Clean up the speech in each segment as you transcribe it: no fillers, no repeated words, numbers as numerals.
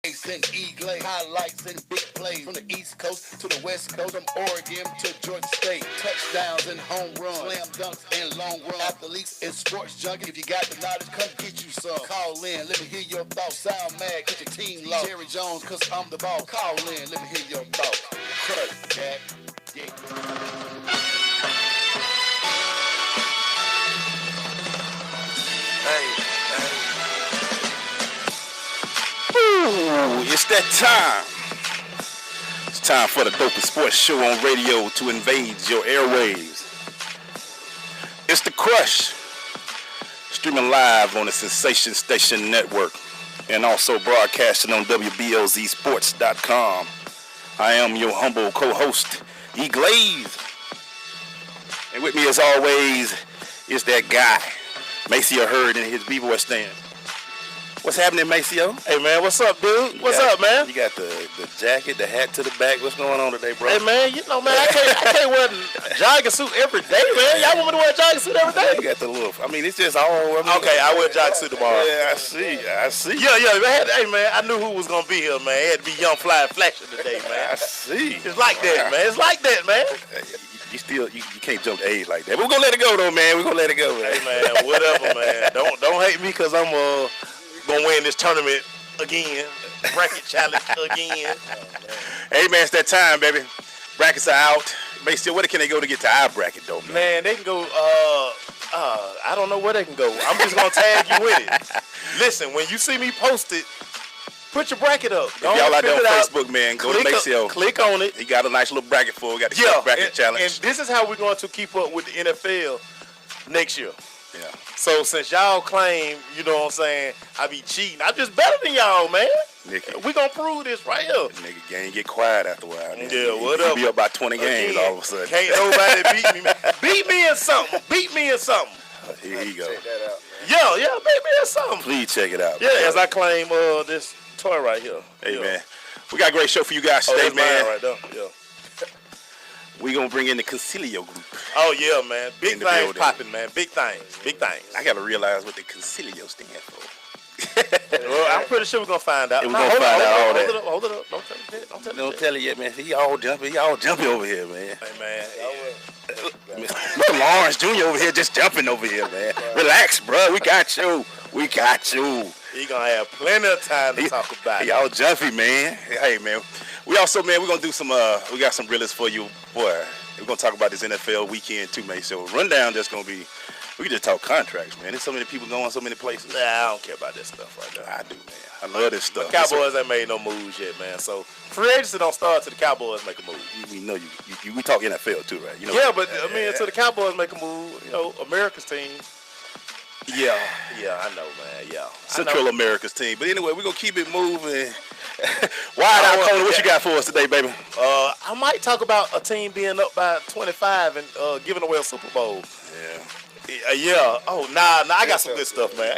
And E-Glade, highlights and big plays from the East Coast to the West Coast, from Oregon to Georgia State. Touchdowns and home runs, slam dunks and long runs. Athletes and sports junkies, if you got the knowledge, come get you some. Call in, let me hear your thoughts. Sound mad, get your team low. Jerry Jones, cause I'm the ball. Call in, let me hear your thoughts. Crush, cat. Yeah. Ooh, it's that time. It's time for the dopest sports show on radio to invade your airwaves. It's The Crush, streaming live on the Sensation Station Network and also broadcasting on WBLZSports.com. I am your humble co-host, E. Glaze. And with me as always is that guy, Maceo Hurd in his B-boy stand. What's happening, Maceo? Hey, man, what's up, dude? What's up, man? You got the jacket, the hat to the back. What's going on today, bro? Hey, man, you know, man, I can't wear a jogging suit every day, man. Y'all want me to wear a jogging suit every day? You got the little, it's just all. Okay, I wear a jogging suit tomorrow. Yeah, I see. Yeah, man. Hey, man, I knew who was going to be here, man. It had to be young, fly, and flashy today, man. I see. It's like that, man. It's like that, man. You can't jump to age like that. We're going to let it go, though, man. We're going to let it go, man. Hey, man, whatever, man. Don't hate me because I'm gonna win this tournament again. Bracket challenge again. Hey, man, it's that time, baby. Brackets are out. Maceo, where can they go to get to our bracket, though, man? Man, they can go, I don't know where they can go. I'm just gonna tag you with it. Listen, when you see me post it, put your bracket up. If y'all out there on Facebook, man, go to Maceo. Click on it. He got a nice little bracket for it. We got the bracket challenge. And this is how we're going to keep up with the NFL next year. Yeah. So since y'all claim, you know what I'm saying, I be cheating, I'm just better than y'all, man. Nicky. We gonna prove this right here. Nigga game get quiet after a while. Man. Yeah, what up? You be up about 20 games all of a sudden. Can't nobody beat me. Beat me in something. Beat me in something. Here you go. Check that out, man. Yeah, beat me in something. Please check it out. Yeah, as I claim this toy right here. Hey, man. We got a great show for you guys today, man. Right there. Yeah. We gonna bring in the Consilio group. Oh yeah, man. Big things building. popping, man. Big things. I gotta realize what the Consilio stand for. Well, I'm pretty sure we're gonna find out. Yeah, we're gonna find out all that. Hold it up. Don't tell it yet. Don't tell it yet, man. He all jumpy over here, man. Hey, man. Mr. Lawrence Jr. over here just jumping over here, man. Relax, bro. We got you. He gonna have plenty of time to talk about it. Y'all jumpy, man. Hey, man. We also, man, we're gonna do some. We got some realists for you, boy. We're gonna talk about this NFL weekend too, man. So rundown just gonna be. We can just talk contracts, man. There's so many people going so many places. Nah, I don't care about this stuff right now. I do, man. I love this stuff. The Cowboys ain't made no moves yet, man. So free agency don't start till the Cowboys make a move. You know, we talk NFL too, right? You know. Yeah, but I mean, until the Cowboys make a move, you know, America's team. Yeah, I know, man. Yeah, Central America's team. But anyway, we're gonna keep it moving. Wide out corner, what you got for us today, baby? I might talk about a team being up by 25 and giving away a Super Bowl. Yeah. Oh, nah. I got some good stuff, man.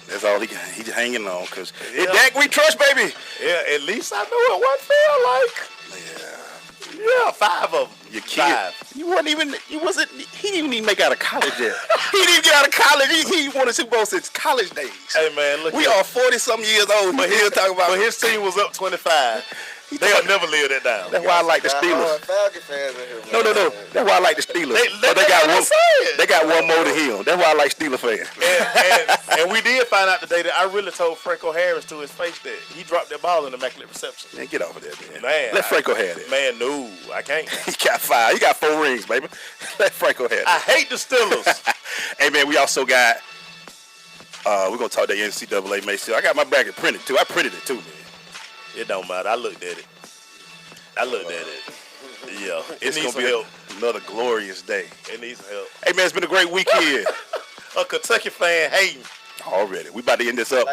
That's all he got. He just hanging on, cause Dak we trust, baby. Yeah, at least I know what feel like. Yeah, 5 of them. Your kid. He didn't even make out of college yet. He didn't even get out of college. He won a Super Bowl since college days. Hey, man, look. We are 40-something years old. But he'll talk about. But his team was up 25. They'll never live that down. That's why I like the Steelers. Falcon fans in here, man. No. That's why I like the Steelers. They got one more than him. That's why I like Steelers fans. And we did find out today that I really told Franco Harris to his face that he dropped that ball in the immaculate reception. Man, get off of there, man. Let Franco have it. Man, no, I can't. He got 5. He got 4 rings, baby. Let Franco have it. I hate the Steelers. Hey, man, we also got. We're gonna talk that NCAA, man. I got my bracket printed too. I printed it too, man. It don't matter. I looked at it. Yeah. It's going to be another glorious day. It needs some help. Hey, man, it's been a great weekend. A Kentucky fan hating. Already. We about to end this up.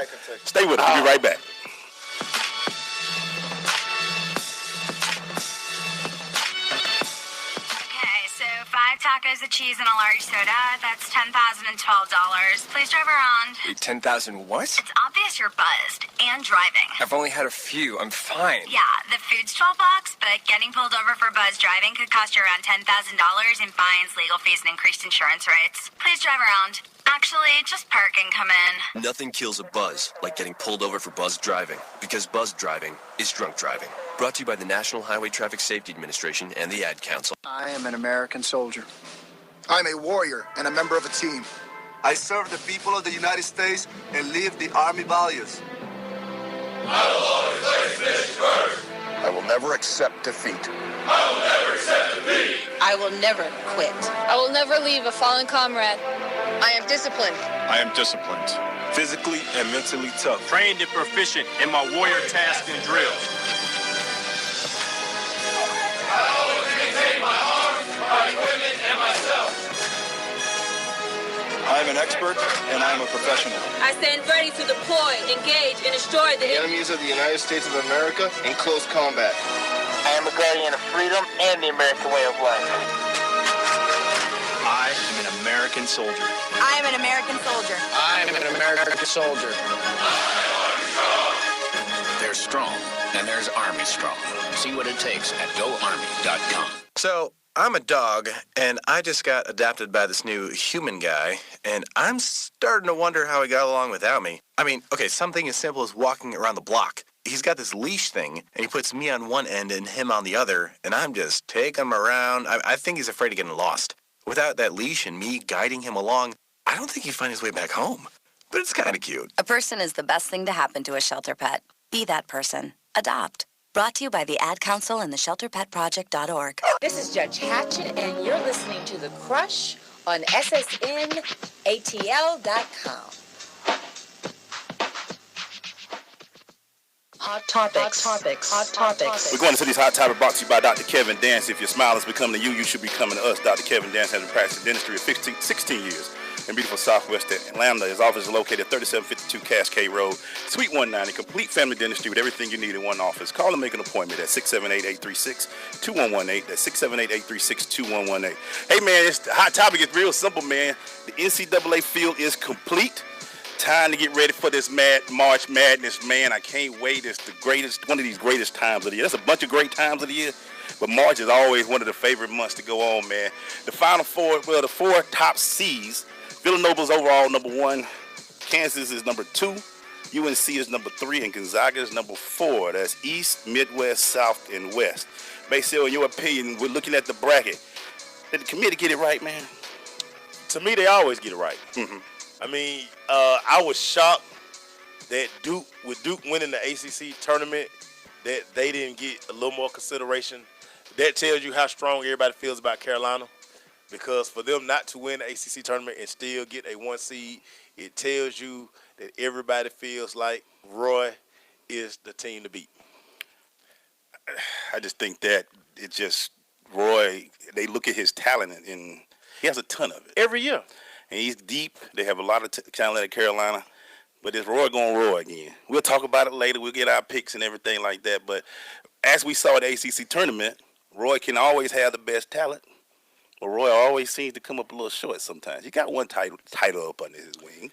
Stay with us. We'll be right back. Okay, so 5 tacos, a cheese, and a large soda. That's $10,012. Please drive around. Wait, 10,000 what? It's obvious you're buzzed and driving. I've only had a few. I'm fine. Yeah, the food's $12, but getting pulled over for buzz driving could cost you around $10,000 in fines, legal fees, and increased insurance rates. Please drive around. Actually, just park and come in. Nothing kills a buzz like getting pulled over for buzz driving, because buzz driving is drunk driving. Brought to you by the National Highway Traffic Safety Administration and the Ad Council. I am an American soldier. I'm a warrior and a member of a team. I serve the people of the United States and live the Army values. I will always place this first. I will never accept defeat. I will never accept defeat. I will never quit. I will never leave a fallen comrade. I am disciplined. I am disciplined. Physically and mentally tough. Trained and proficient in my warrior tasks and drills. I always maintain my arms, my equipment, and myself. I am an expert and I am a professional. I stand ready to deploy, engage, and destroy the enemies of the United States of America in close combat. I am a guardian of freedom and the American way of life. I am an American soldier. I am an American soldier. I am an American soldier. There's strong, and there's Army strong. See what it takes at GoArmy.com. So, I'm a dog, and I just got adopted by this new human guy, and I'm starting to wonder how he got along without me. I mean, okay, something as simple as walking around the block. He's got this leash thing, and he puts me on one end and him on the other, and I'm just taking him around. I think he's afraid of getting lost. Without that leash and me guiding him along, I don't think he'd find his way back home. But it's kind of cute. A person is the best thing to happen to a shelter pet. Be that person. Adopt. Brought to you by the Ad Council and the ShelterPetProject.org. This is Judge Hatchet, and you're listening to The Crush on SSNATL.com. Hot topics. We're going into these hot topics brought to you by Dr. Kevin Dance. If your smile is becoming you, you should be coming to us. Dr. Kevin Dance has been practicing dentistry for 16 years in beautiful southwest Atlanta. His office is located at 3752 Cascade Road, Suite 190. Complete family dentistry with everything you need in one office. Call and make an appointment at 678-836-2118. That's 678-836-2118. Hey, man, the hot topic is real simple, man. The NCAA field is complete. Time to get ready for this March Madness, man. I can't wait. It's the greatest, one of these greatest times of the year. There's a bunch of great times of the year, but March is always one of the favorite months to go on, man. The Final Four, well, the four top seeds. Villanova's overall number 1. Kansas is number 2. UNC is number 3, and Gonzaga is number 4. That's East, Midwest, South, and West. Maceo, in your opinion, we're looking at the bracket. Did the committee get it right, man? To me, they always get it right. Mm-hmm. I mean, I was shocked that with Duke winning the ACC tournament, that they didn't get a little more consideration. That tells you how strong everybody feels about Carolina, because for them not to win the ACC tournament and still get a 1 seed, it tells you that everybody feels like Roy is the team to beat. I just think that it just, Roy, they look at his talent, and he has a ton of it. Every year. And he's deep. They have a lot of talent at Carolina. But is Roy going to Roy again? We'll talk about it later. We'll get our picks and everything like that. But as we saw at the ACC tournament, Roy can always have the best talent. But Roy always seems to come up a little short sometimes. He got one title up under his wing.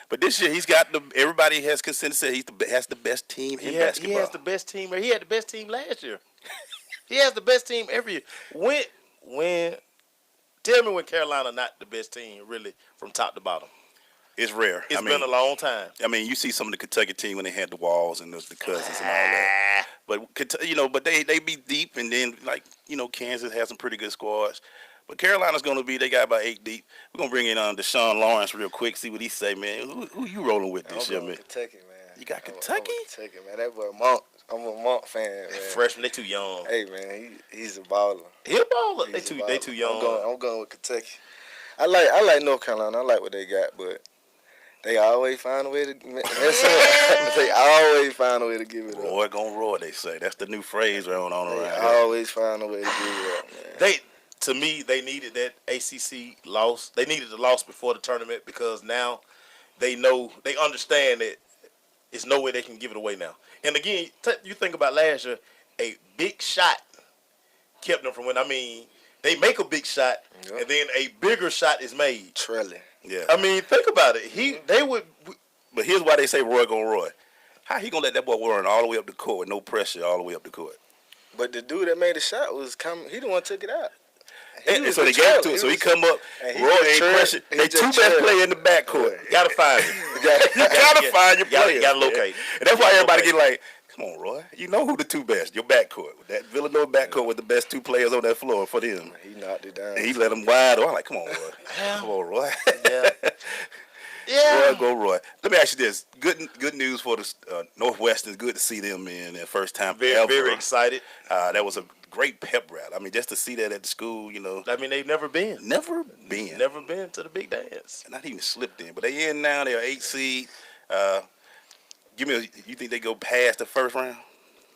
But this year, he's got everybody has consensus that he has the best team in basketball. He has the best team. He had the best team last year. He has the best team every year. Tell me when Carolina not the best team, really, from top to bottom. It's rare. It's been a long time. I mean, you see some of the Kentucky team when they had the Walls and the Cousins and all that. But but they be deep, and then Kansas has some pretty good squads. But Carolina's going to be, they got about 8 deep. We're going to bring in Deshon Lawrence real quick, see what he say, man. Who you rolling with this year, man? Kentucky, man. You got Kentucky? Kentucky, man. That boy Monk. I'm a Monk fan, man. Freshman, they too young. Hey, man, he's a baller. He a baller. They too young. I'm going with Kentucky. I like North Carolina. I like what they got, but they always find a way to. They always find a way to give it up. Roy gon' roar, they say. That's the new phrase around They here. always find a way to give it up, man. To me, they needed that ACC loss. They needed the loss before the tournament, because now they understand that there's no way they can give it away now. And again, you think about last year, a big shot kept them from winning. I mean, they make a big shot, and then a bigger shot is made. Trelly. Yeah. I mean, think about it. They would. But here's why they say Roy gonna Roy. How he gonna let that boy run all the way up the court with no pressure all the way up the court? But the dude that made the shot was coming. He the one took it out. And so they gave it to him. So he come up. Roy ain't pressure. They two best players in the backcourt. Gotta find him. You gotta find your player. Gotta locate. And that's why everybody get like, come on, Roy. You know who the two best. Your backcourt. That Villanova backcourt with the best two players on that floor for them. He knocked it down. And he let them wide. I'm like, come on, Roy. Come on, Roy. Yeah. Roy, go Roy. Let me ask you this. Good news for the Northwestern. Good to see them in their first time ever. Very excited. That was a great pep rally. I mean, just to see that at the school, you know. I mean, they've never been. Never been to the big dance. Not even slipped in. But they in now. They're 8 seed. You think they go past the first round?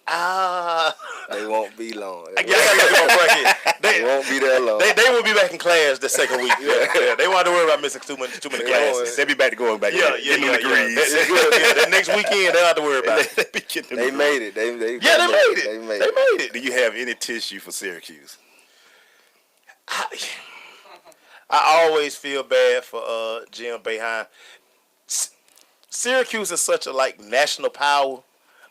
They won't be long. I gotta look at my bracket. They won't be that long. They will be back in class the second week. Yeah. They won't have to worry about missing too many classes. They'll be back to going back. Getting them degrees. The next weekend, they don't have to worry about it. They made it. They made it. Do you have any tissue for Syracuse? I always feel bad for Jim Boeheim. Syracuse is such a national power.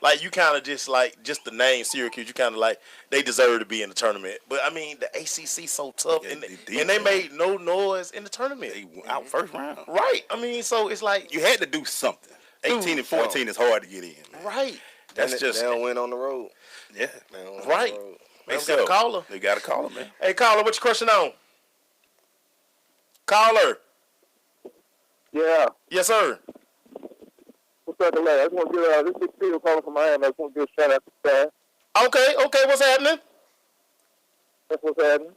Like you kind of just the name Syracuse, you kind of they deserve to be in the tournament. But I mean the ACC so tough, and they made no noise in the tournament. They out first round, right? I mean, so it's like you had to do something. 18 and 14 is hard to get in, man. Right? That's just they don't win on the road. Yeah, right. They got a caller. They got a caller, man. Hey, caller, what's your question on? Caller. Yeah. Yes, sir. What's up, I just want to give this is Peter calling from Miami. I just want to give a shout out to staff. Okay, what's happening? That's what's happening.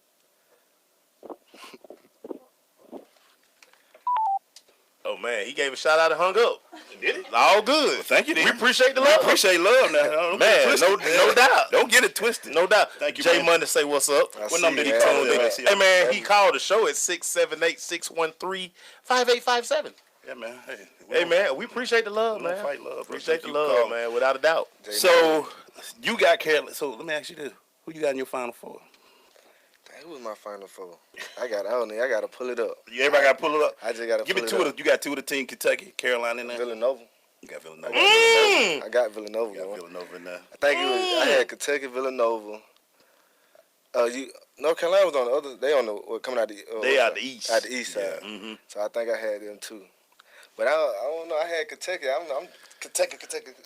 Oh man, he gave a shout out and hung up. Did he? All good. Well, thank you, we then. appreciate the love. We appreciate love now. Man, no doubt. Don't get it twisted. No doubt. Thank you, Jay man. Monday say what's up. What number did he call? Hey man, he called the show at 678-613-5857. Yeah, man. Hey man, we appreciate the love, man. Fight love. Appreciate the love, man, without a doubt. So you got Carolina. So let me ask you this: who you got in your Final Four? Who was my Final Four? I gotta pull it up. Everybody got to pull it up. I just gotta give me two of the. You got two of the team: Kentucky, Carolina, in there. Villanova. You got Villanova. I got Villanova. You got Villanova in there. I think I had Kentucky, Villanova. North Carolina was on the other. They on the coming out the. They out the east. Out the east side. Yeah. Mm-hmm. So I think I had them too. But I don't know. I had Kentucky. I'm Kentucky.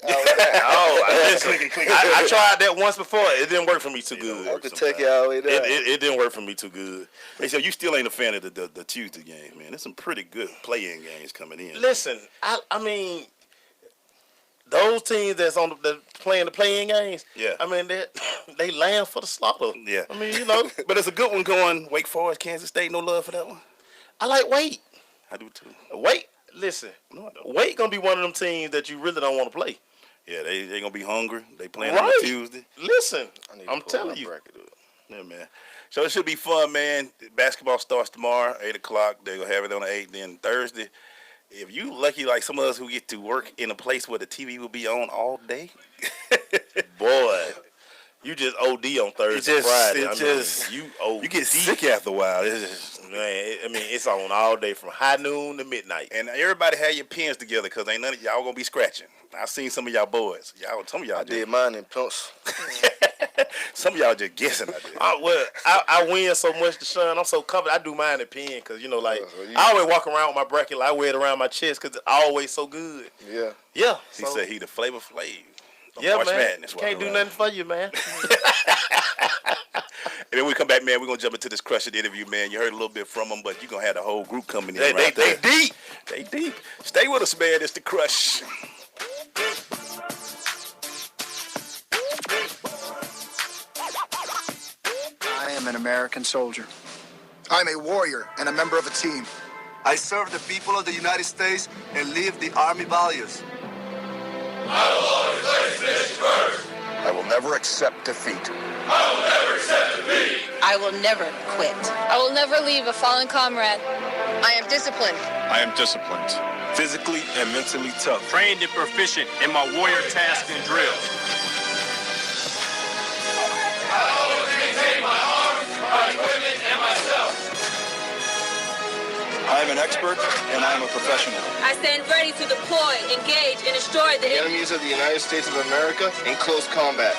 I tried that once before. It didn't work for me too good. Kentucky all the way down. It didn't work for me too good. Hey, so you still ain't a fan of the Tuesday game, man? There's some pretty good play-in games coming in. Listen, I mean, those teams that's playing the play-in games. Yeah. I mean, they land for the slaughter. Yeah. I mean, you know. But it's a good one going. Wake Forest, Kansas State. No love for that one. I like Wake. I do too. Wake. Listen, Wake gonna be one of them teams that you really don't want to play. Yeah, they gonna be hungry. They playing on Tuesday. Listen, I'm telling you. Yeah, man. So it should be fun, man. Basketball starts tomorrow, 8:00. They're gonna have it on the 8th. Then Thursday, if you lucky like some of us who get to work in a place where the TV will be on all day, boy. You just OD on Thursday, Friday. You get sick after a while. It's on all day from high noon to midnight. And everybody have your pens together because ain't none of y'all gonna be scratching. I seen some of y'all boys. Some of y'all did mine in pencil. Some of y'all just guessing out there. I win so much, Deshon. I'm so covered. I do mine in pen because I always walk around with my bracket. I wear it around my chest because it's always so good. Yeah. Yeah. He said he the Flavor Flav. Yeah, March man. Madness, can't do nothing for you, man. And then we come back, man, we're going to jump into this crushing interview, man. You heard a little bit from them, but you're going to have the whole group coming in They deep. They deep. Stay with us, man. It's The Crush. I am an American soldier. I'm a warrior and a member of a team. I serve the people of the United States and live the Army values. I will always place this first. I will never accept defeat. I will never accept defeat. I will never quit. I will never leave a fallen comrade. I am disciplined. I am disciplined. Physically and mentally tough. Trained and proficient in my warrior tasks and drills. I always maintain my arms, my equipment, I'm an expert, and I'm a professional. I stand ready to deploy, engage, and destroy the enemies of the United States of America in close combat.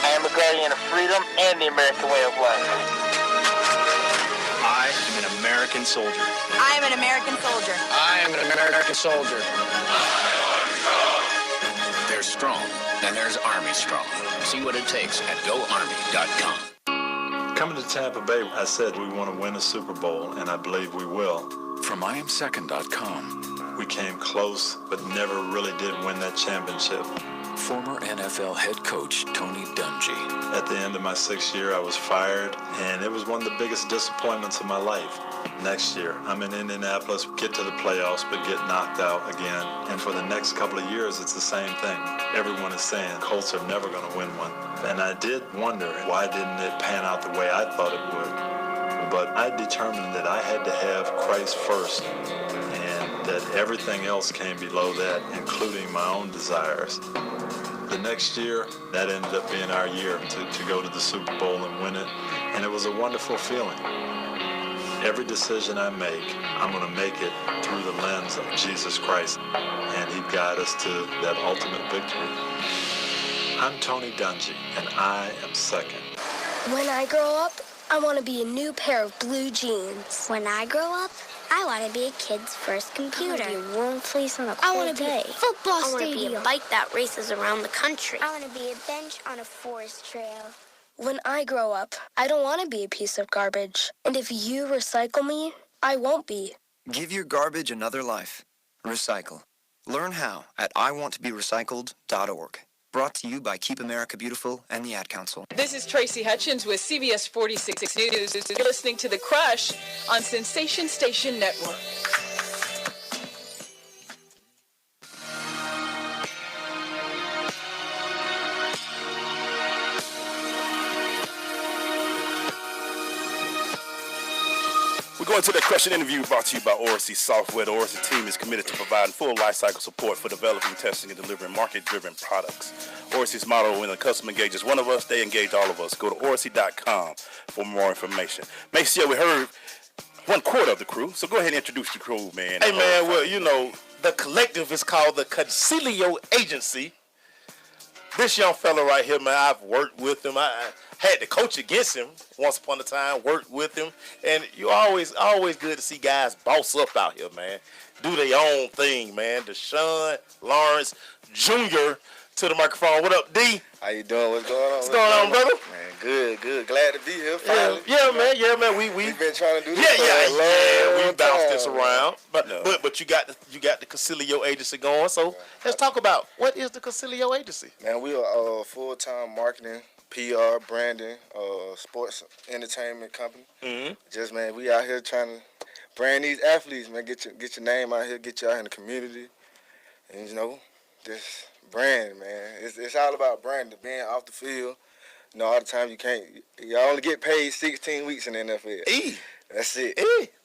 I am a guardian of freedom and the American way of life. I am an American soldier. I am an American soldier. I am an American soldier. There's strong, and there's Army strong. See what it takes at GoArmy.com. Coming to Tampa Bay, I said we want to win a Super Bowl, and I believe we will. From IamSecond.com. We came close, but never really did win that championship. Former NFL head coach Tony Dungy. At the end of my 6th year, I was fired, and it was one of the biggest disappointments of my life. Next year, I'm in Indianapolis, get to the playoffs, but get knocked out again. And for the next couple of years, it's the same thing. Everyone is saying Colts are never going to win one. And I did wonder, why didn't it pan out the way I thought it would? But I determined that I had to have Christ first, and that everything else came below that, including my own desires. The next year, that ended up being our year to go to the Super Bowl and win it, and it was a wonderful feeling. Every decision I make, I'm going to make it through the lens of Jesus Christ, and He'd guide us to that ultimate victory. I'm Tony Dungy, and I am second. When I grow up, I want to be a new pair of blue jeans. When I grow up, I want to be a kid's first computer. I want to be a warm fleece on a I cold want to be day. a football I want to stadium. be a bike that races around the country. I want to be a bench on a forest trail. When I grow up, I don't want to be a piece of garbage. And if you recycle me, I won't be. Give your garbage another life. Recycle. Learn how at iwanttoberecycled.org. Brought to you by Keep America Beautiful and the Ad Council. This is Tracy Hutchins with CBS 46 News. You're listening to The Crush on Sensation Station Network. We're going to the question interview brought to you by Oracy Software. The Oracy team is committed to providing full lifecycle support for developing, testing, and delivering market-driven products. Oracy's motto: when a customer engages one of us, they engage all of us. Go to Oracy.com for more information. Make sure we heard 1/4 of the crew, so go ahead and introduce the crew, man. Hey, man, well, you know, the collective is called the Consilio Agency. This young fella right here, man, I've worked with him. I had to coach against him once upon a time, worked with him. And you always good to see guys boss up out here, man. Do their own thing, man. Deshon Lawrence Jr. to the microphone. What up, D? How you doing? What's going on? What's going on, brother? Man, good. Glad to be here finally. Yeah, man. We've been trying to do this for a long we bounced this time, around. But you got the Consilio Agency going. So let's talk about, what is the Consilio Agency? Man, we are a full-time marketing, PR, branding, sports entertainment company. Mm-hmm. Just, man, we out here trying to brand these athletes, man. Get your name out here, get you out in the community, and just brand, man. It's all about branding, being off the field. All the time you only get paid 16 weeks in the NFL. That's it.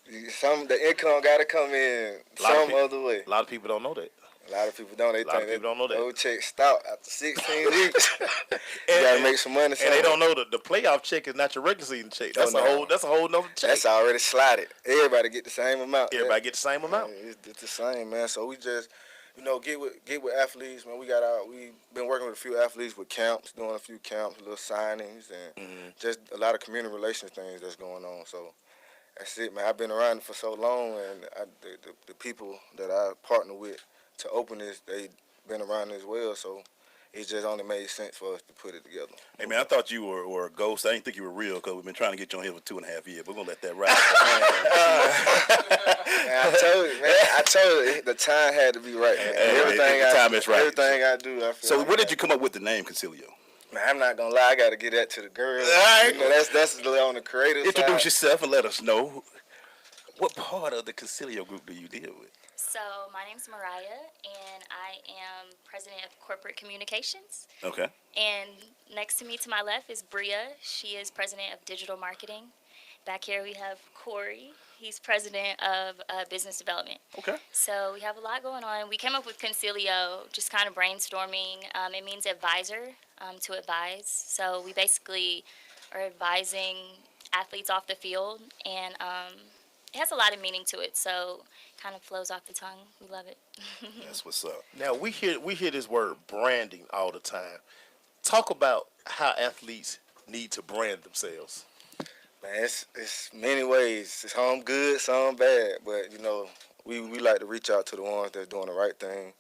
The income got to come in some other way. A lot of people don't know that. A lot of people don't. They think people don't know that. Old check stop after 16 weeks. You got to make some money. And they don't know that the playoff check is not your regular season check. That's a whole nother check. That's already slotted. Everybody get the same amount. Everybody get the same amount. It's the same, man. So we just, get with athletes, man. We've been working with a few athletes with camps, doing a few camps, little signings, and just a lot of community relations things that's going on. So that's it, man. I've been around for so long, and the people that I partner with to open this, they been around as well. So it just only made sense for us to put it together. Hey, man, I thought you were a ghost. I didn't think you were real because we've been trying to get you on here for 2.5 years. We're going to let that ride. I told you, the time had to be right, man. Everything I do, I feel So like where did you come up with the name Consilio? Man, I'm not going to lie. I got to get that to the girls. All right. That's on the creative side. Introduce yourself and let us know. What part of the Consilio group do you deal with? So my name's Mariah, and I am president of corporate communications. Okay. And next to me, to my left, is Bria. She is president of digital marketing. Back here, we have Corey. He's president of business development. Okay. So we have a lot going on. We came up with Consilio, just kind of brainstorming. It means advisor, to advise. So we basically are advising athletes off the field and it has a lot of meaning to it, so kind of flows off the tongue. We love it. That's what's up. Now we hear this word branding all the time. Talk about how athletes need to brand themselves. Man, it's many ways. Some good, some bad. But, you know, we like to reach out to the ones that's doing the right thing,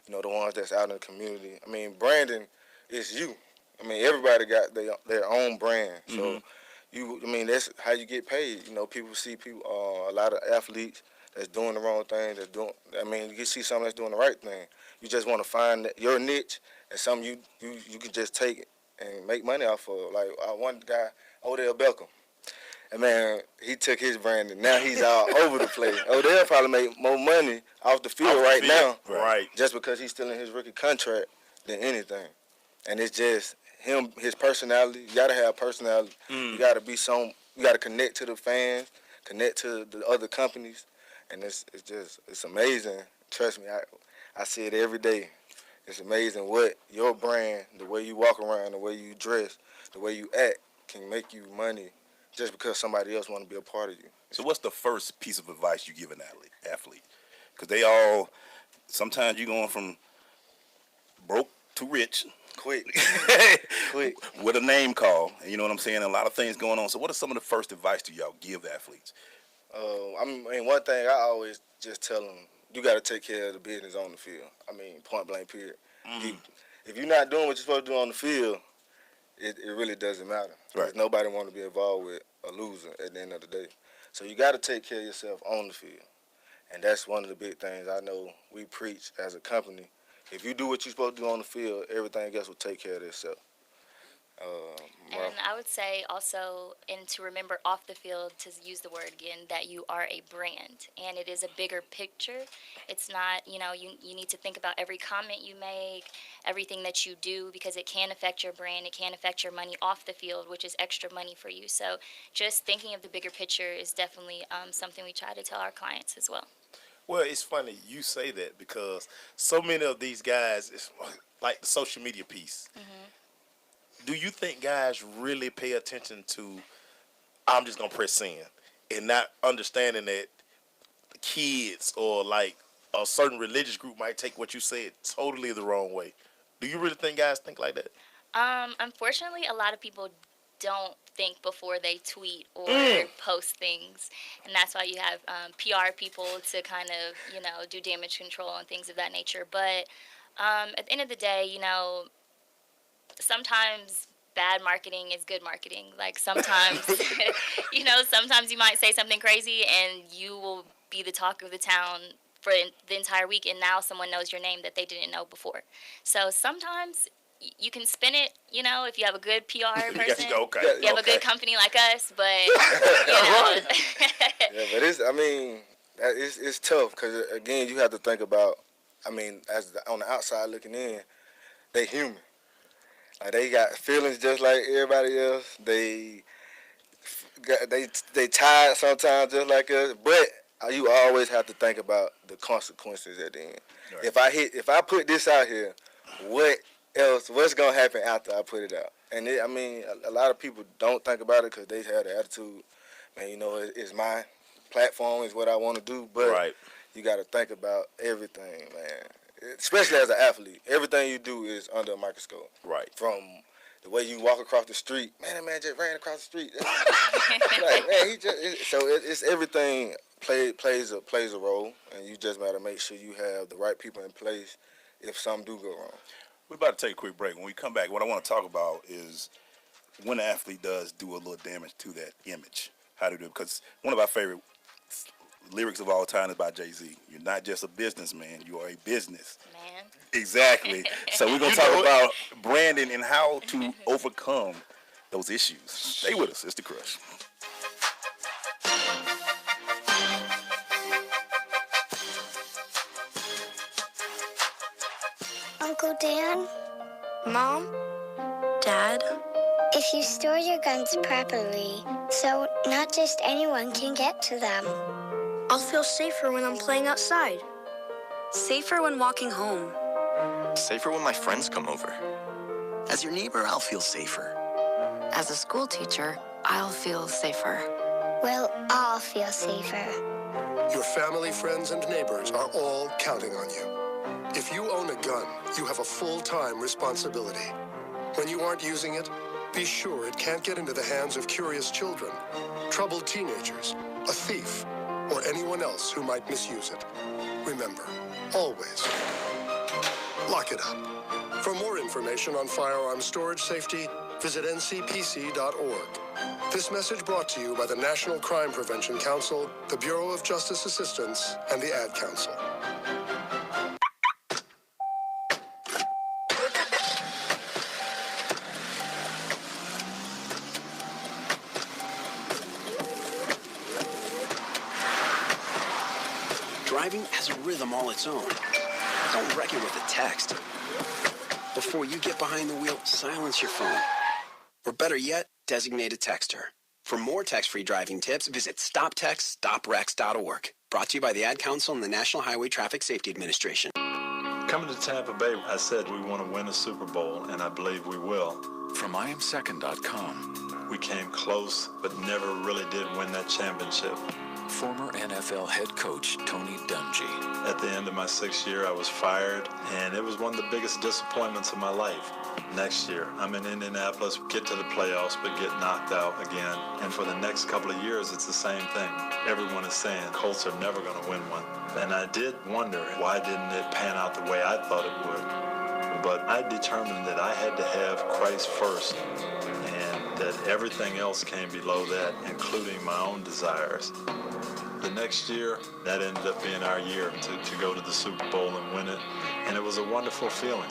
you know, the ones that's out in the community. I mean, branding is you. I mean, everybody got their own brand. So, that's how you get paid. You know, people see a lot of athletes that's doing the wrong thing, you can see someone that's doing the right thing. You just want to find your niche and something you can just take it and make money off of. Like, one guy, Odell Beckham. And man, he took his brand and now he's all over the place. Odell probably make more money off the field now, right? Just because he's still in his rookie contract than anything. And it's just him, his personality. You gotta have personality. You gotta you gotta connect to the fans, connect to the other companies, and it's amazing. Trust me, I see it every day. It's amazing what your brand, the way you walk around, the way you dress, the way you act, can make you money just because somebody else want to be a part of you. So what's the first piece of advice you give an athlete? Because sometimes you're going from broke to rich. Quick. With a name call. And you know what I'm saying? A lot of things going on. So what are some of the first advice do y'all give athletes? One thing I always just tell them, you got to take care of the business on the field. Point blank, period. If you're not doing what you're supposed to do on the field, it really doesn't matter. Right. Nobody want to be involved with a loser at the end of the day. So you got to take care of yourself on the field. And that's one of the big things I know we preach as a company. If you do what you're supposed to do on the field, everything else will take care of itself. And I would say also, and to remember off the field, to use the word again, that you are a brand, and it is a bigger picture. It's not, you need to think about every comment you make, everything that you do, because it can affect your brand, it can affect your money off the field, which is extra money for you. So just thinking of the bigger picture is definitely something we try to tell our clients as well. Well, it's funny you say that because so many of these guys, it's like the social media piece. Do you think guys really pay attention to, I'm just going to press send, and not understanding that the kids or like a certain religious group might take what you said totally the wrong way? Do you really think guys think like that? Unfortunately, a lot of people don't think before they tweet or post things, and that's why you have PR people to kind of, do damage control and things of that nature. But at the end of the day, sometimes bad marketing is good marketing. Like sometimes, sometimes you might say something crazy and you will be the talk of the town for the entire week, and now someone knows your name that they didn't know before. So sometimes you can spin it, if you have a good PR person. You have a good company like us, but, Yeah, but it's tough because, again, you have to think about, on the outside looking in, they human. Like, they got feelings just like everybody else. They tired sometimes just like us. But you always have to think about the consequences at the end. Right. If I put this out here, what's gonna happen after I put it out? And a lot of people don't think about it because they have the attitude, man. It's my platform, is what I want to do. But you got to think about everything, man. Especially as an athlete, everything you do is under a microscope. Right. From the way you walk across the street, man, that man just ran across the street. It's everything plays a role, and you just got to make sure you have the right people in place if something do go wrong. We're about to take a quick break. When we come back, what I want to talk about is when an athlete does do a little damage to that image. How to do it? Because one of our favorite lyrics of all time is by Jay-Z. You're not just a businessman, you are a business. Man. Exactly. So we're going to talk about branding and how to overcome those issues. Stay with us. It's The Crush. Uncle Dan? Mom? Dad? If you store your guns properly, so not just anyone can get to them. I'll feel safer when I'm playing outside. Safer when walking home. Safer when my friends come over. As your neighbor, I'll feel safer. As a school teacher, I'll feel safer. we'll all feel safer. Your family, friends, and neighbors are all counting on you. If you own a gun, you have a full-time responsibility. When you aren't using it, be sure it can't get into the hands of curious children, troubled teenagers, a thief, or anyone else who might misuse it. Remember, always, lock it up. For more information on firearm storage safety, visit ncpc.org. This message brought to you by the National Crime Prevention Council, the Bureau of Justice Assistance, and the Ad Council. Driving has a rhythm all its own. Don't wreck it with a text. Before you get behind the wheel, silence your phone. Or better yet, designate a texter. For more text-free driving tips, visit stoptextstoprex.org. Brought to you by the Ad Council and the National Highway Traffic Safety Administration. Coming to Tampa Bay, I said we want to win a Super Bowl, and I believe we will. From IamSecond.com. We came close, but never really did win that championship. Former NFL head coach Tony Dungy. At the end of my 6th year, I was fired, and it was one of the biggest disappointments of my life. Next year, I'm in Indianapolis, get to the playoffs, but get knocked out again. And for the next couple of years, it's the same thing. Everyone is saying Colts are never going to win one. And I did wonder, why didn't it pan out the way I thought it would? But I determined that I had to have Christ first, and that everything else came below that, including my own desires. The next year, that ended up being our year to go to the Super Bowl and win it, and it was a wonderful feeling.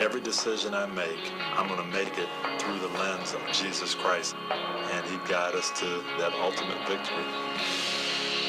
Every decision I make, I'm going to make it through the lens of Jesus Christ, and He'd guide us to that ultimate victory.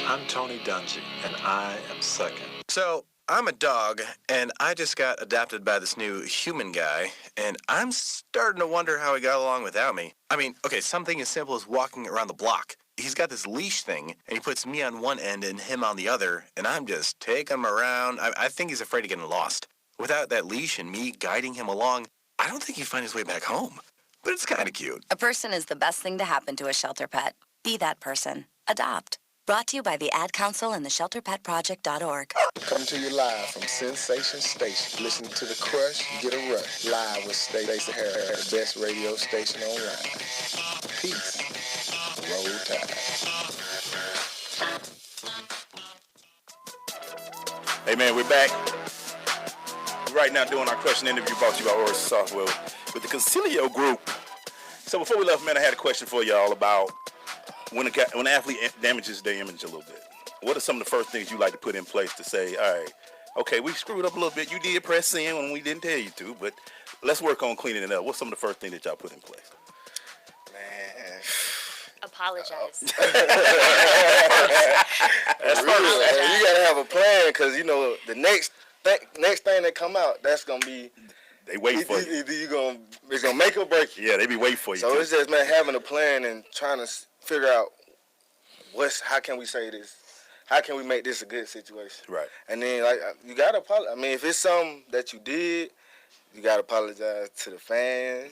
I'm Tony Dungy, and I am second. So, I'm a dog, and I just got adopted by this new human guy, and I'm starting to wonder how he got along without me. I mean, okay, something as simple as walking around the block. He's got this leash thing, and he puts me on one end and him on the other, and I'm just taking him around. I think he's afraid of getting lost. Without that leash and me guiding him along, I don't think he'd find his way back home. But it's kind of cute. A person is the best thing to happen to a shelter pet. Be that person. Adopt. Brought to you by the Ad Council and the ShelterPetProject.org. Coming to you live from Sensation Station. Listen to The Crush, get a rush. Live with Stacey Harris, the best radio station online. Peace. Roll Tide. Hey man, we're back. We're right now doing our question interview brought to you by Oris Software with the Consilio group. So before we left, man, I had a question for y'all about when an athlete damages their image a little bit. What are some of the first things you like to put in place to say, all right, okay, we screwed up a little bit. You did press in when we didn't tell you to, but let's work on cleaning it up. What's some of the first things that y'all put in place? Man. Apologize. That's real. You gotta have a plan, because you know the next thing that come out, that's gonna be. They wait for you. It's gonna make or break you. Yeah, they be waiting for you. So too. it's just, man, having a plan and trying to figure out how can we say this, how can we make this a good situation. Right. And then you gotta apologize. I mean, if it's something that you did, you gotta apologize to the fans,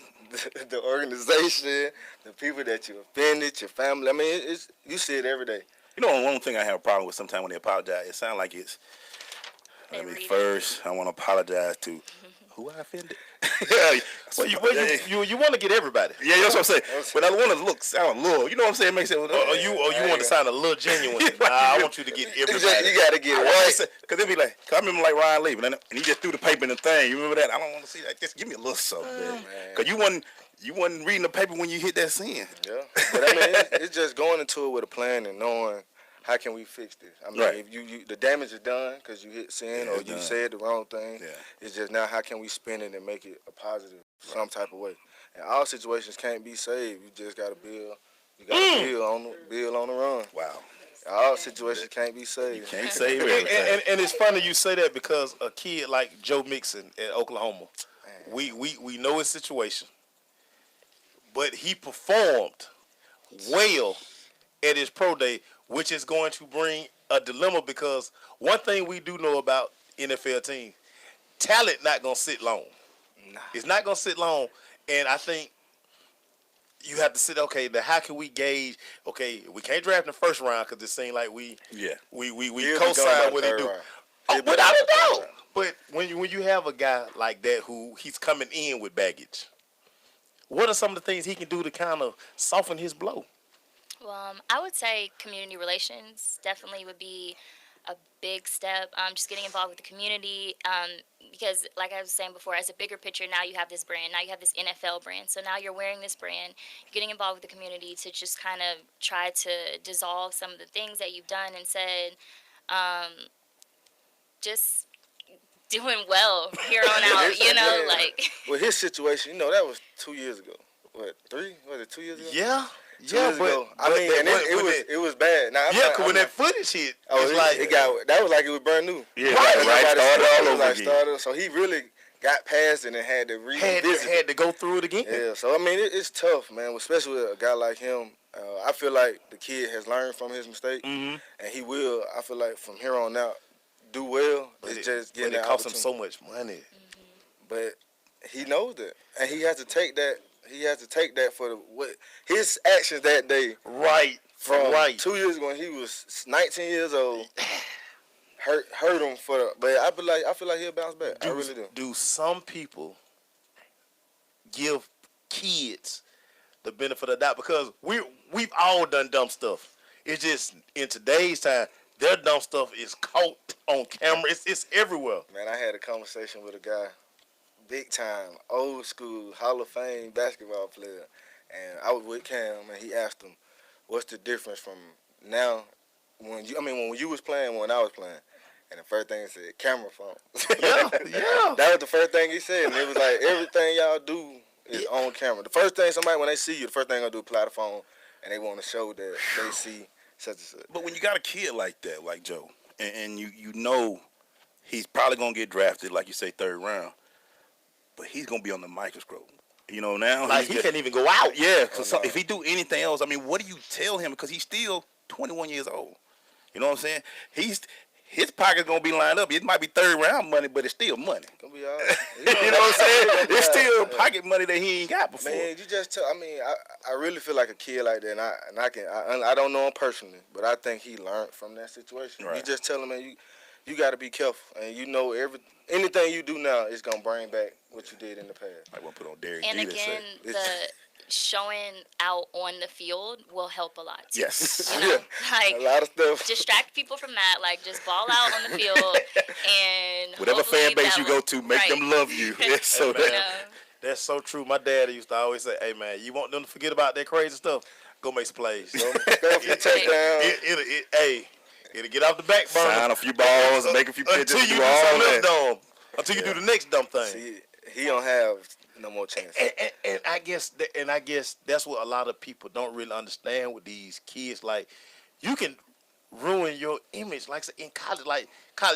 the organization, the people that you offended, your family. I mean, you see it every day. You know, one thing I have a problem with sometimes when they apologize, it sounds like it's, first, I want to apologize to who I offended. Well, you want to get everybody. Yeah, that's what I'm saying. But I want to sound a little, you know what I'm saying? Makes it. You want to sound a little genuine. I want you to get everybody. You got to get it right. Because they be like, cause I remember like Ryan Levy, and he just threw the paper in the thing. You remember that? I don't want to see that. Just give me a little something, man. Because you wasn't reading the paper when you hit that sin. Yeah, but I mean, it's just going into it with a plan and knowing how can we fix this. I mean, if you the damage is done because you hit sin or you said the wrong thing. Yeah. It's just now how can we spin it and make it a positive some type of way. And all situations can't be saved. You just got to build. You got to build on the run. Wow. All situations can't be saved. You can't save everything. And it's funny you say that because a kid like Joe Mixon at Oklahoma, we know his situation, but he performed well at his pro day, which is going to bring a dilemma because one thing we do know about NFL teams, talent not going to sit long. Nah. It's not going to sit long, and I think you have to sit. Okay, now how can we gauge? Okay, we can't draft in the first round because it seems like we co-sign what he do. Oh, without a doubt. But when you have a guy like that who he's coming in with baggage, what are some of the things he can do to kind of soften his blow? Well, I would say community relations definitely would be a big step. Just getting involved with the community, because like I was saying before, as a bigger picture, now you have this brand, now you have this NFL brand. So now you're wearing this brand, you're getting involved with the community to just kind of try to dissolve some of the things that you've done and said. Just doing well here on out, like. With his situation, that was 2 years ago. What, 3? Was it 2 years ago? Yeah. 2 years ago. It was bad. Now, because when that footage hit, that was like it was brand new. Yeah, right. Started all over again. So he really got past it and had to revisit. Had to go through it again. Yeah. So I mean, it's tough, man. Especially with a guy like him. I feel like the kid has learned from his mistake, and he will. I feel like from here on out, do well. It's just getting that opportunity. It costs him so much money. But he knows that, and he has to take that. He has to take that for his actions that day. Right. From 2 years ago when he was 19 years old. Hurt him but I feel like he'll bounce back. I really do. Do some people give kids the benefit of the doubt? Because we've all done dumb stuff. It's just in today's time, their dumb stuff is caught on camera. It's everywhere. Man, I had a conversation with a guy, big time, old school, Hall of Fame basketball player, and I was with Cam, and he asked him, "What's the difference from now when you was playing when I was playing?" And the first thing he said, camera phone. Yeah. That was the first thing he said, and it was like everything y'all do is on camera. The first thing when they see you, the first thing they're gonna do is pull out the phone, and they want to show that they see such and such. But when you got a kid like that, like Joe, and you know he's probably gonna get drafted, like you say, 3rd round, but he's gonna be on the microscope. Now like he can't even go out. Yeah, because if he do anything else, what do you tell him? Because he's still 21 years old. You know what I'm saying? His pocket's gonna be lined up. It might be 3rd round money, but it's still money. Gonna be all right. You know what I'm saying? It's still pocket money that he ain't got before. Man, you just tell. I really feel like a kid like that, and I don't know him personally, but I think he learned from that situation. Right. You just tell him, man, you got to be careful, and anything you do now is gonna bring back what you did in the past. I want to put on Derek. And again, the showing out on the field will help a lot too. Yes. Like a lot of stuff. Distract people from that. Like just ball out on the field and whatever fan base you go to, make them love you. So that's so true. My dad used to always say, "Hey man, you want them to forget about that crazy stuff? Go make some plays. It'll get off the back burner. Sign a few balls, make a few pitches, until you do something else dumb. Until you do the next dumb thing. See, he don't have no more chance. And I guess that's what a lot of people don't really understand with these kids. Like, you can ruin your image. Like in college,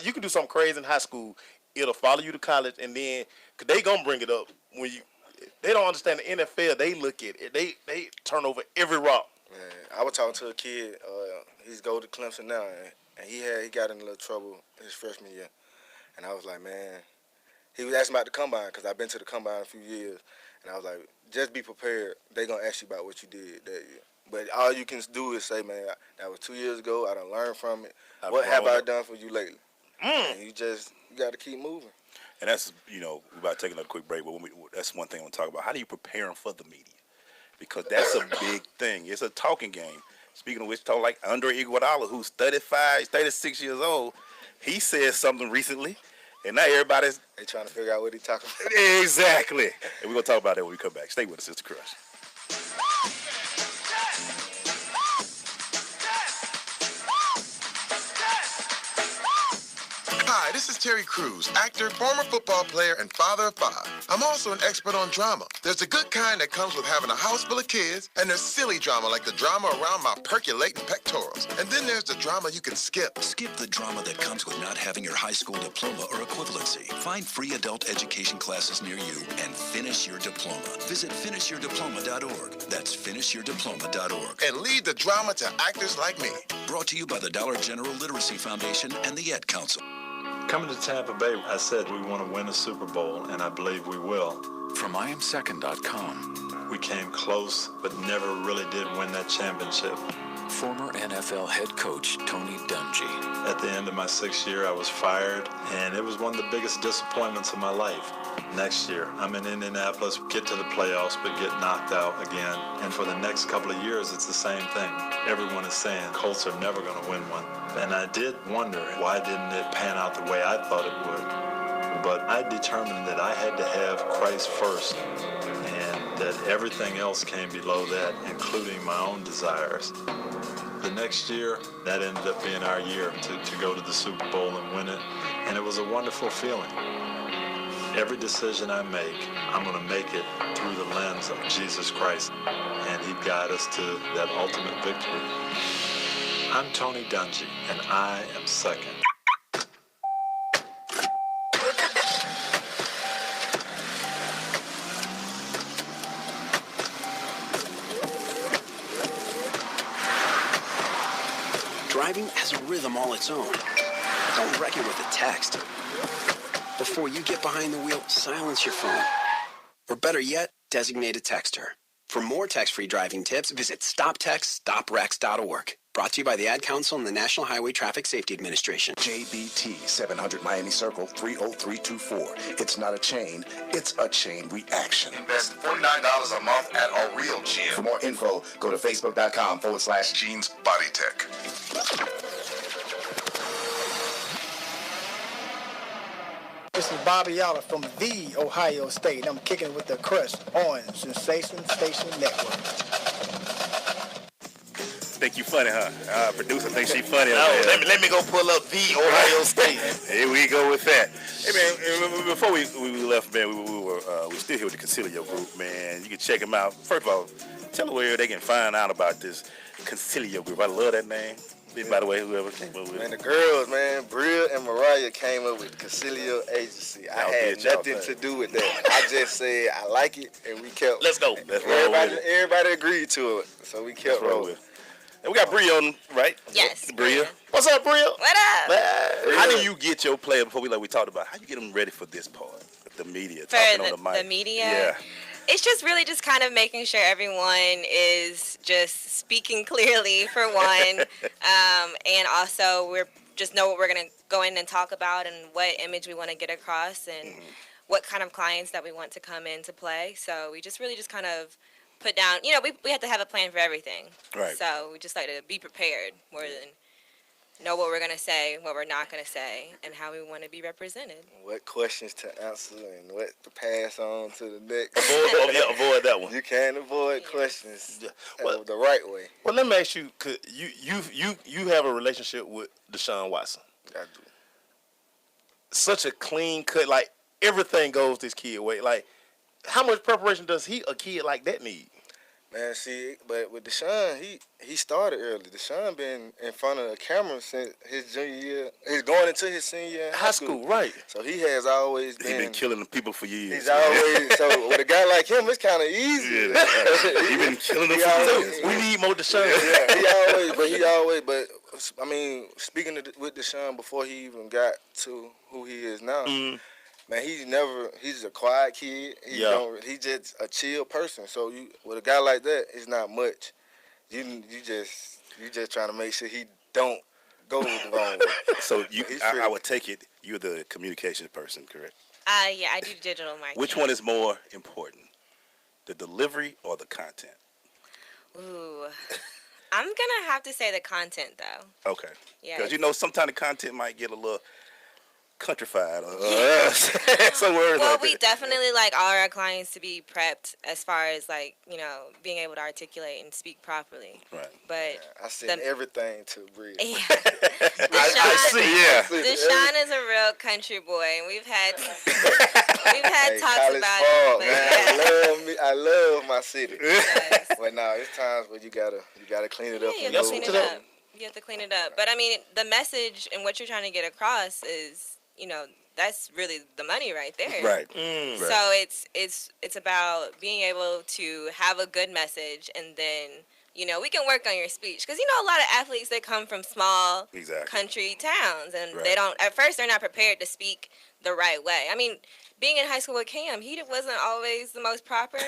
you can do something crazy in high school. It'll follow you to college, and then cause they gonna bring it up when they don't understand the NFL. They look at it. They turn over every rock. Man, I was talking to a kid. He's go to Clemson now, and he got in a little trouble his freshman year. And I was like, man, he was asking about the combine because I've been to the combine a few years, and I was like, just be prepared. They gonna ask you about what you did that year. But all you can do is say, man, that was 2 years ago. I done learned from it. What have I done for you lately? And you got to keep moving. And that's, we're about to take another quick break, but that's one thing I want to talk about. How do you prepare them for the media? Because that's a big thing. It's a talking game. Speaking of which, talk like Andre Iguodala, who's 36 years old, he said something recently, and now everybody's... They trying to figure out what he's talking about. Exactly. And we're going to talk about that when we come back. Stay with us, it's The Crush. Hi, this is Terry Crews, actor, former football player, and father of 5. I'm also an expert on drama. There's the good kind that comes with having a house full of kids, and there's silly drama like the drama around my percolating pectorals. And then there's the drama you can skip. Skip the drama that comes with not having your high school diploma or equivalency. Find free adult education classes near you and finish your diploma. Visit finishyourdiploma.org. That's finishyourdiploma.org. And lead the drama to actors like me. Brought to you by the Dollar General Literacy Foundation and the Ed Council. Coming to Tampa Bay, I said we want to win a Super Bowl, and I believe we will. From IamSecond.com. We came close, but never really did win that championship. Former NFL head coach Tony Dungy. At the end of my 6th year, I was fired, and it was one of the biggest disappointments of my life. Next year, I'm in Indianapolis, get to the playoffs, but get knocked out again. And for the next couple of years, it's the same thing. Everyone is saying Colts are never going to win one. And I did wonder, why didn't it pan out the way I thought it would? But I determined that I had to have Christ first, and that everything else came below that, including my own desires. The next year, that ended up being our year to go to the Super Bowl and win it, and it was a wonderful feeling. Every decision I make, I'm going to make it through the lens of Jesus Christ, and He'd guide us to that ultimate victory. I'm Tony Dungy, and I am second. Driving has a rhythm all its own. Don't wreck it with a text. Before you get behind the wheel, silence your phone. Or better yet, designate a texter. For more text-free driving tips, visit stoptextstoprex.org. Brought to you by the Ad Council and the National Highway Traffic Safety Administration. JBT 700 Miami Circle 30324. It's not a chain, it's a chain reaction. Invest $49 a month at a real gym. For more info, go to facebook.com/Jeans Body Tech. This is Bobby Yalla from the Ohio State. I'm kicking with the Crush on Sensation Station Network. Think you funny, huh? Producer thinks she funny. No, let me go pull up the Ohio State. Here we go with that. Hey man, before we left, man, we still here with the Consilio group, man. You can check them out. First of all, tell them where they can find out about this Consilio group. I love that name. By the way, whoever came up with it. Man, the girls, man, Bria and Mariah came up with Consilio Agency. I had nothing to do with that. I just said I like it, and we kept. Let's go. Everybody agreed to it, so we kept rolling. And we got Bria on, right? Yes. Bria. What's up, Bria? What up? How do you get your player, before we talked about, how you get them ready for this part? The media, for talking on the mic. The media? Yeah. It's just really just kind of making sure everyone is just speaking clearly, for one. And also we're just know what we're going to go in and talk about and what image we want to get across and what kind of clients that we want to come in to play. So we just really just kind of put down, we have to have a plan for everything. Right. So we just like to be prepared more than know what we're going to say, what we're not going to say, and how we want to be represented. What questions to answer and what to pass on to the next. Avoid that one. You can avoid questions the right way. Well, let me ask you, cause you have a relationship with Deshon Watson. I do. Such a clean cut, like everything goes this kid way. Like, how much preparation does a kid like that need? Man, see, but with Deshon, he started early. Deshon been in front of the camera since his junior year. He's going into his senior year in high school, right? So he has always been. He's been killing the people for years. He's always so with a guy like him, it's kind of easy. Yeah, he's been killing them for years. We need more Deshon. Yeah, but I mean, speaking with Deshon before he even got to who he is now. Man, he's a quiet kid. He's just a chill person. So with a guy like that, it's not much. You just trying to make sure he don't go the wrong way. So I would take it you're the communications person, correct? Yeah, I do digital marketing. Which one is more important, the delivery or the content? Ooh, I'm gonna have to say the content though. Okay. Yeah. Because sometimes the content might get a little countrified or some words well, like we that. definitely like all our clients to be prepped as far as being able to articulate and speak properly. Right. But I send everything to Bria. Yeah. I see. Yeah. Deshaun is a real country boy, and we've had talks about Park, it. Man. I love my city. Yes. But no, it's times where you gotta clean it up. Yeah, you have to clean it up. You have to clean it up. But I mean, the message and what you're trying to get across is, that's really the money right there. Right. So it's about being able to have a good message, and then we can work on your speech, because a lot of athletes, they come from small country towns, and they don't at first they're not prepared to speak the right way. I mean, being in high school with Cam, he wasn't always the most proper.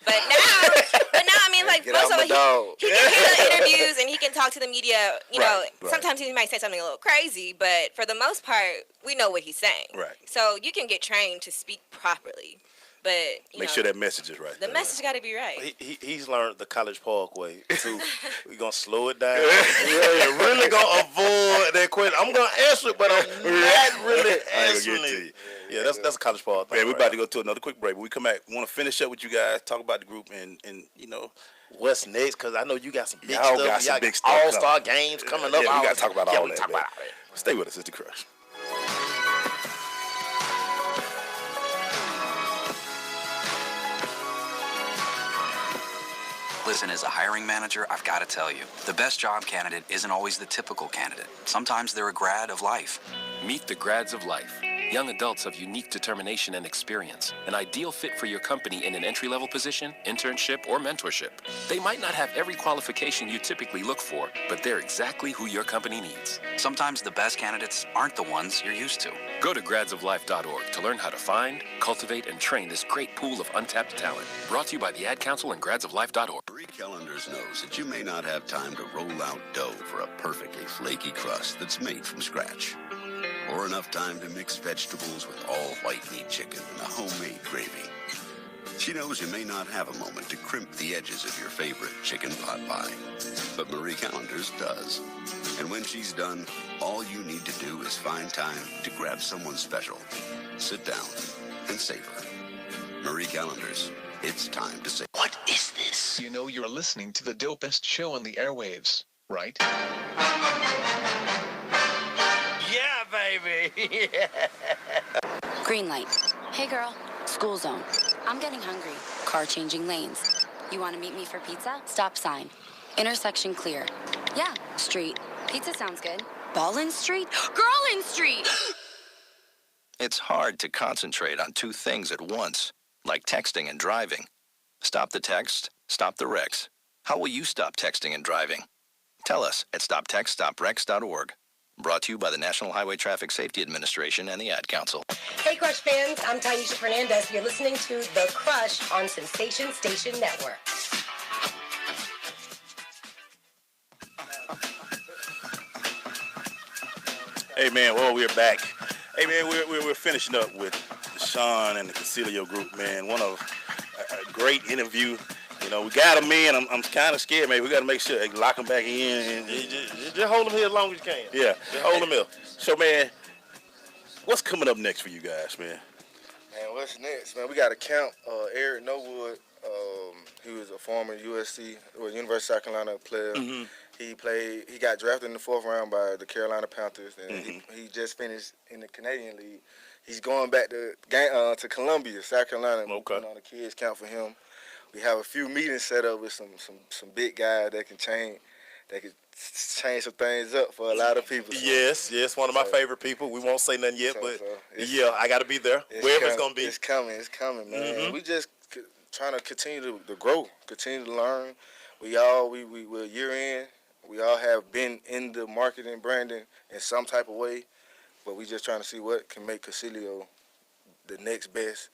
But now, I mean, like, most of it, he can get interviews and he can talk to the media. You know, sometimes he might say something a little crazy, but for the most part, we know what he's saying. Right. So you can get trained to speak properly. But make sure that message is right. The message got to be right. He's learned the College Park way too. We're gonna slow it down. We're really gonna avoid that question. I'm gonna answer it, but I'm not really answering it. Yeah, that's a College Park thing. Man, we're about to go to another quick break. When we come back, we want to finish up with you guys, talk about the group, and you know what's next. Because I know you got some big y'all stuff. Got some big stuff. All-star games coming up. Yeah, we gotta talk about all that. Talk about it. Stay with us. It's the Crush. Listen, as a hiring manager, I've got to tell you, the best job candidate isn't always the typical candidate. Sometimes they're a grad of life. Meet the grads of life. Young adults of unique determination and experience. An ideal fit for your company in an entry-level position, internship, or mentorship. They might not have every qualification you typically look for, but they're exactly who your company needs. Sometimes the best candidates aren't the ones you're used to. Go to gradsoflife.org to learn how to find, cultivate, and train this great pool of untapped talent. Brought to you by the Ad Council and gradsoflife.org. Marie Callender's knows that you may not have time to roll out dough for a perfectly flaky crust that's made from scratch. Or enough time to mix vegetables with all white meat chicken and a homemade gravy. She knows you may not have a moment to crimp the edges of your favorite chicken pot pie. But Marie Callender's does. And when she's done, all you need to do is find time to grab someone special. Sit down and savor. Marie Callender's. It's time to say, what is this? You know you're listening to the dopest show on the airwaves, right? Yeah, baby. Yeah. Green light. Hey, girl. School zone. I'm getting hungry. Car changing lanes. You want to meet me for pizza? Stop sign. Intersection clear. Yeah, street. Pizza sounds good. Ballin Street? Girlin Street! It's hard to concentrate on two things at once, like texting and driving. Stop the text, stop the wrecks. How will you stop texting and driving? Tell us at stoptextstopwrecks.org. Brought to you by the National Highway Traffic Safety Administration and the Ad Council. Hey, Crush fans, I'm Tanisha Fernandez. You're listening to The Crush on Sensation Station Network. Hey, man, well, we're back. Hey, man, we're finishing up with Deshon and the Consilio group, man. One of a great interview. You know, we got him in. I'm kind of scared, man. We got to make sure lock him back in. And just hold him here as long as you can. Yeah. Just hold him here. So, man, what's coming up next for you guys, man? Man, what's next, man? We got a camp. Eric Norwood, he was a former University of South Carolina player. Mm-hmm. He got drafted in the 4th round by the Carolina Panthers, and he just finished in the Canadian League. He's going back to Columbia, South Carolina. Okay. Putting on the kids camp for him. We have a few meetings set up with some big guys that can change some things up for a lot of people. So. Yes, one of my favorite people. We won't say nothing yet, but yeah, I got to be there. Wherever it's going to be. It's coming, man. Mm-hmm. We just trying to continue to grow, continue to learn. We're a year in. We all have been in the marketing, branding in some type of way, but we just trying to see what can make Consilio the next best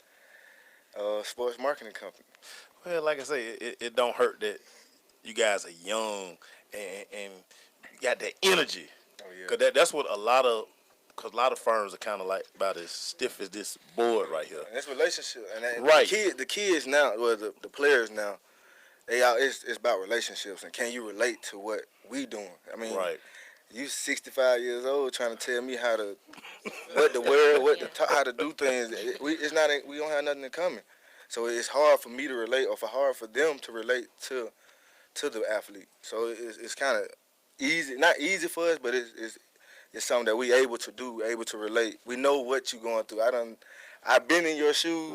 sports marketing company. Well, like I say, it don't hurt that you guys are young and you got that energy. Oh, yeah. Cause that's what a lot of firms are kind of like about as stiff as this board right here. And it's relationship. And right. The kids now, well, the players now, it's about relationships and can you relate to what we doing? I mean, right. You 65 years old trying to tell me how to what to wear, how to do things. We don't have nothing in common. So it's hard for me to relate, or hard for them to relate to the athlete. So it's kind of easy, not easy for us, but it's something that we able to do, able to relate. We know what you're going through. I've been in your shoes.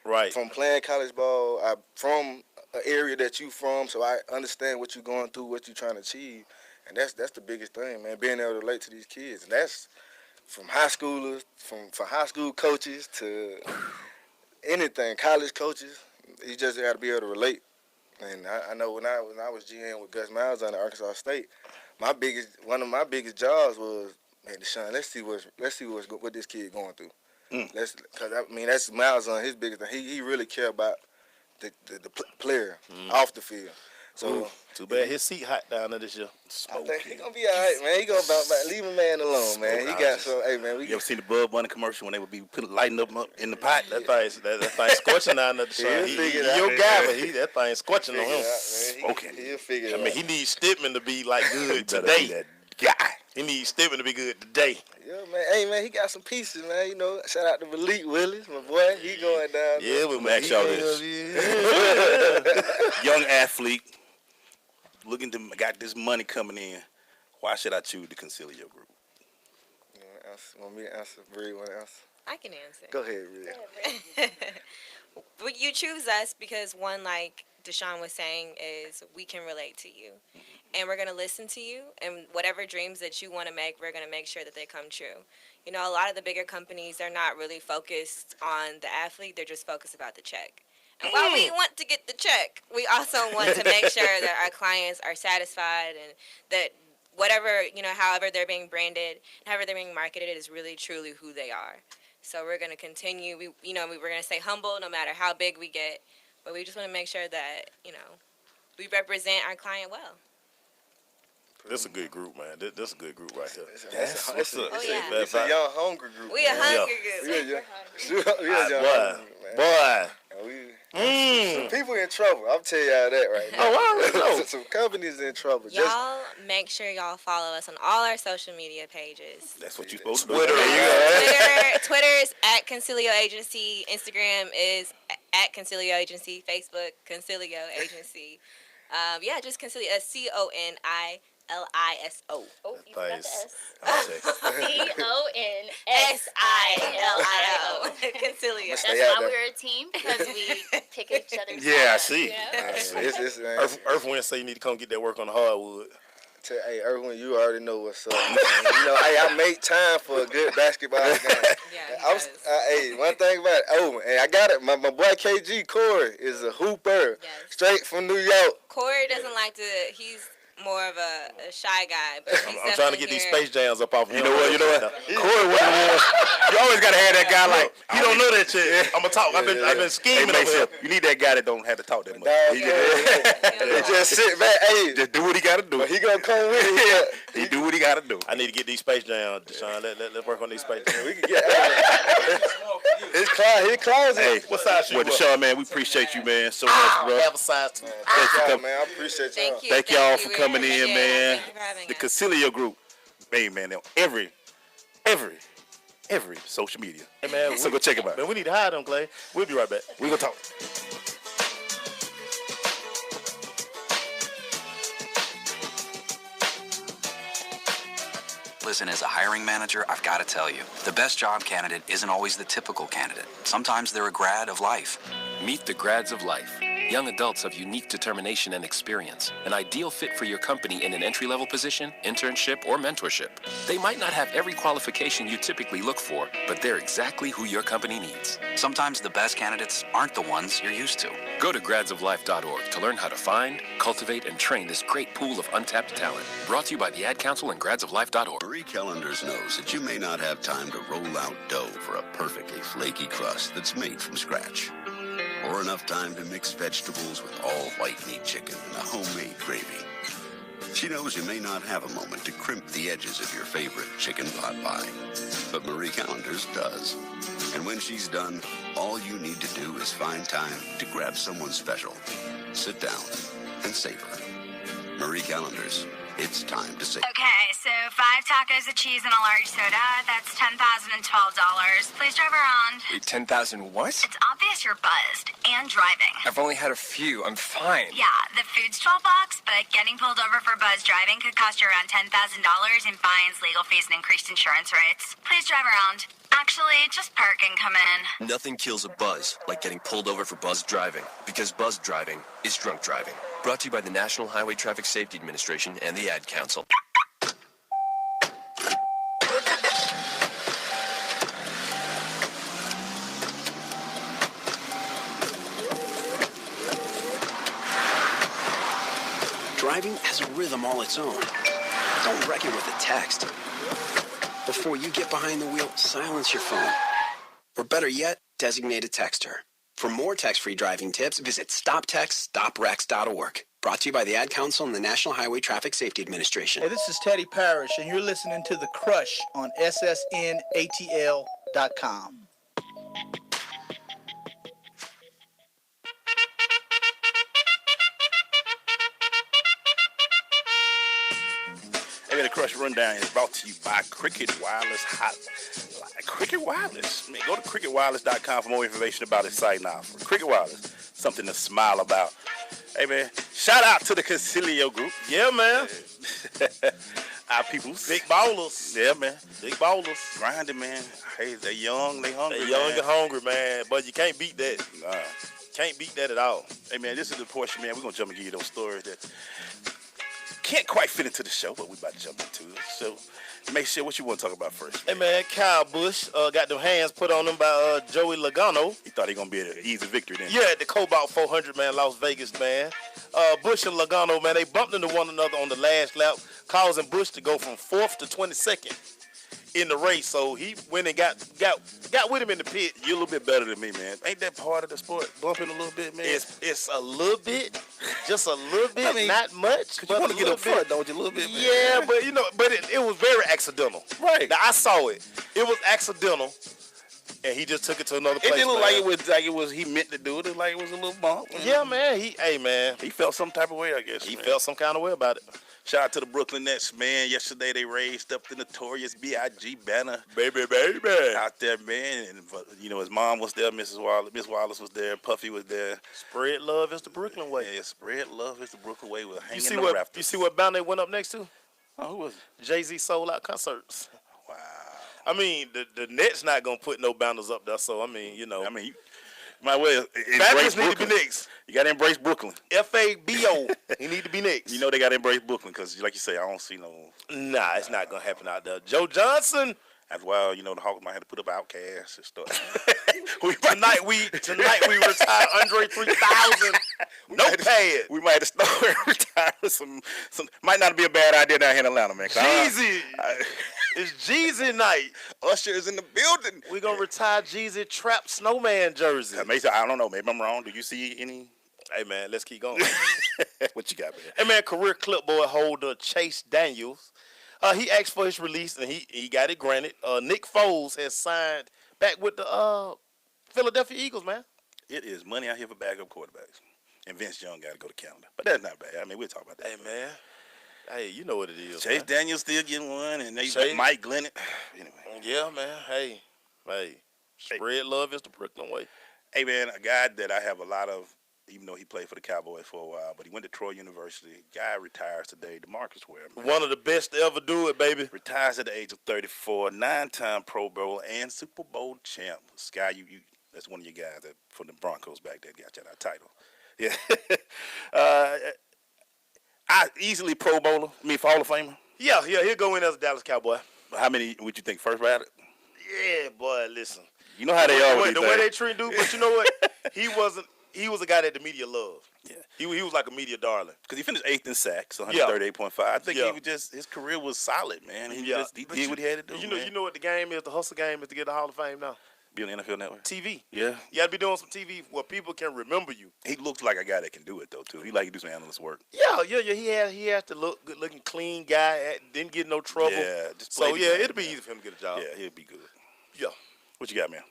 Right. From playing college ball, I'm from an area that you from, so I understand what you're going through, what you're trying to achieve, and that's the biggest thing, man. Being able to relate to these kids, and that's from high schoolers, from high school coaches to anything, college coaches. You just got to be able to relate. And I know when I was GM with Gus Miles on Arkansas State, one of my biggest jobs was, man, Deshon, let's see what this kid going through. That's Miles on his biggest thing. He really care about player off the field. So too bad his seat hot down there this year. I think he gonna be all right, man. He gonna bounce back. Leave a man alone, man. He got some. Hey, man. You ever seen the Bud Bunny commercial when they would be lighting up in the pot? That thing scorching down there. He your guy, but that thing scorching on him. Smoking. He'll figure it out. I mean, he needs Stidman to be like good today. That guy. He needs Stidman to be good today. Yeah, man. Hey, man, he got some pieces, man. You know, shout out to Malik Willis, my boy. He going down. Yeah, but Max y'all this. Young athlete. Looking to got this money coming in. Why should I choose the Consilio group? Want me to answer? Bree want to answer? I can answer. Go ahead, Bree. You choose us because one, like Deshon was saying, is we can relate to you. And we're going to listen to you. And whatever dreams that you want to make, we're going to make sure that they come true. You know, a lot of the bigger companies, they're not really focused on the athlete. They're just focused about the check. And while we want to get the check, we also want to make sure that our clients are satisfied and that whatever, you know, however they're being branded, however they're being marketed is really, truly who they are. So we're going to continue. We're going to stay humble no matter how big we get. But we just want to make sure that, you know, we represent our client well. This is a good group, man. This is a good group right here. It's a young, hungry group. We a hungry group. We a young hungry group, man. Some people in trouble. I'm telling y'all that right now. Oh, I already know. Some companies in trouble. Y'all make sure y'all follow us on all our social media pages. That's what you're supposed to do. Twitter is at Consilio Agency. Instagram is at Consilio Agency. Facebook, Consilio Agency. Just Consilio. CONILISO. Oh, you forgot the S. CONSILIO. Consilio. That's why we're a team, because we pick each other's Yeah, I see. Earth Wind say you need to come get that work on the hardwood. Hey, Erwin, you already know what's up. You know, I make time for a good basketball game. One thing about it. Oh, and I got it. My boy KG Corey is a hooper, straight from New York. Corey doesn't like to. He's more of a shy guy. But I'm trying to get these Space Jams up off him. You know what? Corey was the one. You always gotta have that guy like he don't know that shit. I'm gonna talk. I've been scheming over here. You need that guy that don't have to talk that much. He just sit back. Hey, just do what he gotta do. But he gonna come with it. He do what he gotta do. I need to get these Space Jams, Deshon. Let's work on these Space Jams. We can get. His closet. Hey, what size shoe? Well, Deshon, man, we appreciate you, man, so much, bro. Have a size too. Man, I appreciate y'all. Thank y'all for coming in, man. The Consilio group, man, on every social media. Hey, man, so go check them out. Man, we need to hire them, Clay. We'll be right back. We gonna talk. Listen, as a hiring manager, I've got to tell you, the best job candidate isn't always the typical candidate. Sometimes they're a grad of life. Meet the grads of life. Young adults of unique determination and experience. An ideal fit for your company in an entry-level position, internship, or mentorship. They might not have every qualification you typically look for, but they're exactly who your company needs. Sometimes the best candidates aren't the ones you're used to. Go to gradsoflife.org to learn how to find, cultivate, and train this great pool of untapped talent. Brought to you by the Ad Council and gradsoflife.org. Marie Callender's knows that you may not have time to roll out dough for a perfectly flaky crust that's made from scratch. Or enough time to mix vegetables with all white meat chicken and a homemade gravy. She knows you may not have a moment to crimp the edges of your favorite chicken pot pie, but Marie Callender's does. And when she's done, all you need to do is find time to grab someone special, sit down, and savor. Marie Callender's. It's time to save. Okay, so 5 tacos of cheese and a large soda. That's $10,012. Please drive around. Wait, 10,000 what? It's obvious you're buzzed and driving. I've only had a few. I'm fine. Yeah, the food's $12, but getting pulled over for buzz driving could cost you around $10,000 in fines, legal fees, and increased insurance rates. Please drive around. Actually, just park and come in. Nothing kills a buzz like getting pulled over for buzz driving, because buzz driving is drunk driving. Brought to you by the National Highway Traffic Safety Administration and the Ad Council. Driving has a rhythm all its own. Don't wreck it with a text. Before you get behind the wheel, silence your phone. Or better yet, designate a texter. For For more tax-free driving tips, visit stoptextstoprex.org. Brought to you by the Ad Council and the National Highway Traffic Safety Administration. Hey, this is Teddy Parrish, and you're listening to The Crush on SSNATL.com. Hey, the Crush Rundown is brought to you by Cricket Wireless Cricket Wireless. Man, go to cricketwireless.com for more information about this site now. Cricket Wireless, something to smile about. Hey, man, shout out to the Consilio group. Yeah, man. Our peoples. Big ballers. Yeah, man. Big ballers. Grinding, man. Hey, they young, they hungry, They young and hungry, man. But you can't beat that. Nah. Can't beat that at all. Hey, man, this is the portion, man. We're going to jump and give you those stories that can't quite fit into the show, but we about to jump into it. So, make sure what you want to talk about first. Man. Hey, man, Kyle Busch got them hands put on him by Joey Logano. He thought he going to be an easy victory then. Yeah, at the Cobalt 400, man, Las Vegas, man. Busch and Logano, man, they bumped into one another on the last lap, causing Busch to go from 4th to 22nd in the race. So he went and got with him in the pit. You're a little bit better than me, man. Ain't that part of the sport, bumping a little bit, man? It's a little bit, just a little bit, I mean, not much. But you want to get up front, don't you, a little bit? Man. Yeah, but it was very accidental. Right. Now, I saw it. It was accidental. And he just took it to another place. It didn't look like it was he meant to do it. It looked like it was a little bump. Yeah, man. He felt some type of way, I guess. He felt some kind of way about it. Shout out to the Brooklyn Nets, man. Yesterday they raised up the notorious B.I.G. banner. Baby. Out there, man. And, his mom was there, Miss Wallace was there, Puffy was there. Spread love is the Brooklyn way. Yeah, spread love is the Brooklyn way. We're hanging in the rafters. You see what banner they went up next to? Oh, who was it? Jay-Z sold out concerts. Wow. I mean, the Nets not going to put no banners up there, so, you might well embrace Brooklyn. Need to be next. You got to embrace Brooklyn. FABO. He need to be next. You know they got to embrace Brooklyn because, like you say, I don't see no. Nah, it's not going to happen out there. Joe Johnson. As well, the Hawks might have to put up Outcasts and stuff. Tonight we retire Andre 3000. No pad. We might have to start retiring some. Might not be a bad idea down here in Atlanta, man. Jeezy. It's Jeezy night. Usher is in the building. We're going to retire Jeezy Trap Snowman jersey. I don't know. Maybe I'm wrong. Do you see any? Hey, man, let's keep going. What you got, man? Hey, man, career clipboard holder Chase Daniels. He asked for his release, and he got it granted. Nick Foles has signed back with the Philadelphia Eagles, man. It is money out here for backup quarterbacks. And Vince Young got to go to Canada. But that's not bad. I mean, we'll talk about that. Hey, man. Hey, you know what it is. Chase Daniels still getting one, and they Mike Glennon. Anyway. Yeah, man. Hey. Spread love is the Brooklyn way. Hey, man, a guy that I have a lot of, even though he played for the Cowboys for a while, but he went to Troy University. Guy retires today, DeMarcus Ware. Man. One of the best to ever do it, baby. Retires at the age of 34, 9-time Pro Bowl and Super Bowl champ. This guy, that's one of your guys that from the Broncos back there got you that title. Yeah. I easily Pro Bowler, Hall of Famer. Yeah, he'll go in as a Dallas Cowboy. How many would you think first ballot? Yeah, boy, listen. You know how they are. The way they treat dude, but you know what? He was a guy that the media loved. Yeah. He was like a media darling. Because he finished 8th in sacks, 138.5. I think his career was solid, man. He did what he had to do. You know what the game is? The hustle game is to get the Hall of Fame now. Be on the NFL Network. TV. Yeah. You got to be doing some TV where people can remember you. He looks like a guy that can do it, though, too. He like to do some analyst work. Yeah. He has to look good-looking, clean guy. Didn't get no trouble. Yeah. It'll be easy for him to get a job. Yeah, he'll be good. Yeah. What you got, man?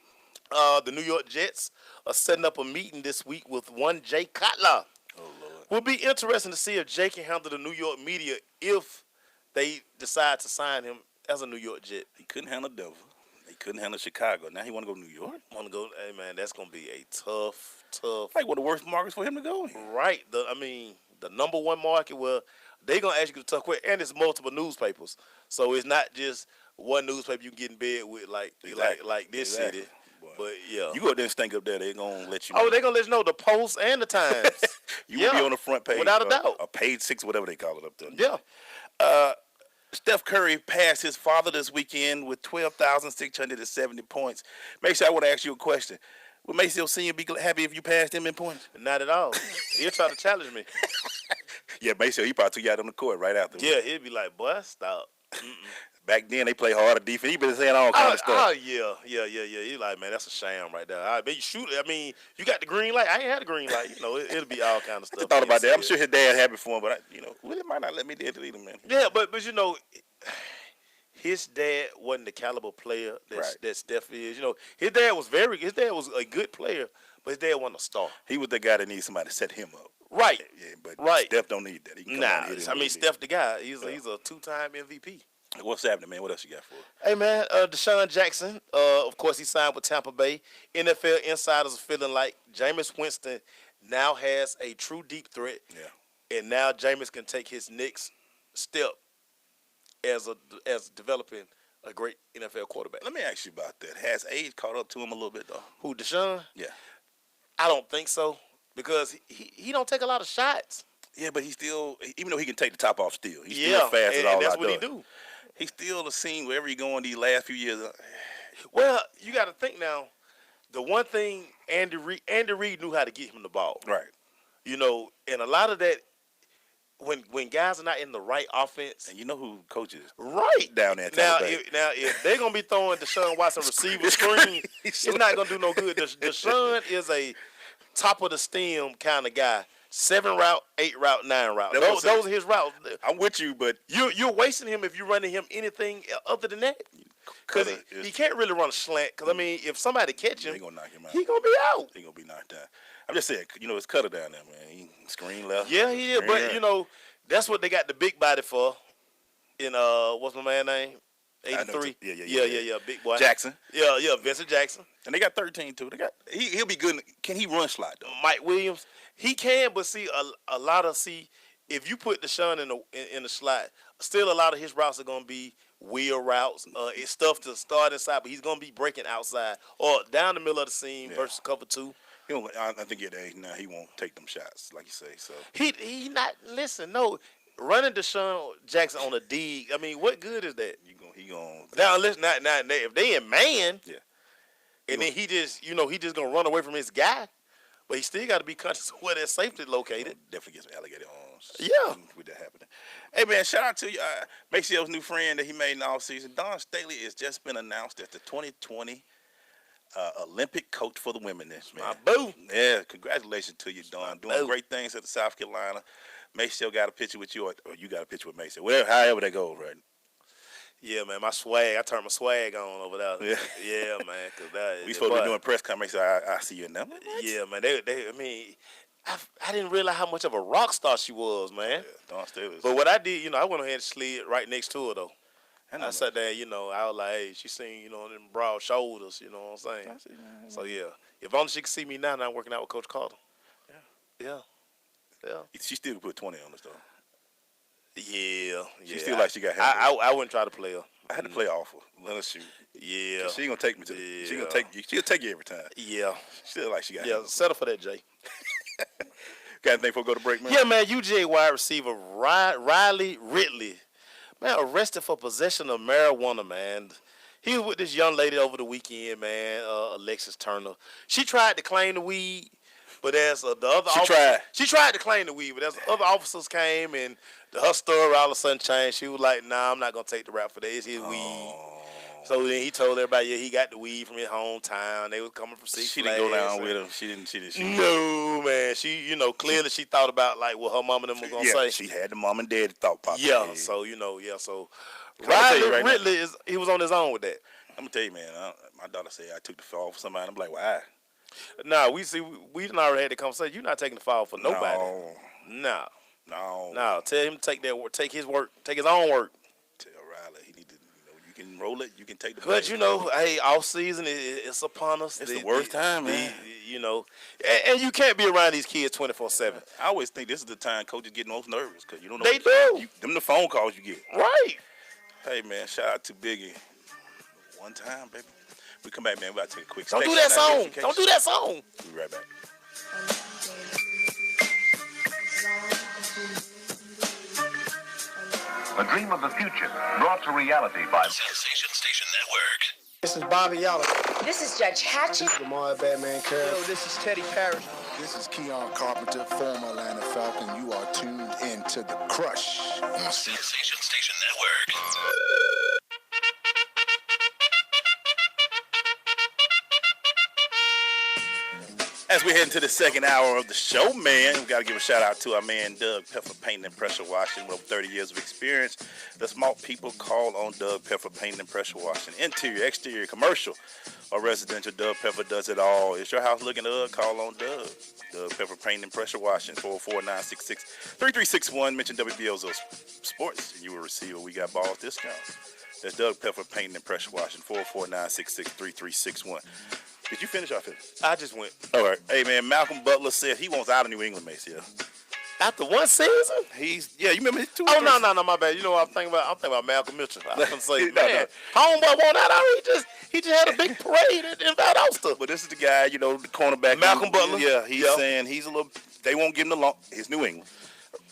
The New York Jets are setting up a meeting this week with one Jay Cutler. Oh, Lord. Will be interesting to see if Jay can handle the New York media if they decide to sign him as a New York Jet. He couldn't handle Denver. He couldn't handle Chicago. Now he want to go to New York? Hey, man, that's going to be a tough. Like one of the worst markets for him to go in. Right. The number one market where they're going to ask you to tough quick. And it's multiple newspapers. So it's not just one newspaper you can get in bed with like this city. Boy. But, yeah. You go there and stink up there, they're going to let you know. Oh, they're going to let you know the Post and the Times. You will be on the front page. Without a doubt. Or page 6, whatever they call it up there. Yeah. Steph Curry passed his father this weekend with 12,670 points. Macy, I want to ask you a question. Will Macy Senior be happy if you passed him in points? Not at all. He'll try to challenge me. Yeah, Macy, he probably took you out on the court right after. Yeah, he'd be like, boy, stop. back then they play harder defense. He been saying all kind of stuff. Oh, yeah. You like, man, that's a sham right there. I bet you shoot it. I mean, you got the green light. I ain't had the green light. You know, it'll be all kind of stuff. I thought about that. I'm sure his dad happy for him, but Willie might not let me do it either, man. Yeah, but you know, his dad wasn't the caliber player that Steph is. You know, his dad was a good player, but his dad wasn't a star. He was the guy that needs somebody to set him up. Right. Yeah, but Steph don't need that. He can come out and hit him. I mean, Steph the guy. He's a 2-time MVP. What's happening, man? What else you got for us? Hey, man, Deshon Jackson, of course, he signed with Tampa Bay. NFL insiders are feeling like Jameis Winston now has a true deep threat. Yeah. And now Jameis can take his next step as developing a great NFL quarterback. Let me ask you about that. Has age caught up to him a little bit, though? Who, Deshon? Yeah. I don't think so because he don't take a lot of shots. Yeah, but he still, even though he can take the top off still, he's still fast as all that's out what there. he do. He's still the scene wherever he going these last few years. Well, you got to think now. The one thing Andy Reid knew how to get him the ball. Right. You know, and a lot of that when guys are not in the right offense. And you know who coaches right down there. Now if they're gonna be throwing Deshaun Watson receiver screen, it's not gonna do no good. Deshaun is a top of the stem kind of guy. 7 route, 8 route, 9 route. Those are his routes. I'm with you, but you're wasting him if you're running him anything other than that. Because he can't really run a slant. Because, I mean, if somebody catch him, he going to knock him out. He going to be out. He going to be knocked out. I'm just saying, it's Cutter down there, man. He screen left. Yeah, he is. But, that's what they got the big body for in, what's my man's name? 83. Yeah, big boy. Jackson. Yeah, Vincent Jackson. And they got 13, too. He'll be good. Can he run slot, though? Mike Williams. He can, but see, a lot of, if you put Deshaun in the slot, still a lot of his routes are going to be wheel routes. It's stuff to start inside, but he's going to be breaking outside or down the middle of the seam versus cover 2. I think at age now he won't take them shots, like you say. So he not listen. No, running Deshaun Jackson on a dig. I mean, what good is that? He going now listen. Now if they in man, and then he just gonna run away from his guy. But he still got to be conscious of where that safety located. Definitely get some alligator arms. Yeah. With that happening. Hey, man, shout out to you. Maceo's new friend that he made in the offseason. Dawn Staley has just been announced as the 2020 Olympic coach for the women. My boo. Yeah, congratulations to you, Dawn. Doing great things at the South Carolina. Maceo got a picture with you, or you got a picture with Maceo. However that goes, right? Yeah, man, my swag. I turned my swag on over there. Yeah, man. We supposed to be doing press conference, so I see you now. Yeah, man. I didn't realize how much of a rock star she was, man. Yeah, Dawn Staley. But what I did, I went ahead and slid right next to her, though. I sat there, I was like, hey, she seen, them broad shoulders, you know what I'm saying? So, yeah. If only she could see me now, I'm working out with Coach Carter. Yeah. She still put 20 on us, though. Yeah. She still like she got handled. I wouldn't try to play her. I had to play off her. Let her shoot. Yeah. She ain't gonna take me to she'll take you every time. Yeah. Still like she got handled. Settle for that, Jay. Got anything before we go to break, man? Yeah, man. UGA wide receiver Riley Ridley, man, arrested for possession of marijuana, man. He was with this young lady over the weekend, man, Alexis Turner. She tried to claim the weed. But as the other she tried to claim the weed, but as the other officers came and her story all of a sudden changed, she was like, "Nah, I'm not gonna take the rap for that. It's his weed." So then he told everybody, "Yeah, he got the weed from his hometown. They was coming from Six Flags." She didn't go down with him. She didn't. No, man. She, clearly she thought about like what her mom and them was gonna say. She had the mom and dad thought pop. Yeah. So So Riley Ridley he was on his own with that. I'm gonna tell you, man. My daughter said I took the fall for somebody. I'm like, why? Nah, we done already had the conversation. You're not taking the fall for nobody. No. Tell him to take his own work. Tell Riley he need to. You can roll it. You can take the. But hey, off season it's upon us. It's the worst time, man. And you can't be around these kids 24/7. I always think this is the time coaches get most nervous because you don't know. They do. Them the phone calls you get. Right. Hey man, shout out to Biggie. One time, baby. We come back, man. We about to take a quick. Don't do that song. Don't do that song. We'll be right back. A dream of the future brought to reality by Sensation Station Network. This is Bobby Yalla. This is Judge Hatchett. Lamar Batman Curry. Yo, this is Teddy Parrish. This is Keon Carpenter, former Atlanta Falcon. You are tuned in to The Crush on Sensation Station Network. As we head into the second hour of the show, man, we got to give a shout out to our man Doug Peffer Painting and Pressure Washing with over 30 years of experience. The smart people call on Doug Peffer Painting and Pressure Washing. Interior, exterior, commercial, or residential, Doug Peffer does it all. Is your house looking ugly? Call on Doug. Doug Peffer Painting and Pressure Washing, 404-966-3361. Mention WBO's Sports, and you will receive a We Got Balls discount. That's Doug Peffer Painting and Pressure Washing, 404-966-3361. Did you finish off it? I just went. All right. Hey, man, Malcolm Butler said he wants out of New England, Macy. After one season? You remember his 2 Oh, no, my bad. You know what I'm thinking about? I'm thinking about Malcolm Mitchell. I was going to say, No. homeboy won out already. He just had a big parade in Valdosta. But this is the guy, the cornerback. Malcolm Butler? Yeah, he's saying he's a little, they won't give him the long, it's New England.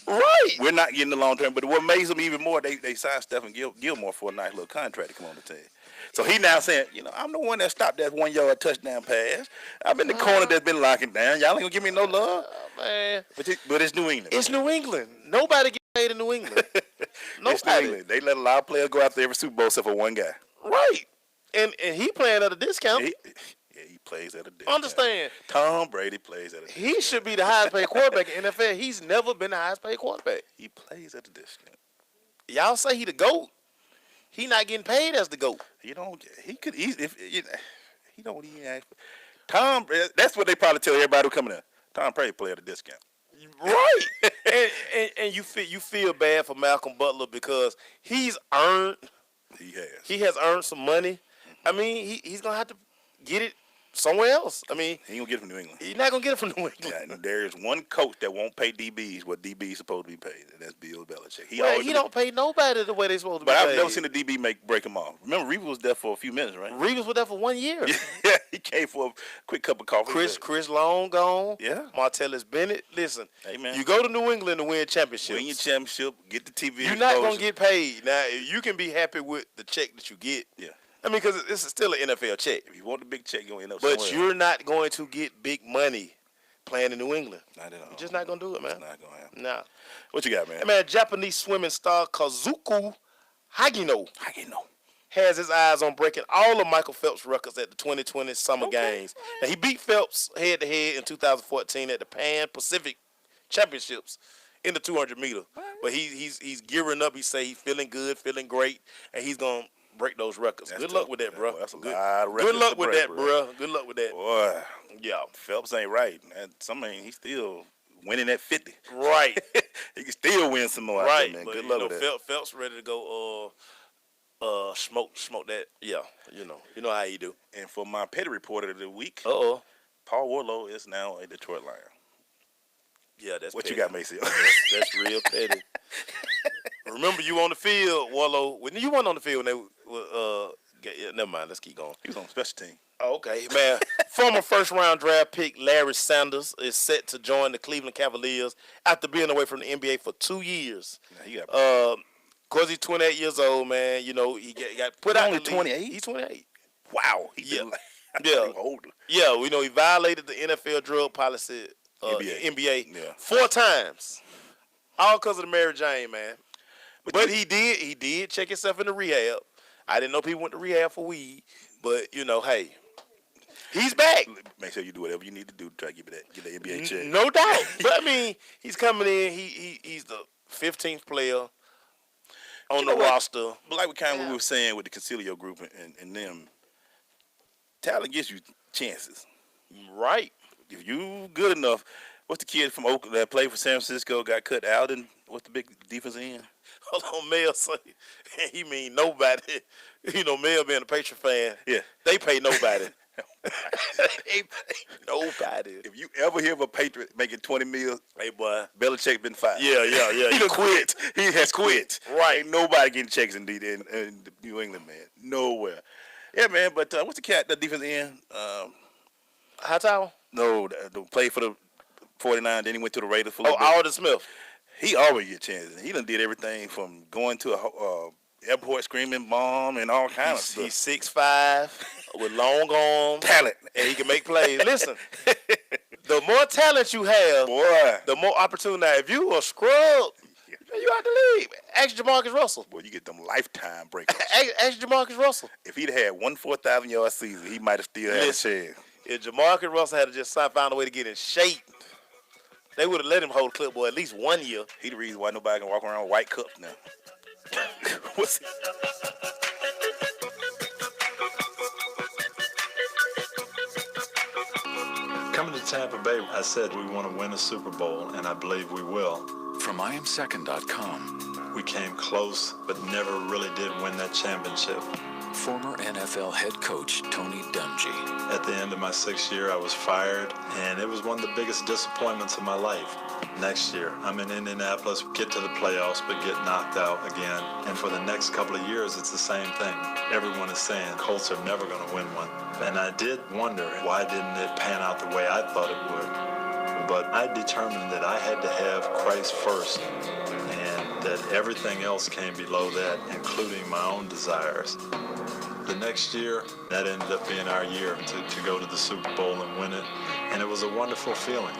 Right. We're not getting the long term, but what amazes them even more, they signed Stephen Gilmore for a nice little contract to come on the team. So he now saying, I'm the one that stopped that 1 yard touchdown pass. I'm in the corner that's been locking down. Y'all ain't gonna give me no love. Man. But it's New England. It's New England. Nobody gets paid in New England. It's New England. They let a lot of players go after every Super Bowl except for one guy. Right. And he playing at a discount. He plays at a discount. Understand. Tom Brady plays at a discount. He should be the highest paid quarterback in NFL. He's never been the highest paid quarterback. He plays at a discount. Y'all say he the GOAT. He not getting paid as the GOAT. He could easily, he don't even ask. Tom, that's what they probably tell everybody who coming in. Tom Brady play at a discount. Right. and you feel bad for Malcolm Butler because he's earned. He has earned some money. I mean, he's gonna have to get it somewhere else. I mean, he ain't gonna get it from New England. He's not gonna get it from New England. Yeah, there is one coach that won't pay DBs what DBs supposed to be paid, and that's Bill Belichick. He don't pay nobody the way they supposed to be paid. paid. But I've never seen a DB break him off. Remember, Reeves was there for a few minutes, right? Reeves was there for 1 year. Yeah, he came for a quick cup of coffee. Chris Long gone. Yeah. Martellus Bennett. Listen, hey man, you go to New England to win championships. Win your championship, get the TV. You're not gonna get paid. Now, you can be happy with the check that you get. Yeah. I mean, because this is still an NFL check. If you want the big check, you're going to end up But somewhere you're not going to get big money playing in New England. Not at all. You're just not going to do it, man. It's not going to happen. Nah. What you got, man? Hey, man, Japanese swimming star Kazuko Hagino has his eyes on breaking all of Michael Phelps' records at the 2020 Summer Games. Now, he beat Phelps head-to-head in 2014 at the Pan Pacific Championships in the 200-meter. But he's gearing up. He say he's feeling good, feeling great, and he's going to break those records. Good luck with that, bro. That's a lot of records. Good luck with that, bro. Good luck with that. Boy, yeah. Phelps ain't right. He's still winning at 50. Right. He can still win some more. Right. Man. But, good luck with that. Phelps ready to go. Smoke that. Yeah. You know how you do. And for my petty reporter of the week, Paul Warlow is now a Detroit Lion. Yeah, that's what petty. you got, Macy. That's real petty. Remember, you on the field, Warlow. When you weren't on the field, when they never mind. Let's keep going. He was on special team. Oh, okay, man. Former first-round draft pick Larry Sanders is set to join the Cleveland Cavaliers after being away from the NBA for 2 years. Of course, he's 28 years old, man. He got put out. Only 28. He's 28. Wow. Older. Yeah. He violated the NFL drug policy. NBA 4 times, all because of the Mary Jane, man. But he did check himself into rehab. I didn't know people went to rehab for weed, but hey, he's back. Make sure you do whatever you need to do to try to get that NBA check. No doubt. But I mean, he's coming in. He's the 15th player on the roster. But like what we were saying with the Consilio group and them, talent gives you chances. Right. If you good enough, what's the kid from Oakland that played for San Francisco got cut out, and what's the big defense end? Hold on, Mel say he mean nobody. Mel being a Patriot fan. Yeah, they pay nobody. They pay nobody. If you ever hear of a Patriot making $20 million, hey boy, Belichick been fired. Yeah. He quit. He has quit. Right. Ain't nobody getting checks in New England, man. Nowhere. Yeah, man. But what's the defense end? Hightower. No, the play for the 49, then he went to the Raiders for a little bit. Alden Smith. He always get chances. He done did everything from going to a airport screaming bomb and all kinds of stuff. He's 6'5", with long arms. Talent. And he can make plays. Listen, the more talent you have, boy, the more opportunity. Now, if you a scrub, you out the league. Ask Jamarcus Russell. Boy, you get them lifetime breakers. Ask Jamarcus Russell. If he'd had one 4,000-yard season, he might have still had a chance. If Jamarcus Russell had just found a way to get in shape, they would have let him hold clipboard at least 1 year. He the reason why nobody can walk around with white cups now. What's it? Coming to Tampa Bay, I said we want to win a Super Bowl, and I believe we will. From IamSecond.com. We came close, but never really did win that championship. Former NFL head coach Tony Dungy. At the end of my 6th year, I was fired, and it was one of the biggest disappointments of my life. Next year, I'm in Indianapolis, get to the playoffs, but get knocked out again. And for the next couple of years, it's the same thing. Everyone is saying Colts are never going to win one. And I did wonder, why didn't it pan out the way I thought it would? But I determined that I had to have Christ first, and that everything else came below that, including my own desires. The next year, that ended up being our year to go to the Super Bowl and win it, and it was a wonderful feeling.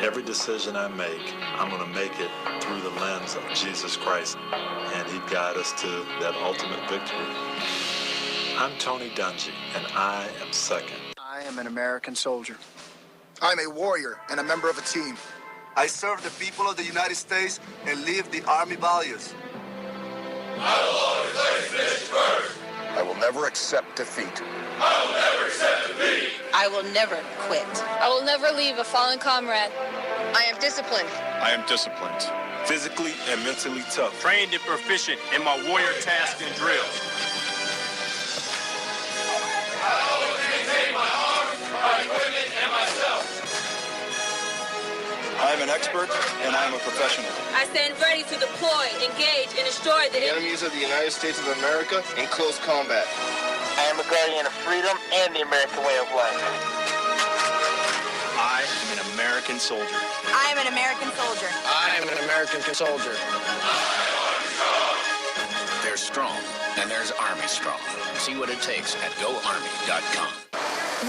Every decision I make, I'm going to make it through the lens of Jesus Christ, and He'd guide us to that ultimate victory. I'm Tony Dungy, and I am second. I am an American soldier. I'm a warrior and a member of a team. I serve the people of the United States and live the Army values. I will always place this first. I will never accept defeat. I will never accept defeat. I will never quit. I will never leave a fallen comrade. I am disciplined. I am disciplined. Physically and mentally tough. Trained and proficient in my warrior tasks and drills. I always maintain my arms, my equipment, and myself. I am an expert and I am a professional. I stand ready to deploy, engage, and destroy the enemies of the United States of America in close combat. I am a guardian of freedom and the American way of life. I am an American soldier. I am an American soldier. I am an American soldier. There's strong, and there's Army strong. See what it takes at GoArmy.com.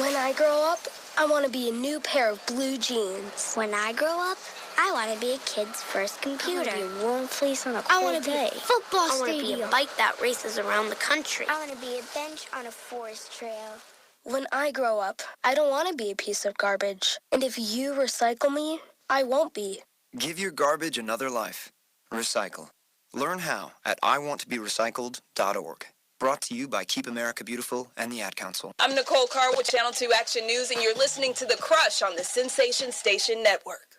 When I grow up, I want to be a new pair of blue jeans. When I grow up, I want to be a kid's first computer. I want to be a warm fleece on a I cold want to day. be a football I want to stadium. be a bike that races around the country. I want to be a bench on a forest trail. When I grow up, I don't want to be a piece of garbage. And if you recycle me, I won't be. Give your garbage another life. Recycle. Learn how at iwanttoberecycled.org. Brought to you by Keep America Beautiful and the Ad Council. I'm Nicole Carr with Channel 2 Action News, and you're listening to The Crush on the Sensation Station Network.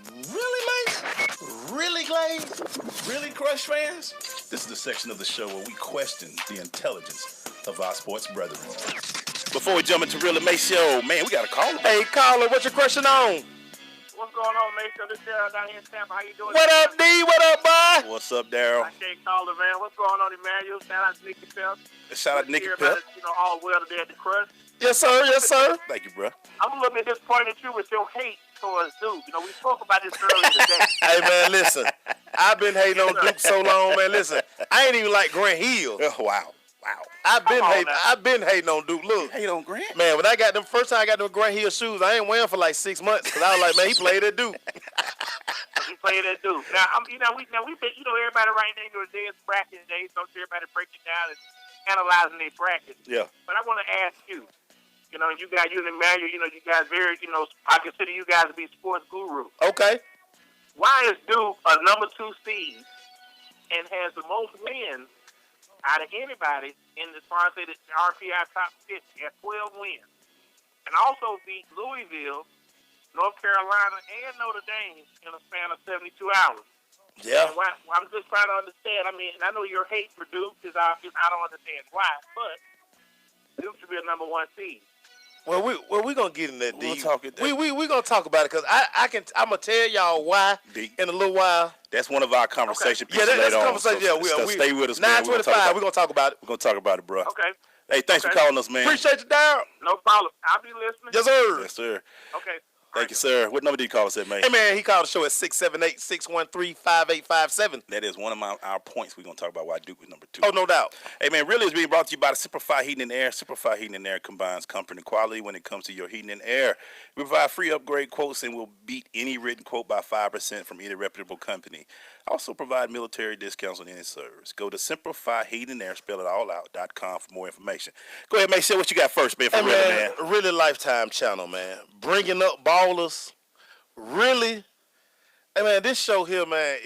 Really, Mace? Really, Glaze? Really, Crush fans? This is the section of the show where we question the intelligence of our sports brethren. Before we jump into Really Mace Show, man, we got a caller. Hey, caller, what your question on? What's going on, Mason? This is Daryl down here in Tampa. How you doing? What up, D? What up, boy? What's up, Daryl? I can't call the man. What's going on, Emmanuel? Shout out to Nicky Pimp. Shout out to Nicky Pimp. All well today at the Crush. Yes, sir. Yes, sir. Thank you, bro. I'm a little bit disappointed you with your hate towards Duke. We spoke about this earlier today. Hey, man, listen. I've been hating on Duke so long, man. Listen, I ain't even like Grant Hill. Wow. I've been hating on Duke. Look, hate on Grant? Man, when I got them first time I got them Grant Hill shoes, I ain't wearing for like 6 months because I was like, man, he played at Duke. He played at Duke. Now, we've been, everybody right now into a day's bracket today, so everybody breaking down and analyzing their brackets. Yeah. But I want to ask you, you guys, you and Emmanuel, you guys very, I consider you guys to be sports gurus. Okay. Why is Duke a number 2 seed and has the most wins out of anybody in as far as the RPI top 50 at 12 wins, and also beat Louisville, North Carolina, and Notre Dame in a span of 72 hours? Yeah. And I'm just trying to understand. I mean, I know your hate for Duke is obvious. I don't understand why, but Duke should be a number 1 seed. Well, we're gonna get in that We'll deep. talk it there. We gonna talk about it because I'm gonna tell y'all why in a little while. That's one of our conversation pieces that's later a on. conversation. So stay with us, man. 9:25. We're gonna talk about it. We're gonna talk about it, bro. Okay. Hey, thanks for calling us, man. Appreciate you, Daryl. No problem. I'll be listening. Yes, sir. Yes, sir. Okay. Thank you, sir. What number do you call us at, man? Hey, man, he called the show at 678-613-5857. That is one of our points we're going to talk about why Duke was number 2. Oh, no doubt. Hey, man, really is being brought to you by the Simplify Heating and Air. Simplify Heating and Air combines comfort and quality when it comes to your heating and air. We provide free upgrade quotes and will beat any written quote by 5% from any reputable company. Also provide military discounts on any service. Go to Simplify Heating and Air, spell it all out.com for more information. Go ahead, make sure what you got first, man, for Hey, really, man, really Lifetime channel, man. Bringing up ballers. Really? Hey, man, this show here, man,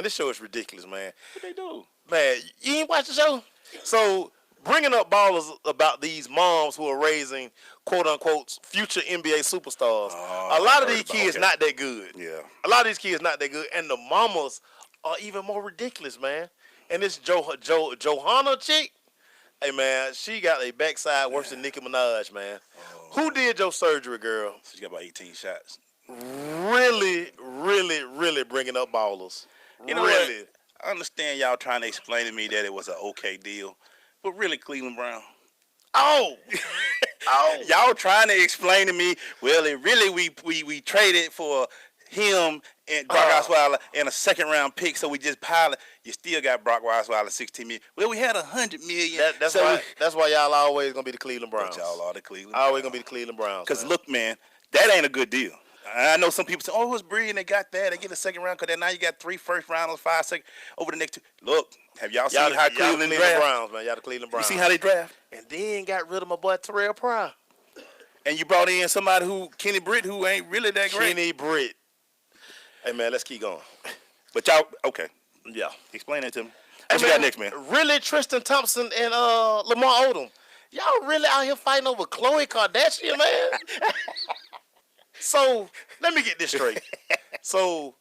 this show is ridiculous, man. What they do? Man, you ain't watch the show? So, bringing up ballers about these moms who are raising, quote-unquote, future NBA superstars. A lot of these kids not that good. Yeah. A lot of these kids not that good. And the mamas are even more ridiculous, man. And this Johanna chick, hey, man, she got a backside worse than Nicki Minaj, man. Who did your surgery, girl? She got about 18 shots. Really bringing up ballers. You know what? I understand y'all trying to explain to me that it was an okay deal, but really, Cleveland Brown. Oh, y'all trying to explain to me? Well, it really we traded for him and Brock Osweiler and a second-round pick, so we just piled it. You still got Brock Osweiler $16 million. Well, we had $100 million. That's why y'all always gonna be the Cleveland Browns. But y'all are the Cleveland. Always gonna be the Cleveland Browns. Because look, man, that ain't a good deal. I know some people say, "Oh, it's brilliant. They got that. They get a second round because now you got 3 first rounders, 5 second over the next 2." Look, have y'all seen how Cleveland draft? Browns, man. Y'all the Cleveland Browns. You see how they draft? And then got rid of my boy Terrell Pryor. And you brought in somebody Kenny Britt, who ain't really that great. Kenny Britt. Hey, man, let's keep going. But y'all, okay. Yeah. Explain that to me. Hey, What you got next, man? Really, Tristan Thompson and Lamar Odom. Y'all really out here fighting over Khloe Kardashian, man? So, let me get this straight. So,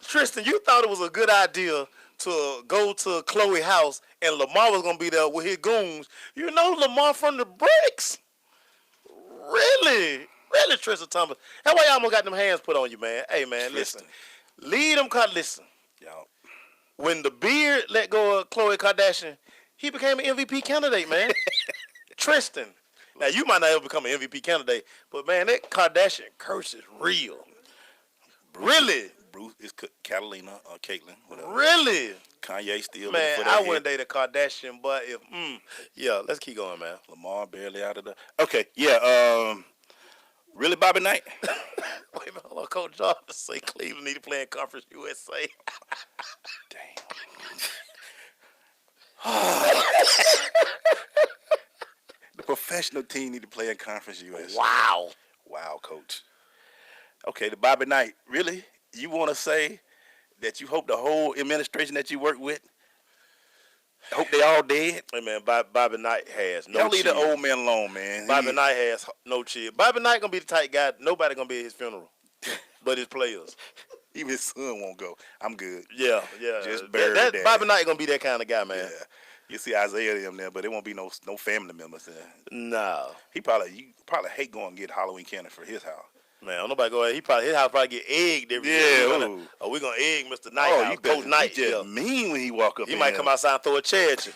Tristan, you thought it was a good idea to go to Khloe's house and Lamar was going to be there with his goons. You know Lamar from the bricks? Really, Tristan Thompson. That's why y'all almost got them hands put on you, man. Hey, man, Tristan. listen. Lead them, listen. Y'all. When the Beard let go of Khloe Kardashian, he became an MVP candidate, man. Tristan. Now, you might not ever become an MVP candidate, but, man, that Kardashian curse is real. Really? Bruce is Catalina or Caitlyn, whatever. Really? Kanye still. Man, I wouldn't date a Kardashian, but if, yeah, let's keep going, man. Lamar barely out of the. Okay, yeah, really, Bobby Knight? Wait a minute, hold on. Coach Jordan say Cleveland need to play in Conference USA. Damn. The professional team need to play in Conference USA. Wow, Coach. Okay, the Bobby Knight. Really? You want to say that you hope the whole administration that you work with, hope they all dead? Hey, man, Bobby Knight has no chill. Don't leave the old man alone, man. Bobby Knight has no chill. Bobby Knight going to be the type guy, nobody going to be at his funeral, but his players. Even his son won't go. I'm good. Yeah. Just bury that. Bobby Knight going to be that kind of guy, man. Yeah. You see Isaiah them there, but there won't be no family members there. No. You probably hate going and get Halloween candy for his house. Man, nobody go ahead. His house probably get egged every year. We're going to egg Mr. Knight house. Coach Knight just mean when he walk up. He might come outside and throw a chair at you.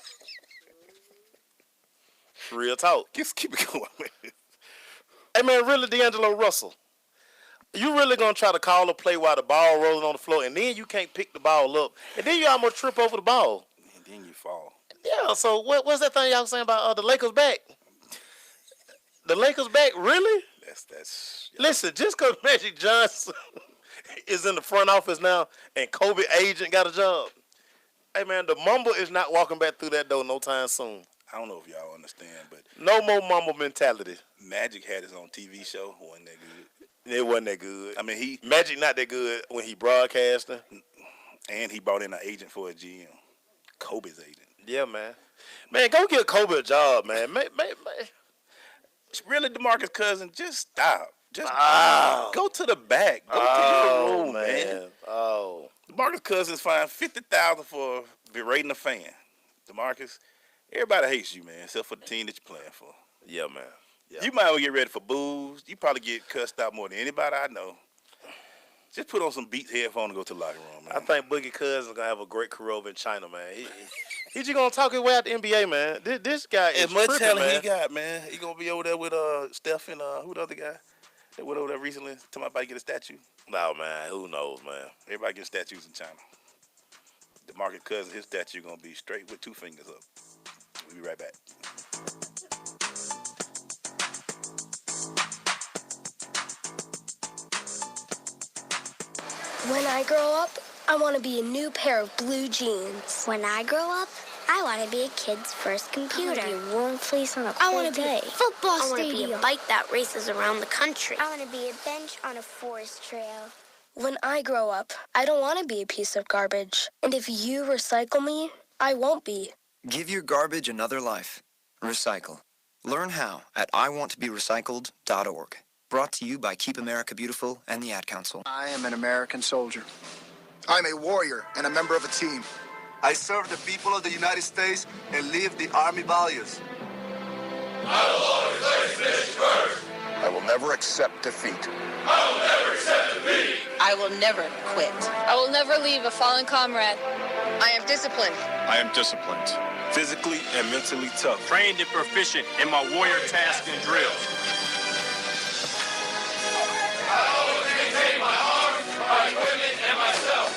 Real talk. Just keep it going. Hey, man, really, D'Angelo Russell. You really going to try to call a play while the ball rolling on the floor, and then you can't pick the ball up, and then you almost trip over the ball. And then you fall. Yeah, so what's that thing y'all saying about the Lakers back? The Lakers back, really? That's. Yeah. Listen, just because Magic Johnson is in the front office now and Kobe agent got a job, hey, man, the Mamba is not walking back through that door no time soon. I don't know if y'all understand, but no more Mamba mentality. Magic had his own TV show. Wasn't that good? It wasn't that good. I mean, Magic not that good when he broadcasting. And he brought in an agent for a GM. Kobe's agent. Yeah, man. Man, go get Kobe a job, man. It's really DeMarcus Cousins. Just stop. Just go to the back. Go to your room, man. Oh. DeMarcus Cousins fined $50,000 for berating a fan. DeMarcus, everybody hates you, man, except for the team that you're playing for. Yeah, man. Yeah. You might well get ready for booze. You probably get cussed out more than anybody I know. Just put on some Beats headphones and go to the locker room, man. I think Boogie Cousins going to have a great career over in China, man. He's just going to talk his way out the NBA, man. This guy is as much tripping, talent man. he got, man. He going to be over there with Steph and who the other guy? They went over there recently, told my buddy get a statue. No, man, who knows, man. Everybody gets statues in China. DeMarcus Cousins, his statue gonna be straight with 2 fingers up. We'll be right back. When I grow up, I want to be a new pair of blue jeans. When I grow up, I want to be a kid's first computer. I want to be a warm fleece on a I cold want to be day. a football I want to stadium. be a bike that races around the country. I want to be a bench on a forest trail. When I grow up, I don't want to be a piece of garbage. And if you recycle me, I won't be. Give your garbage another life. Recycle. Learn how at iwanttoberecycled.org. Brought to you by Keep America Beautiful and the Ad Council. I am an American soldier. I'm a warrior and a member of a team. I serve the people of the United States and live the Army values. I will always place finish first. I will never accept defeat. I will never accept defeat. I will never quit. I will never leave a fallen comrade. I am disciplined. I am disciplined, physically and mentally tough. Trained and proficient in my warrior task and drills. I always maintain my arms, my equipment, and myself.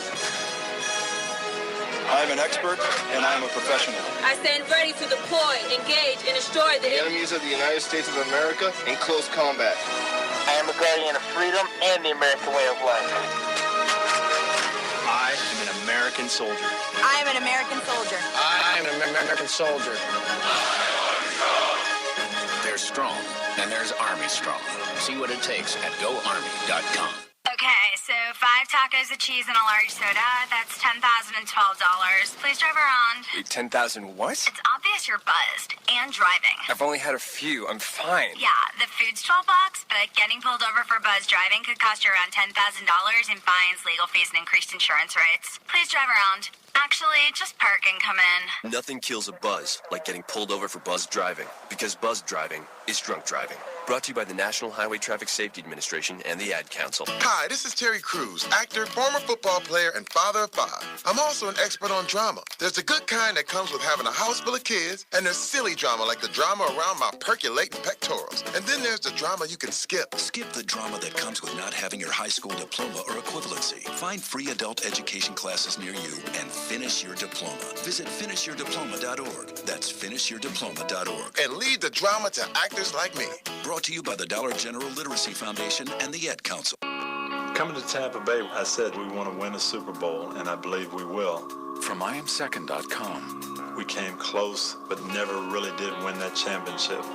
I am an expert and I am a professional. I stand ready to deploy, engage, and destroy the Enemies of the United States of America in close combat. I am a guardian of freedom and the American way of life. I am an American soldier. I am an American soldier. I am an American soldier. There's strong, and there's Army strong. See what it takes at GoArmy.com. Okay, so 5 tacos of cheese and a large soda. That's $10,012. Please drive around. Wait, 10,000 what? It's obvious you're buzzed and driving. I've only had a few. I'm fine. Yeah, the food's $12, but getting pulled over for buzz driving could cost you around $10,000 in fines, legal fees, and increased insurance rates. Please drive around. Actually, just park and come in. Nothing kills a buzz like getting pulled over for buzz driving, because buzz driving is drunk driving. Brought to you by the National Highway Traffic Safety Administration and the Ad Council. Hi, this is Terry Crews, actor, former football player, and father of 5. I'm also an expert on drama. There's the good kind that comes with having a house full of kids, and there's silly drama like the drama around my percolating pectorals. And then there's the drama you can skip. Skip the drama that comes with not having your high school diploma or equivalency. Find free adult education classes near you and finish your diploma. Visit finishyourdiploma.org. That's finishyourdiploma.org. And leave the drama to actors like me. Brought to you by the Dollar General Literacy Foundation and the Ad Council. Coming to Tampa Bay, I said we want to win a Super Bowl, and I believe we will. From IamSecond.com. We came close, but never really did win that championship.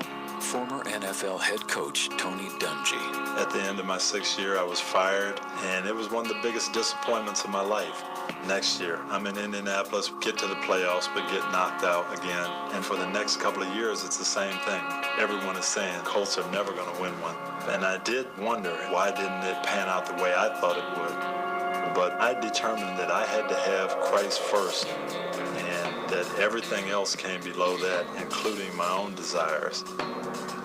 Former NFL head coach Tony Dungy. At the end of my 6th year, I was fired, and it was one of the biggest disappointments of my life. Next year, I'm in Indianapolis, get to the playoffs, but get knocked out again. And for the next couple of years, it's the same thing. Everyone is saying Colts are never going to win one. And I did wonder, why didn't it pan out the way I thought it would? But I determined that I had to have Christ first, and that everything else came below that, including my own desires.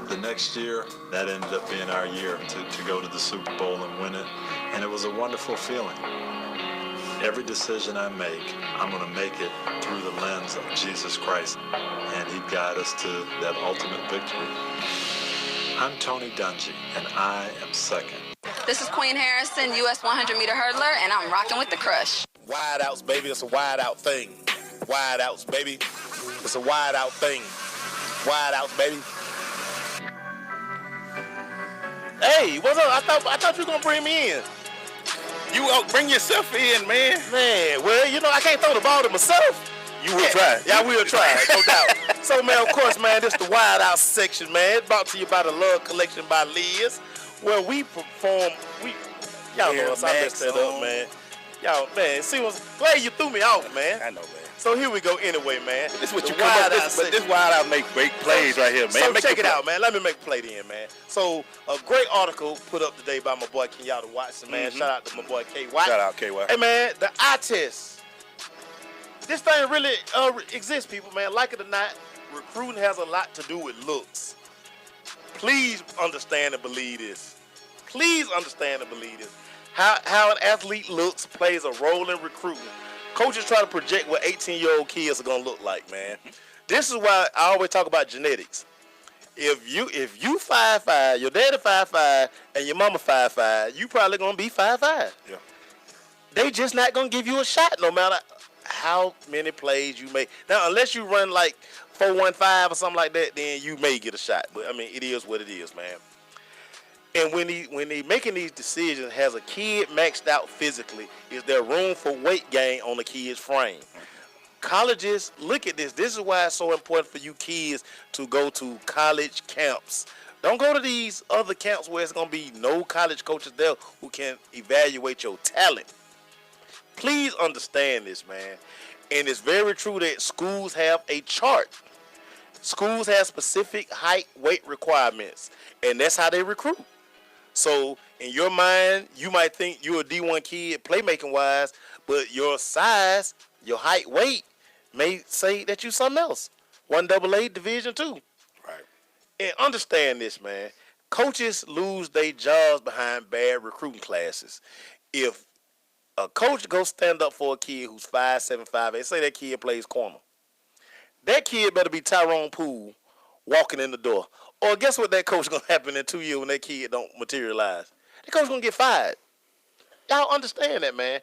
The next year, that ended up being our year to go to the Super Bowl and win it. And it was a wonderful feeling. Every decision I make, I'm going to make it through the lens of Jesus Christ, and He'd guide us to that ultimate victory. I'm Tony Dungy, and I am second. This is Queen Harrison, U.S. 100-meter hurdler, and I'm rocking with the Crush. Wide outs, baby. It's a wide out thing. Wide outs, baby. It's a wide out thing. Wide outs, baby. Hey, what's up? I thought you were going to bring me in. You bring yourself in, man. Man, well, you know, I can't throw the ball to myself. You will try. Yeah, I will try, no doubt. So, man, of course, man, this is the Wide Out section, man. It's brought to you by the Love Collection by Liz, where we perform, y'all know us, I messed that up, man. Y'all, man, see what's, glad you threw me off, man. I know, man. So here we go anyway, man. This is what you come up with, but this Wide Out make great plays right here, man. So check it out, man. Let me make a play then, man. So a great article put up today by my boy Kenyatta Watson, man. Shout out to my boy K. Watt. Shout out KY. Hey, man, the eye test. This thing really exists, people, man. Like it or not, recruiting has a lot to do with looks. Please understand and believe this. Please understand and believe this. How an athlete looks plays a role in recruiting. Coaches try to project what 18-year-old kids are going to look like, man. This is why I always talk about genetics. if you 5'5", your daddy 5'5", and your mama 5'5", you probably gonna be 5'5". Yeah. They just not gonna give you a shot no matter how many plays you make. Now, unless you run like 4-1-5 or something like that, then you may get a shot. But I mean, it is what it is, man. And when they making these decisions, has a kid maxed out physically? Is there room for weight gain on the kid's frame? Colleges, look at this. This is why it's so important for you kids to go to college camps. Don't go to these other camps where it's going to be no college coaches there who can evaluate your talent. Please understand this, man. And it's very true that schools have a chart. Schools have specific height, weight requirements, and that's how they recruit. So in your mind, you might think you're a D1 kid playmaking-wise, but your size, your height, weight may say that you something else. 1AA, Division II. Right. And understand this, man. Coaches lose their jobs behind bad recruiting classes. If a coach goes stand up for a kid who's 5'7", 5'8", say that kid plays corner, that kid better be Tyrone Poole walking in the door. Or guess what that coach going to happen in 2 years when that kid don't materialize? That coach going to get fired. Y'all understand that, man.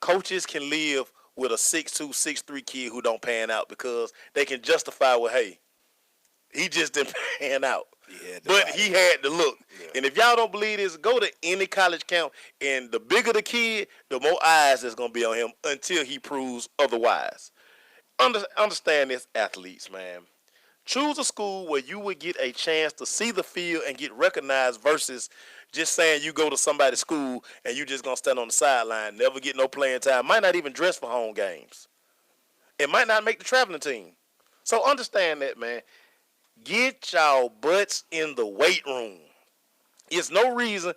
Coaches can live with a 6'2", 6'3" kid who don't pan out because they can justify, well, hey, he just didn't pan out. But he had to look. Yeah. And if y'all don't believe this, go to any college camp, and the bigger the kid, the more eyes that's going to be on him until he proves otherwise. Understand this, athletes, man. Choose a school where you would get a chance to see the field and get recognized versus just saying you go to somebody's school and you just going to stand on the sideline, never get no playing time, might not even dress for home games. It might not make the traveling team. So understand that, man. Get y'all butts in the weight room. It's no reason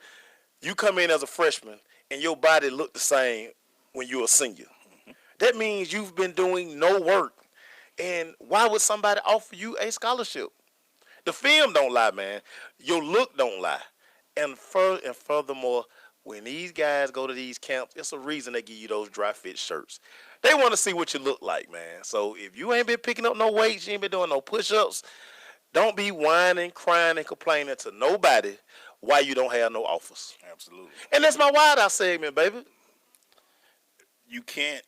you come in as a freshman and your body look the same when you're a senior. Mm-hmm. That means you've been doing no work. And why would somebody offer you a scholarship? The film don't lie, man. Your look don't lie. And furthermore, when these guys go to these camps, it's a reason they give you those dry fit shirts. They want to see what you look like, man. So if you ain't been picking up no weights, you ain't been doing no push-ups, don't be whining, crying, and complaining to nobody why you don't have no offers. Absolutely. And that's my wide-out segment, baby. You can't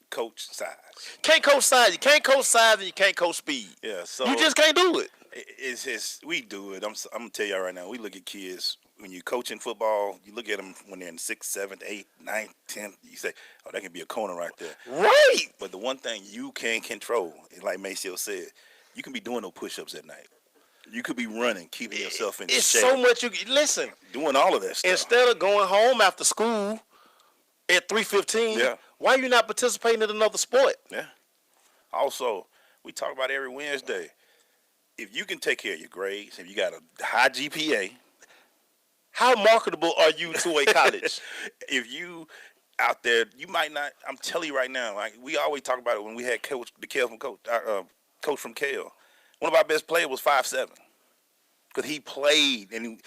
coach size. Can't coach size. You can't coach size and you can't coach speed. Yeah, so you just can't do it. It's we do it. I'm gonna tell y'all right now. We look at kids when you're coaching football. You look at them when they're in 6th, 7th, 8th, 9th, 10th. You say, "Oh, that can be a corner right there." Right. But the one thing you can control, like Maceo said, you can be doing no push-ups at night. You could be running, keeping yourself in shape. It's so much you listen. Doing all of that stuff. Instead of going home after school at 3:15, yeah. Why are you not participating in another sport? Yeah. Also, we talk about every Wednesday. If you can take care of your grades, if you got a high GPA, how marketable are you to a college? If you out there, you might not. I'm telling you right now. Like we always talk about it when we had coach from Kale. One of our best players was 5'7", because he played. And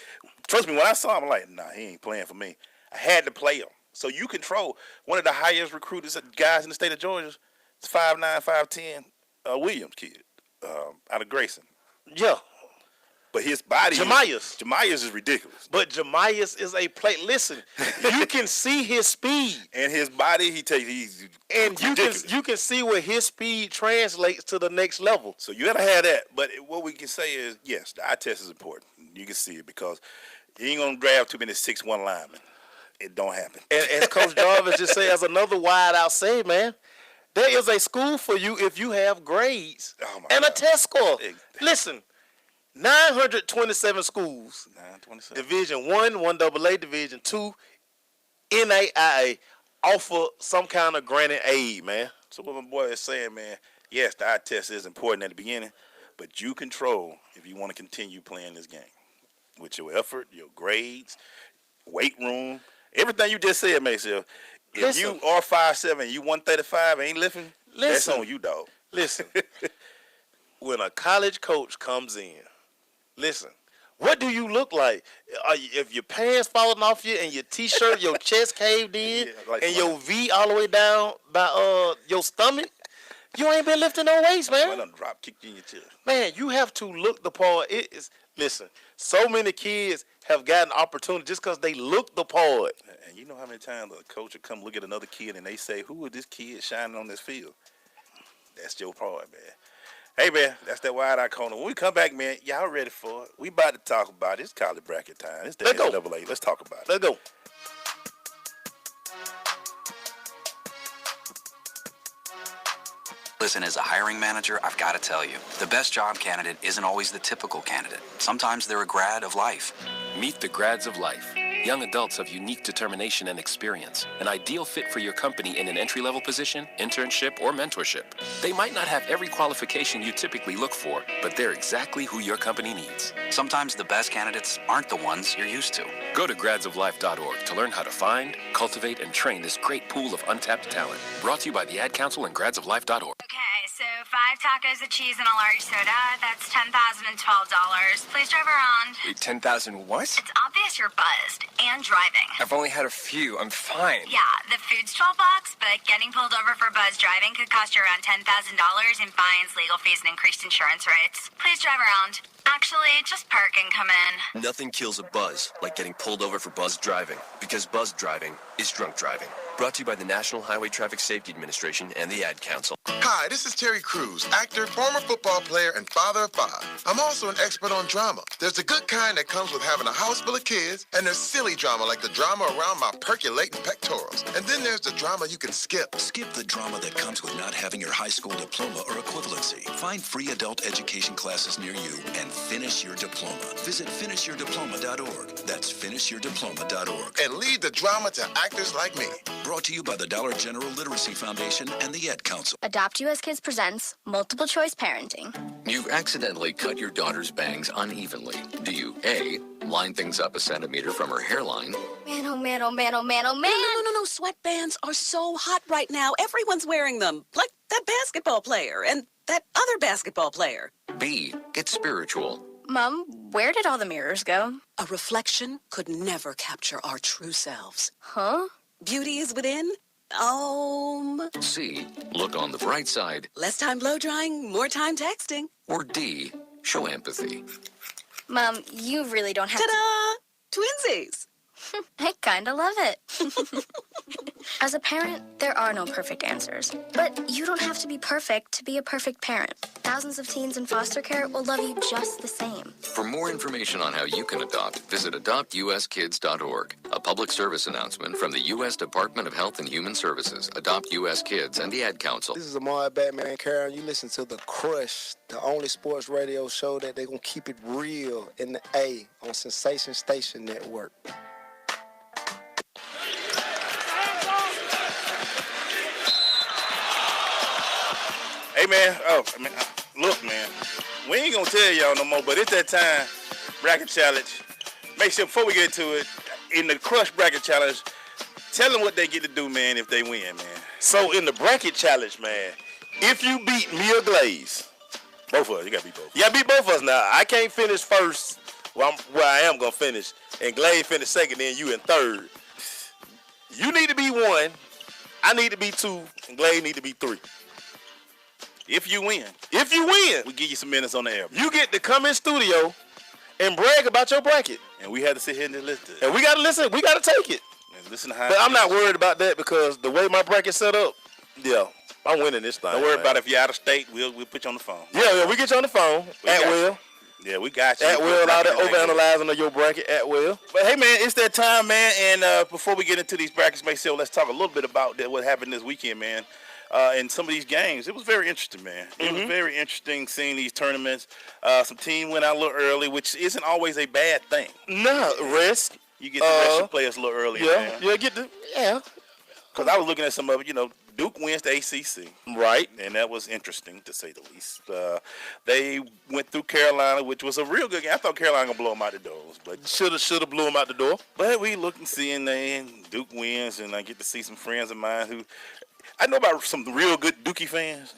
trust me, when I saw him, I'm like, nah, he ain't playing for me. I had to play him. So you control one of the highest recruiters guys in the state of Georgia. It's 5'9", 5'10", Williams kid out of Grayson. Yeah. But his body, Jemias is ridiculous. But Jemias is a play. Listen, you can see his speed and his body. He's and you can see where his speed translates to the next level. So you gotta have that. But what we can say is, yes, the eye test is important. You can see it because you ain't gonna draft too many 6'1" linemen. It don't happen. And as Coach Jarvis just said, as another wide out say, man, there is a school for you if you have grades and a test score. Listen. 927 schools, 927. Division 1, 1AA, Division 2, NAIA offer some kind of granted aid, man. So what my boy is saying, man, yes, the eye test is important at the beginning, but you control if you want to continue playing this game with your effort, your grades, weight room, everything you just said, Maceo. If you are 5'7", you 135, ain't lifting, that's on you, dog. Listen, when a college coach comes in, listen, what do you look like? If your pants falling off you and your T-shirt, your chest caved in, and your V all the way down by your stomach, You ain't been lifting no weights, man. I done drop kicked you in your chest. Man, you have to look the part. Listen, so many kids have gotten opportunity just because they look the part. And you know how many times a coach will come look at another kid and they say, who is this kid shining on this field? That's your part, man. Hey, man, that's that wide-eye corner. When we come back, man, y'all ready for it? We about to talk about it. It's college bracket time. It's the NCAA. Let's talk about it. Let's go. Listen, as a hiring manager, I've got to tell you, the best job candidate isn't always the typical candidate. Sometimes they're a grad of life. Meet the grads of life. Young adults of unique determination and experience, an ideal fit for your company in an entry-level position, internship, or mentorship. They might not have every qualification you typically look for, but they're exactly who your company needs. Sometimes the best candidates aren't the ones you're used to. Go to gradsoflife.org to learn how to find, cultivate, and train this great pool of untapped talent. Brought to you by the Ad Council and gradsoflife.org. Okay, so 5 tacos of cheese and a large soda. That's $10,012. Please drive around. Wait, 10,000 what? It's obvious you're buzzed and driving. I've only had a few. I'm fine. Yeah, the food's $12, but getting pulled over for buzz driving could cost you around $10,000 in fines, legal fees, and increased insurance rates. Please drive around. Actually, just park and come in. Nothing kills a buzz like getting pulled over for buzz driving, because buzz driving is drunk driving. Brought to you by the National Highway Traffic Safety Administration and the Ad Council. Hi, this is Terry Crews, actor, former football player, and father of 5. I'm also an expert on drama. There's the good kind that comes with having a house full of kids, and there's silly drama like the drama around my percolating pectorals. And then there's the drama you can skip. Skip the drama that comes with not having your high school diploma or equivalency. Find free adult education classes near you and finish your diploma. Visit finishyourdiploma.org. That's finishyourdiploma.org. And leave the drama to actors like me. Brought to you by the Dollar General Literacy Foundation and the Ed Council. Adopt US Kids presents Multiple Choice Parenting. You've accidentally cut your daughter's bangs unevenly. Do you A, line things up a centimeter from her hairline? Man, oh man, oh man, oh man, oh man. No. Sweatbands are so hot right now. Everyone's wearing them. Like that basketball player and that other basketball player. B, get spiritual. Mom, where did all the mirrors go? A reflection could never capture our true selves. Huh? Beauty is within. C, look on the bright side. Less time blow drying, more time texting. Or D, show empathy. Mom, you really don't have Ta-da! Twinsies! I kinda love it. As a parent, there are no perfect answers. But you don't have to be perfect to be a perfect parent. Thousands of teens in foster care will love you just the same. For more information on how you can adopt, visit adoptuskids.org. A public service announcement from the U.S. Department of Health and Human Services, Adopt U.S. Kids, and the Ad Council. This is Amar Batman Karen. You listen to The Crush, the only sports radio show that they're going to keep it real in the A on Sensation Station Network. Hey, man. Look, man. We ain't going to tell y'all no more, but it's that time. Bracket challenge. Make sure before we get to it, in the Crush bracket challenge, tell them what they get to do, man, if they win, man. So in the bracket challenge, man, if you beat me or Glaze, both of us, you got to beat both. You got to beat both of us now. I can't finish first where I am going to finish, and Glaze finish second, then you in third. You need to be 1, I need to be 2, and Glaze need to be 3. If you win, we give you some minutes on the air. You get to come in studio and brag about your bracket. And we had to sit here and listen. And we got to listen. We got to take it. And listen to how. But I'm not worried about that because the way my bracket's set up, yeah, I'm winning this thing. Don't worry about it. If you're out of state, we'll put you on the phone. Yeah, we get you on the phone at will. Yeah, we got you. At will, all that overanalyzing of your bracket at will. But hey, man, it's that time, man. And before we get into these brackets, let's talk a little bit about what happened this weekend, man. In some of these games, it was very interesting, man. It was very interesting seeing these tournaments. Some team went out a little early, which isn't always a bad thing. No, rest. You get to rest your players a little earlier, man. Because I was looking at some of it, Duke wins the ACC. Right. And that was interesting, to say the least. They went through Carolina, which was a real good game. I thought Carolina going to blow them out the doors. But should have blew them out the door. But we look and see, and Duke wins, and I get to see some friends of mine who – I know about some real good Dookie fans.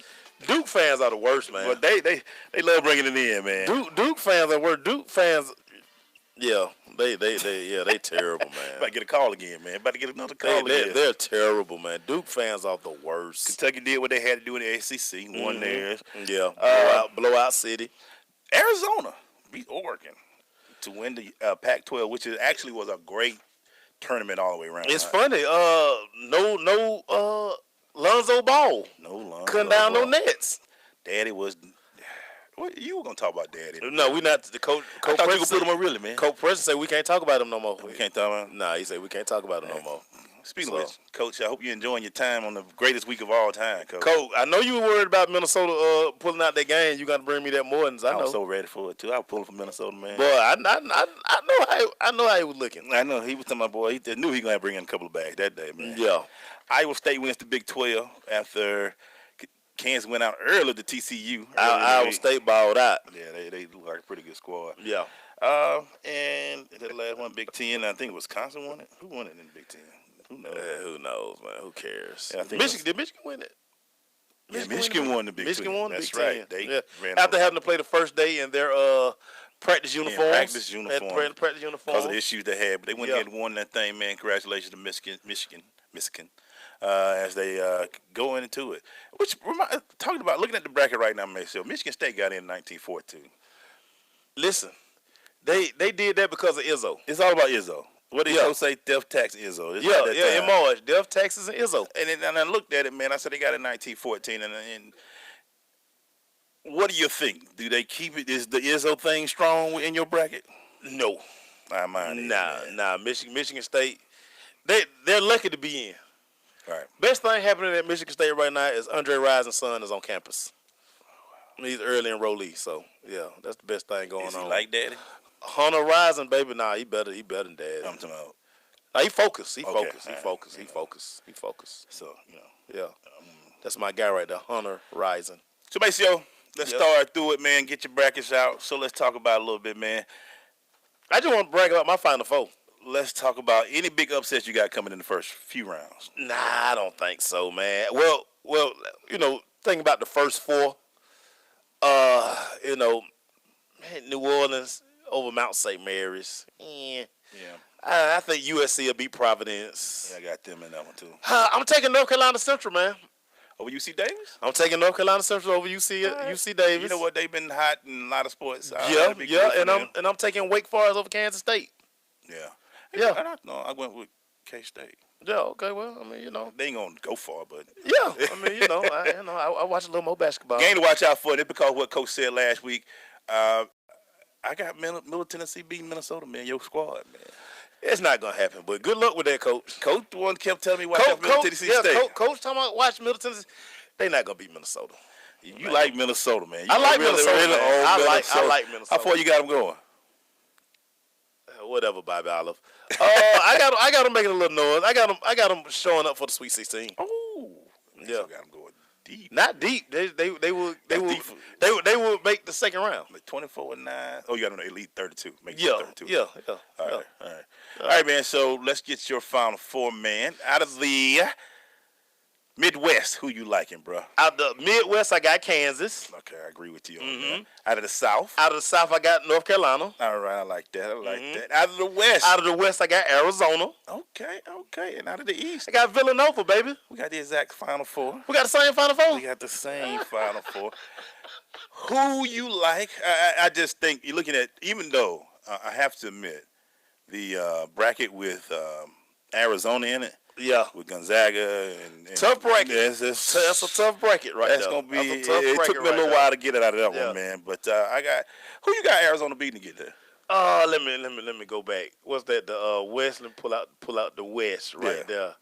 Duke fans are the worst, man. But they love bringing it in, man. Duke fans are worse. Duke fans, Yeah, they terrible, man. About to get a call again, man. About to get another call again. They're terrible, man. Duke fans are the worst. Kentucky did what they had to do in the ACC. Won theirs. Yeah, blowout city. Arizona beat Oregon to win the Pac-12, which was a great tournament all the way around. It's funny. No Lonzo Ball. No Lonzo. Couldn't down no nets. Daddy was. What you were gonna talk about Daddy? No, we not. The coach. I thought you could put him on really, man. Coach Preston said we can't talk about him no more. We can't talk about him. Nah, he said we can't talk about him no more. Speaking of which, Coach, I hope you're enjoying your time on the greatest week of all time, Coach. Coach, I know you were worried about Minnesota pulling out that game. You got to bring me that Mordens. I was know. so ready for it too. I was pulling for Minnesota, man. Boy, I know how he was looking. I know he was telling my boy. He knew he gonna bring in a couple of bags that day, man. Yeah. Iowa State wins the Big 12 after Kansas went out early to TCU. Iowa State balled out. Yeah, they look like a pretty good squad. Yeah. And that last one, Big 10, I think Wisconsin won it. Who won it in the Big 10? Who knows? Who knows, man? Who cares? Yeah, I think Did Michigan win it? Michigan won the Big 10. Michigan won the That's Big 10. right. They ran after having to play the first day in their practice uniforms. Practice uniform. Practice uniform. Because of the issues they had. But they went ahead and won that thing, man. Congratulations to Michigan. As they go into it. Which, talking about, looking at the bracket right now, Michigan State got in 1942. Listen, they did that because of Izzo. It's all about Izzo. What did Izzo say? Death, tax, Izzo. In March. Death, taxes, and Izzo. And I looked at it, man. I said they got it in 1914. And what do you think? Do they keep it? Is the Izzo thing strong in your bracket? No. Nah. Michigan State, they're lucky to be in. Right. Best thing happening at Michigan State right now is Andre Rison's son is on campus. He's early enrollee, so yeah, that's the best thing going on. Is he like Daddy? Hunter Rison, baby, nah, he better than Daddy. I'm talking about. Nah, he focused. He focused. So, yeah. That's my guy right there, Hunter Rison. So, Maceo, let's start through it, man. Get your brackets out. So let's talk about it a little bit, man. I just want to brag about my Final Four. Let's talk about any big upsets you got coming in the first few rounds. Nah, I don't think so, man. Well, think about the first four. New Orleans over Mount St. Mary's. Yeah. I think USC will beat Providence. Yeah, I got them in that one too. I'm taking North Carolina Central, man. Over UC Davis? I'm taking North Carolina Central over UC Davis. You know what? They've been hot in a lot of sports. And I'm taking Wake Forest over Kansas State. Yeah. Yeah. I went with K-State. Yeah, okay, well, I mean, They ain't going to go far, but. Yeah, I mean, I watch a little more basketball. Game to watch out for it because what Coach said last week. I got Middle Tennessee beating Minnesota, man, your squad, man. It's not going to happen, but good luck with that, Coach. Coach, the one kept telling me watch out for Middle Tennessee State. Coach talking about watch Middle Tennessee. They not going to beat Minnesota. You like Minnesota, man. I like Minnesota. I like Minnesota. How far you got them going? Whatever, Bobby Olive. I got them making a little noise. I got them showing up for the Sweet 16. Oh, yeah. So got them going deep. Not deep. They will make the second round. Like 24-9. Oh, you got them in the Elite 32. Make 32. Yeah. All right, man. So let's get your Final Four, man. Out of the Midwest, who you liking, bro? Out of the Midwest, I got Kansas. Okay, I agree with you on that. Out of the South? Out of the South, I got North Carolina. All right, I like that. Out of the West? Out of the West, I got Arizona. Okay. And out of the East? I got Villanova, baby. We got the exact Final Four. We got the same Final Four? We got the same Final Four. Who you like? I just think you're looking at, even though I have to admit, the bracket with Arizona in it. Yeah, with Gonzaga and tough bracket. That's a tough bracket, right? That's gonna be. It took me a little while to get it out of that one, man. But I got who you got Arizona beating to get there. Let me go back. What's that? The West. Let me pull out the West right there.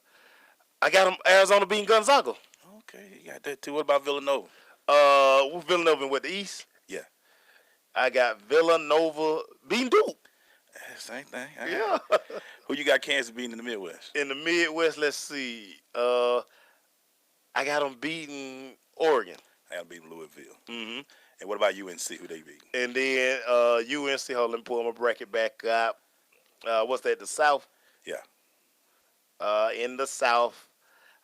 I got them Arizona beating Gonzaga. Okay, you got that too. What about Villanova? Villanova with the East. Yeah, I got Villanova beating Duke. Same thing. Yeah. Who you got Kansas beating in the Midwest? In the Midwest, let's see. I got them beating Oregon. I got them beating Louisville. Mm-hmm. And what about UNC? Who they beating? And then UNC, hold on, let me pull my bracket back up. What's that, the South? Yeah. In the South,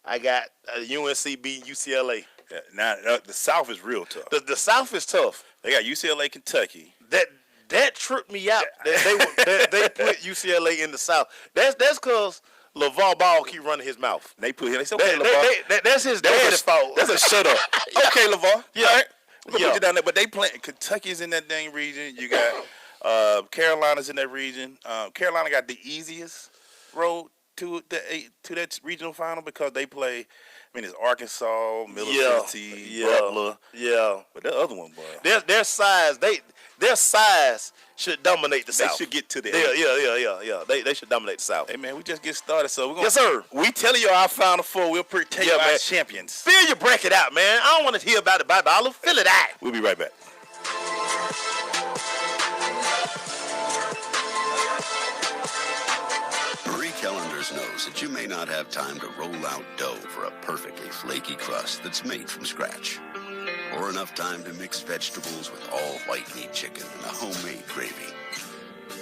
I got UNC beating UCLA. Yeah. Now, the South is real tough. The South is tough. They got UCLA, Kentucky. That tripped me out. They put UCLA in the South. That's because LeVar Ball keep running his mouth. They put him. They said, okay, LeVar. That's his daddy's fault. That's a shut up. Okay, LeVar. Yeah. All right. We're going to put you down there. But they play. Kentucky's in that dang region. You got Carolina's in that region. Carolina got the easiest road to that regional final because they play. I mean, it's Arkansas, Middle Tennessee, Butler. Yeah. But the other one, boy. Their size should dominate the South. They should get to that. Yeah. They should dominate the South. Hey, man, we just get started. So we're gonna, yes, sir. We telling you our Final Four. We'll tell you our champions. Fill your bracket out, man. I don't want to hear about it by dollar. Fill it out. We'll be right back. Marie Callender's knows that you may not have time to roll out dough for a perfectly flaky crust that's made from scratch, or enough time to mix vegetables with all white meat chicken and a homemade gravy.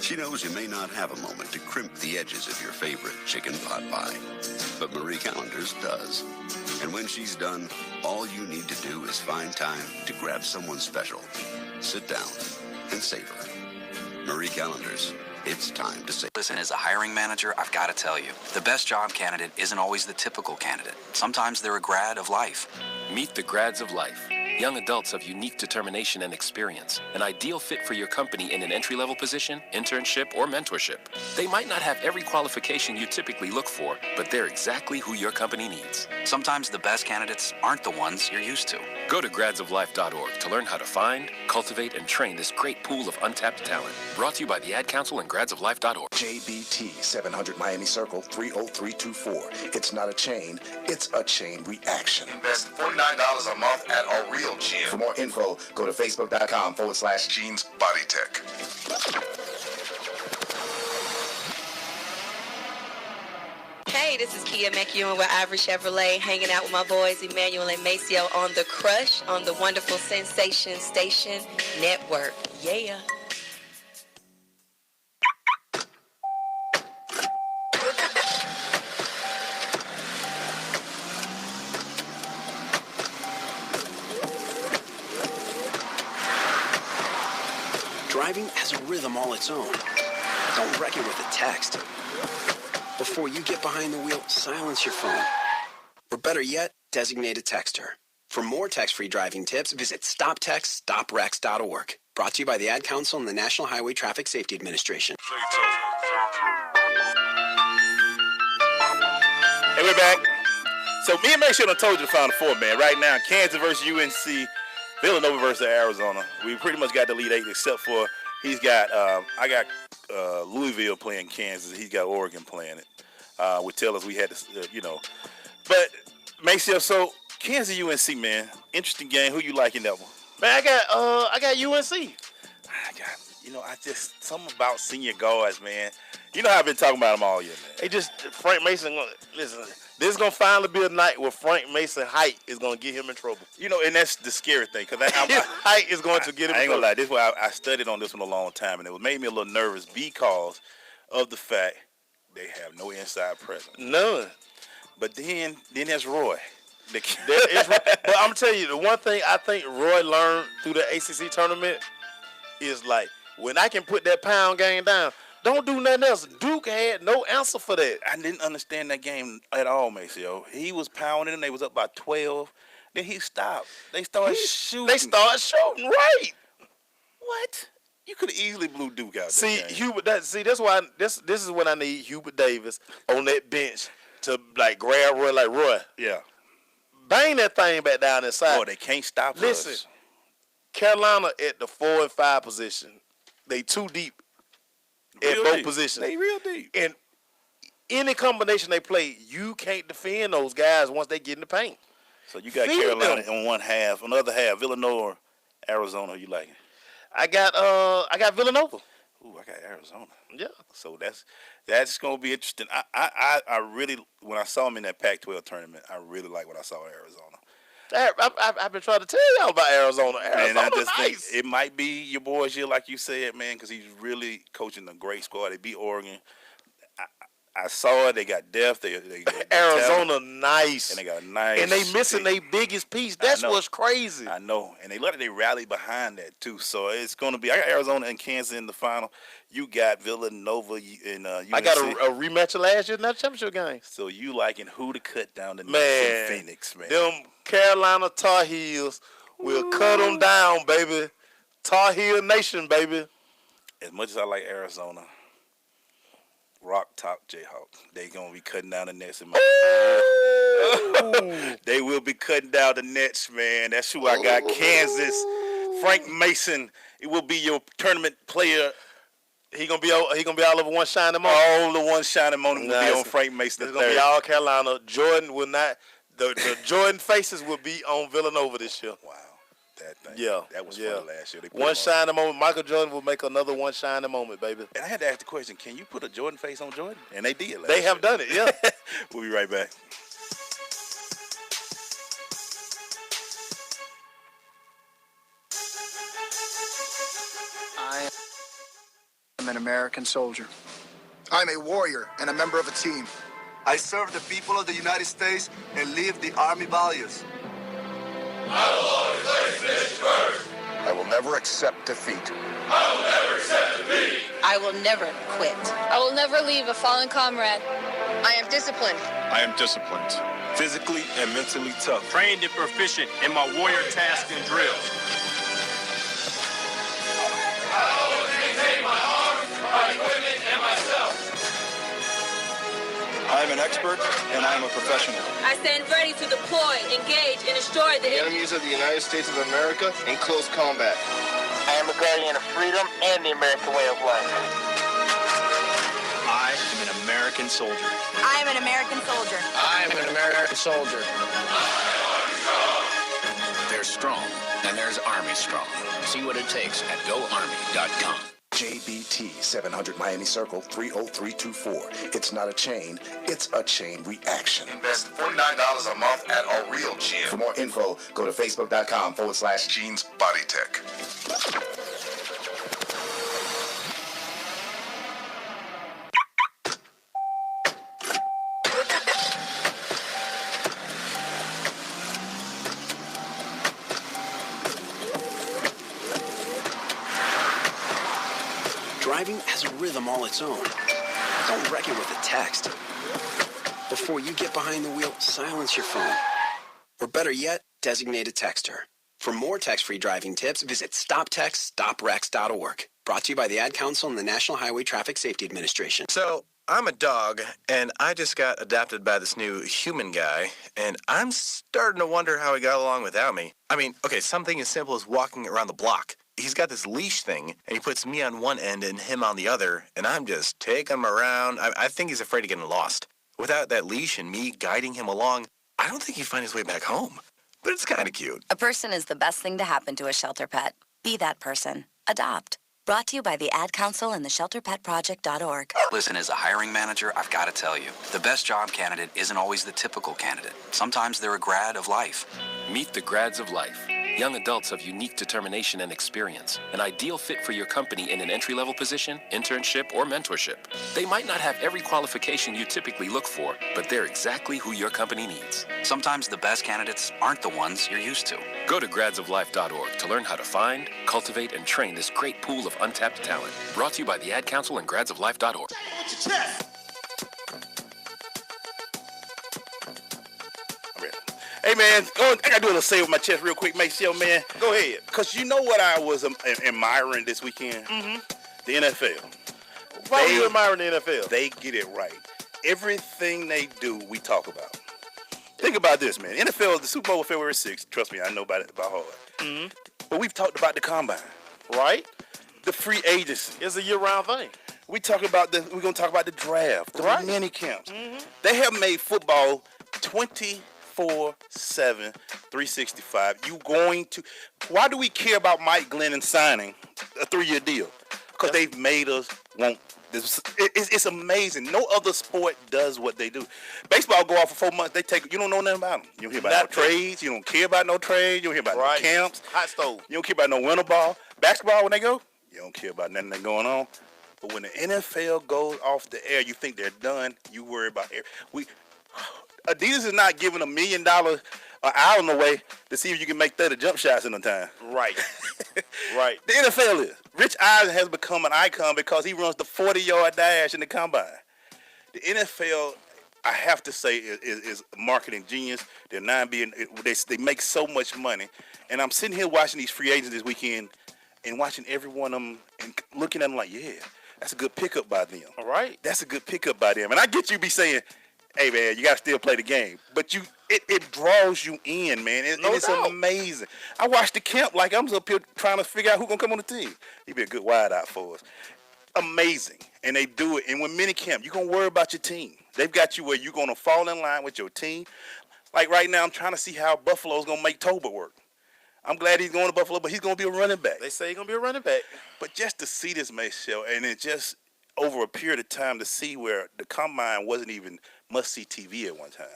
She knows you may not have a moment to crimp the edges of your favorite chicken pot pie, but Marie Callender's does. And when she's done, all you need to do is find time to grab someone special, sit down, and savor. Marie Callender's. It's time to say. Listen, as a hiring manager, I've got to tell you, the best job candidate isn't always the typical candidate. Sometimes they're a grad of life. Meet the grads of life. Young adults of unique determination and experience. An ideal fit for your company in an entry-level position, internship, or mentorship. They might not have every qualification you typically look for, but they're exactly who your company needs. Sometimes the best candidates aren't the ones you're used to. Go to gradsoflife.org to learn how to find, cultivate, and train this great pool of untapped talent. Brought to you by the Ad Council and gradsoflife.org. JBT 700 Miami Circle 30324. It's not a chain, it's a chain reaction. Invest $49 a month at a real gym. For more info, go to facebook.com/Jeans Body Tech. Hey, this is Kia McEwen with Ivory Chevrolet, hanging out with my boys Emmanuel and Maceo on The Crush on the wonderful Sensation Station Network. Yeah. Driving has a rhythm all its own. Don't wreck it with a text. Before you get behind the wheel, silence your phone. Or better yet, designate a texter. For more text-free driving tips, visit stoptextstoprex.org. Brought to you by the Ad Council and the National Highway Traffic Safety Administration. Hey, we're back. So me and Maceo done told you the Final Four, man. Right now, Kansas versus UNC, Villanova versus Arizona. We pretty much got the lead eight, except for he's got I got Louisville playing Kansas. He's got Oregon playing it. Would tell us we had to, But Maceo, so Kansas UNC, man, interesting game. Who you like in that one? Man, I got UNC. I just something about senior guards, man. You know how I've been talking about them all year, man. They just Frank Mason. Listen, this is gonna finally be a night where Frank Mason height is gonna get him in trouble. And that's the scary thing because his height is going to get him. I ain't gonna lie. This is why I studied on this one a long time, and it made me a little nervous because of the fact they have no inside presence. None. But then there's Roy. But I'm telling you, the one thing I think Roy learned through the ACC tournament is like, when I can put that pound game down, don't do nothing else. Duke had no answer for that. I didn't understand that game at all, Maceo. He was pounding them. They was up by 12. Then he stopped. They started shooting. Right. What? You could have easily blew Duke out. That's why this is when I need Hubert Davis on that bench to like grab Roy like Roy. Yeah. Bang that thing back down inside. Boy, they can't stop us. Listen, Carolina at the 4 and 5 position. They too deep at both positions. They real deep. And any combination they play, you can't defend those guys once they get in the paint. So you got Carolina on one half. On the other half, Villanova, Arizona. Who you liking? I got Villanova. Ooh, I got Arizona. Yeah. So that's gonna be interesting. I really, when I saw him in that Pac-12 tournament, I really like what I saw in Arizona. I've been trying to tell y'all about Arizona. And I just nice. think it might be your boys here, like you said, man, because he's really coaching a great squad. They beat Oregon. I saw it. They got depth. They Arizona, nice. And they got nice. And they missing their biggest piece. That's what's crazy. I know. And they rally behind that, too. So it's going to be, I got Arizona and Kansas in the final. You got Villanova and UNC. I got a rematch of last year's national championship game. So you liking who to cut down the Nets in Phoenix, man. Them Carolina Tar Heels will cut them down, baby. Tar Heel Nation, baby. As much as I like Arizona, Rock Top Jayhawks, they going to be cutting down the Nets in my They will be cutting down the Nets, man. That's who I got. Kansas, Frank Mason. It will be your tournament player. He gonna be all over one shining moment. All the one shining moment will be on Frank Mason. It's gonna be all Carolina. Jordan will not. The Jordan faces will be on Villanova this year. Wow, that thing. Yeah, that was fun last year. One shining moment. Michael Jordan will make another one shining moment, baby. And I had to ask the question: can you put a Jordan face on Jordan? And they did. They have done it. Yeah. We'll be right back. I am an American soldier. I'm a warrior and a member of a team. I serve the people of the United States and live the Army values. I will always place this first. I will never accept defeat. I will never accept defeat. I will never quit. I will never leave a fallen comrade. I am disciplined. I am disciplined. Physically and mentally tough. Trained and proficient in my warrior tasks and drills. I always maintain my arms, my equipment, and myself. I am an expert and I am a professional. I stand ready to deploy, engage, and destroy the enemies of the United States of America in close combat. I am a guardian of freedom and the American way of life. I am an American soldier. I am an American soldier. I am an American soldier. There's strong, and there's Army strong. See what it takes at GoArmy.com. JBT 700 Miami Circle 30324. It's not a chain, it's a chain reaction. Invest $49 a month at a real gym. For more info, go to facebook.com/Jeans Body Tech. Driving has a rhythm all its own. Don't wreck it with a text. Before you get behind the wheel, silence your phone. Or better yet, designate a texter. For more text-free driving tips, visit stoptextstoprex.org. Brought to you by the Ad Council and the National Highway Traffic Safety Administration. So, I'm a dog, and I just got adopted by this new human guy, and I'm starting to wonder how he got along without me. I mean, okay, something as simple as walking around the block. He's got this leash thing, and he puts me on one end and him on the other, and I'm just taking him around. I think he's afraid of getting lost. Without that leash and me guiding him along, I don't think he'd find his way back home. But it's kind of cute. A person is the best thing to happen to a shelter pet. Be that person. Adopt. Brought to you by the Ad Council and the ShelterPetProject.org. Listen, as a hiring manager, I've got to tell you, the best job candidate isn't always the typical candidate. Sometimes they're a grad of life. Meet the grads of life. Young adults of unique determination and experience. An ideal fit for your company in an entry-level position, internship, or mentorship. They might not have every qualification you typically look for, but they're exactly who your company needs. Sometimes the best candidates aren't the ones you're used to. Go to gradsoflife.org to learn how to find, cultivate, and train this great pool of untapped talent. Brought to you by the Ad Council and gradsoflife.org. Hey, man, I got to do a little say with my chest real quick, Maceo, man. Go ahead. Because you know what I was admiring this weekend? Mm-hmm. The NFL. Why are you admiring the NFL? They get it right. Everything they do, we talk about. Think about this, man. NFL, the Super Bowl February 6th. Trust me, I know about it by heart. Mm-hmm. But we've talked about the combine. Right? The free agency. It's a year-round thing. We're going to talk about the draft, the mini camps. Mm-hmm. They have made football 24/7, 365. Why do we care about Mike Glennon signing a 3-year deal? Because they've made us want this. It's amazing. No other sport does what they do. Baseball go off for 4 months. You don't know nothing about them. You don't hear about no trades. You don't care about no trades. You don't hear about no camps. Hot stove. You don't care about no winter ball. Basketball, when they go, you don't care about nothing that's going on. But when the NFL goes off the air, you think they're done. You worry about air. Adidas is not giving $1 million an hour away to see if you can make 30 jump shots in a time. Right. Right. The NFL is. Rich Eisen has become an icon because he runs the 40-yard dash in the combine. The NFL, I have to say, is a marketing genius. They're not being. They make so much money, and I'm sitting here watching these free agents this weekend, and watching every one of them and looking at them like, yeah, that's a good pickup by them. All right. That's a good pickup by them. And I get you be saying, hey man, you gotta still play the game, but it draws you in, man. It's amazing. I watched the camp like I'm up here trying to figure out who's gonna come on the team. He'd be a good wideout for us. Amazing, and they do it. And when minicamp, you're gonna worry about your team. They've got you where you're gonna fall in line with your team. Like right now, I'm trying to see how Buffalo's gonna make Tolbert work. I'm glad he's going to Buffalo, but he's gonna be a running back. They say he's gonna be a running back. But just to see this show, and it just over a period of time to see where the combine wasn't even must-see TV at one time.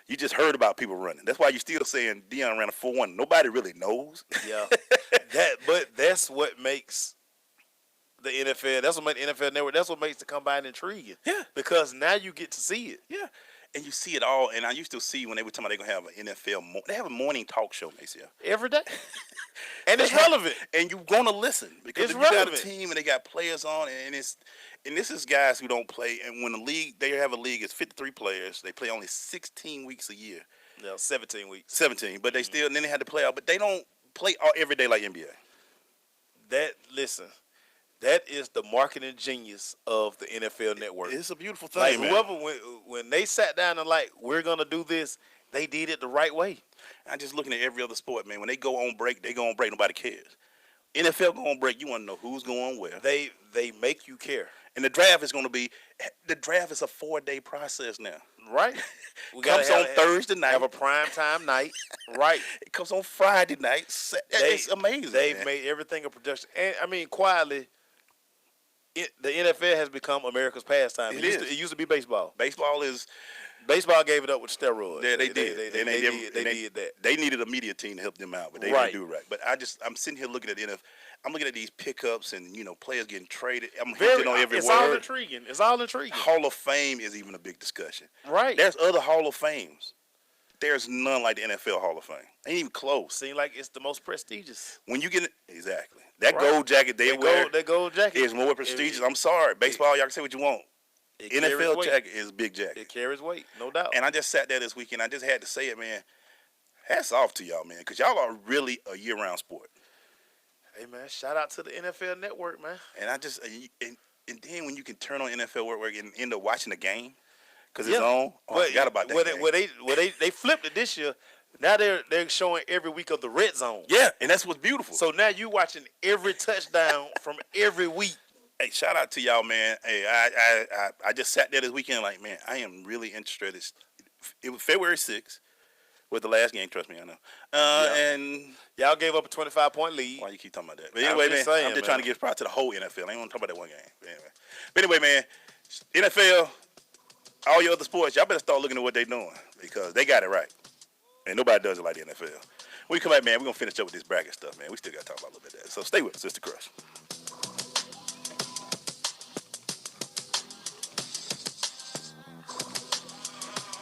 You just heard about people running. That's why you're still saying Deion ran a 4.1. Nobody really knows. Yeah, but that's what makes the NFL. That's what makes the NFL Network. That's what makes the combine intriguing. Yeah, because now you get to see it. Yeah, and you see it all. And I used to see when they were talking about they're gonna have an NFL. They have a morning talk show, Maceo. Every day, and it's relevant. And you're gonna listen because it's if relevant. You got a team and they got players on, and this is guys who don't play. And when the league, they have a league, it's 53 players. They play only 16 weeks a year. Yeah, 17 weeks. 17, but they still. And then they had to play out, but they don't play every day like NBA. That is the marketing genius of the NFL Network. It's a beautiful thing, like man. whoever when they sat down and like we're gonna do this, they did it the right way. I'm just looking at every other sport, man. When they go on break, nobody cares. NFL go on break, you want to know who's going where. They make you care. And the draft is a 4-day process now. Right. It comes on Thursday night. Have a prime time night. Right. It comes on Friday night. It's amazing. They've made everything a production. And I mean, quietly, the NFL has become America's pastime. It used to be baseball. Baseball gave it up with steroids. Yeah, they did. They did that. They needed a media team to help them out, but they didn't do right. But I'm sitting here looking at the NFL. I'm looking at these pickups and players getting traded. I'm hitting on every word. It's all intriguing. It's all intriguing. Hall of Fame is even a big discussion. Right. There's other Hall of Fames. There's none like the NFL Hall of Fame. Ain't even close. Seems like it's the most prestigious. When you get it, exactly. That gold jacket they wear. That gold jacket is more prestigious. I'm sorry. Baseball, y'all can say what you want. NFL jacket is a big jacket. It carries weight, no doubt. And I just sat there this weekend. I just had to say it, man. Hats off to y'all, man, because y'all are really a year-round sport. Hey, man, shout out to the NFL Network, man. And I just and then when you can turn on NFL Network and end up watching the game because it's on. Oh, I forgot about that. They flipped it this year. Now they're showing every week of the red zone. Yeah, and that's what's beautiful. So now you watching every touchdown from every week. Hey, shout out to y'all, man. Hey, I just sat there this weekend like, man, I am really interested. It was February 6th with the last game. Trust me, I know. And y'all gave up a 25-point lead. Why you keep talking about that? But anyway, man, I'm just trying to give pride to the whole NFL. I ain't want to talk about that one game. But anyway, man, NFL, all your other sports, y'all better start looking at what they're doing because they got it right. And nobody does it like the NFL. When we come back, man, we're going to finish up with this bracket stuff, man. We still got to talk about a little bit of that. So stay with us. It's The Crush.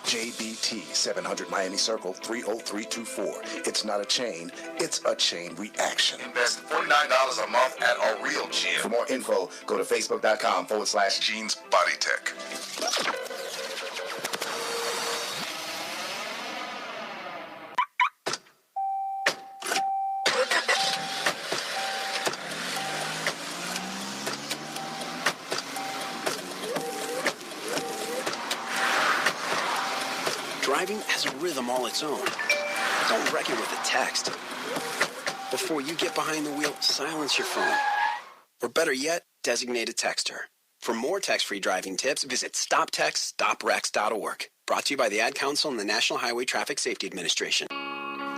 JBT 700 Miami Circle 30324. It's not a chain, it's a chain reaction. Invest $49 a month at a real gym. For more info, go to facebook.com/Jeans Body Tech. Driving has a rhythm all its own. Don't wreck it with a text. Before you get behind the wheel, silence your phone. Or better yet, designate a texter. For more text-free driving tips, visit stoptextstoprex.org. Brought to you by the Ad Council and the National Highway Traffic Safety Administration.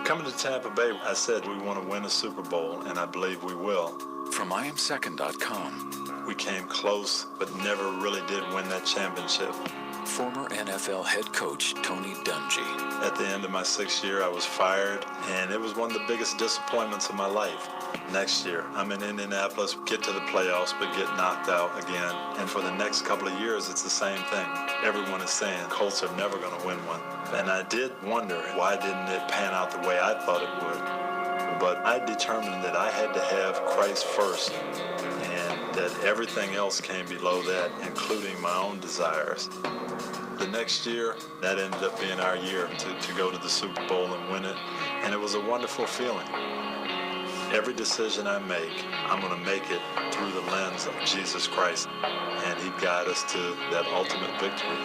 Coming to Tampa Bay, I said we want to win a Super Bowl, and I believe we will. From IamSecond.com. We came close, but never really did win that championship. Former NFL head coach Tony Dungy. At the end of my 6th year, I was fired, and it was one of the biggest disappointments of my life. next year. I'm in Indianapolis, get to the playoffs, but get knocked out again. And for the next couple of years, it's the same thing. Everyone is saying Colts are never going to win one. And I did wonder, why didn't it pan out the way I thought it would? But I determined that I had to have Christ first, and that everything else came below that, including my own desires. The next year, that ended up being our year to go to the Super Bowl and win it. And it was a wonderful feeling. Every decision I make, I'm going to make it through the lens of Jesus Christ, and He'd guide us to that ultimate victory.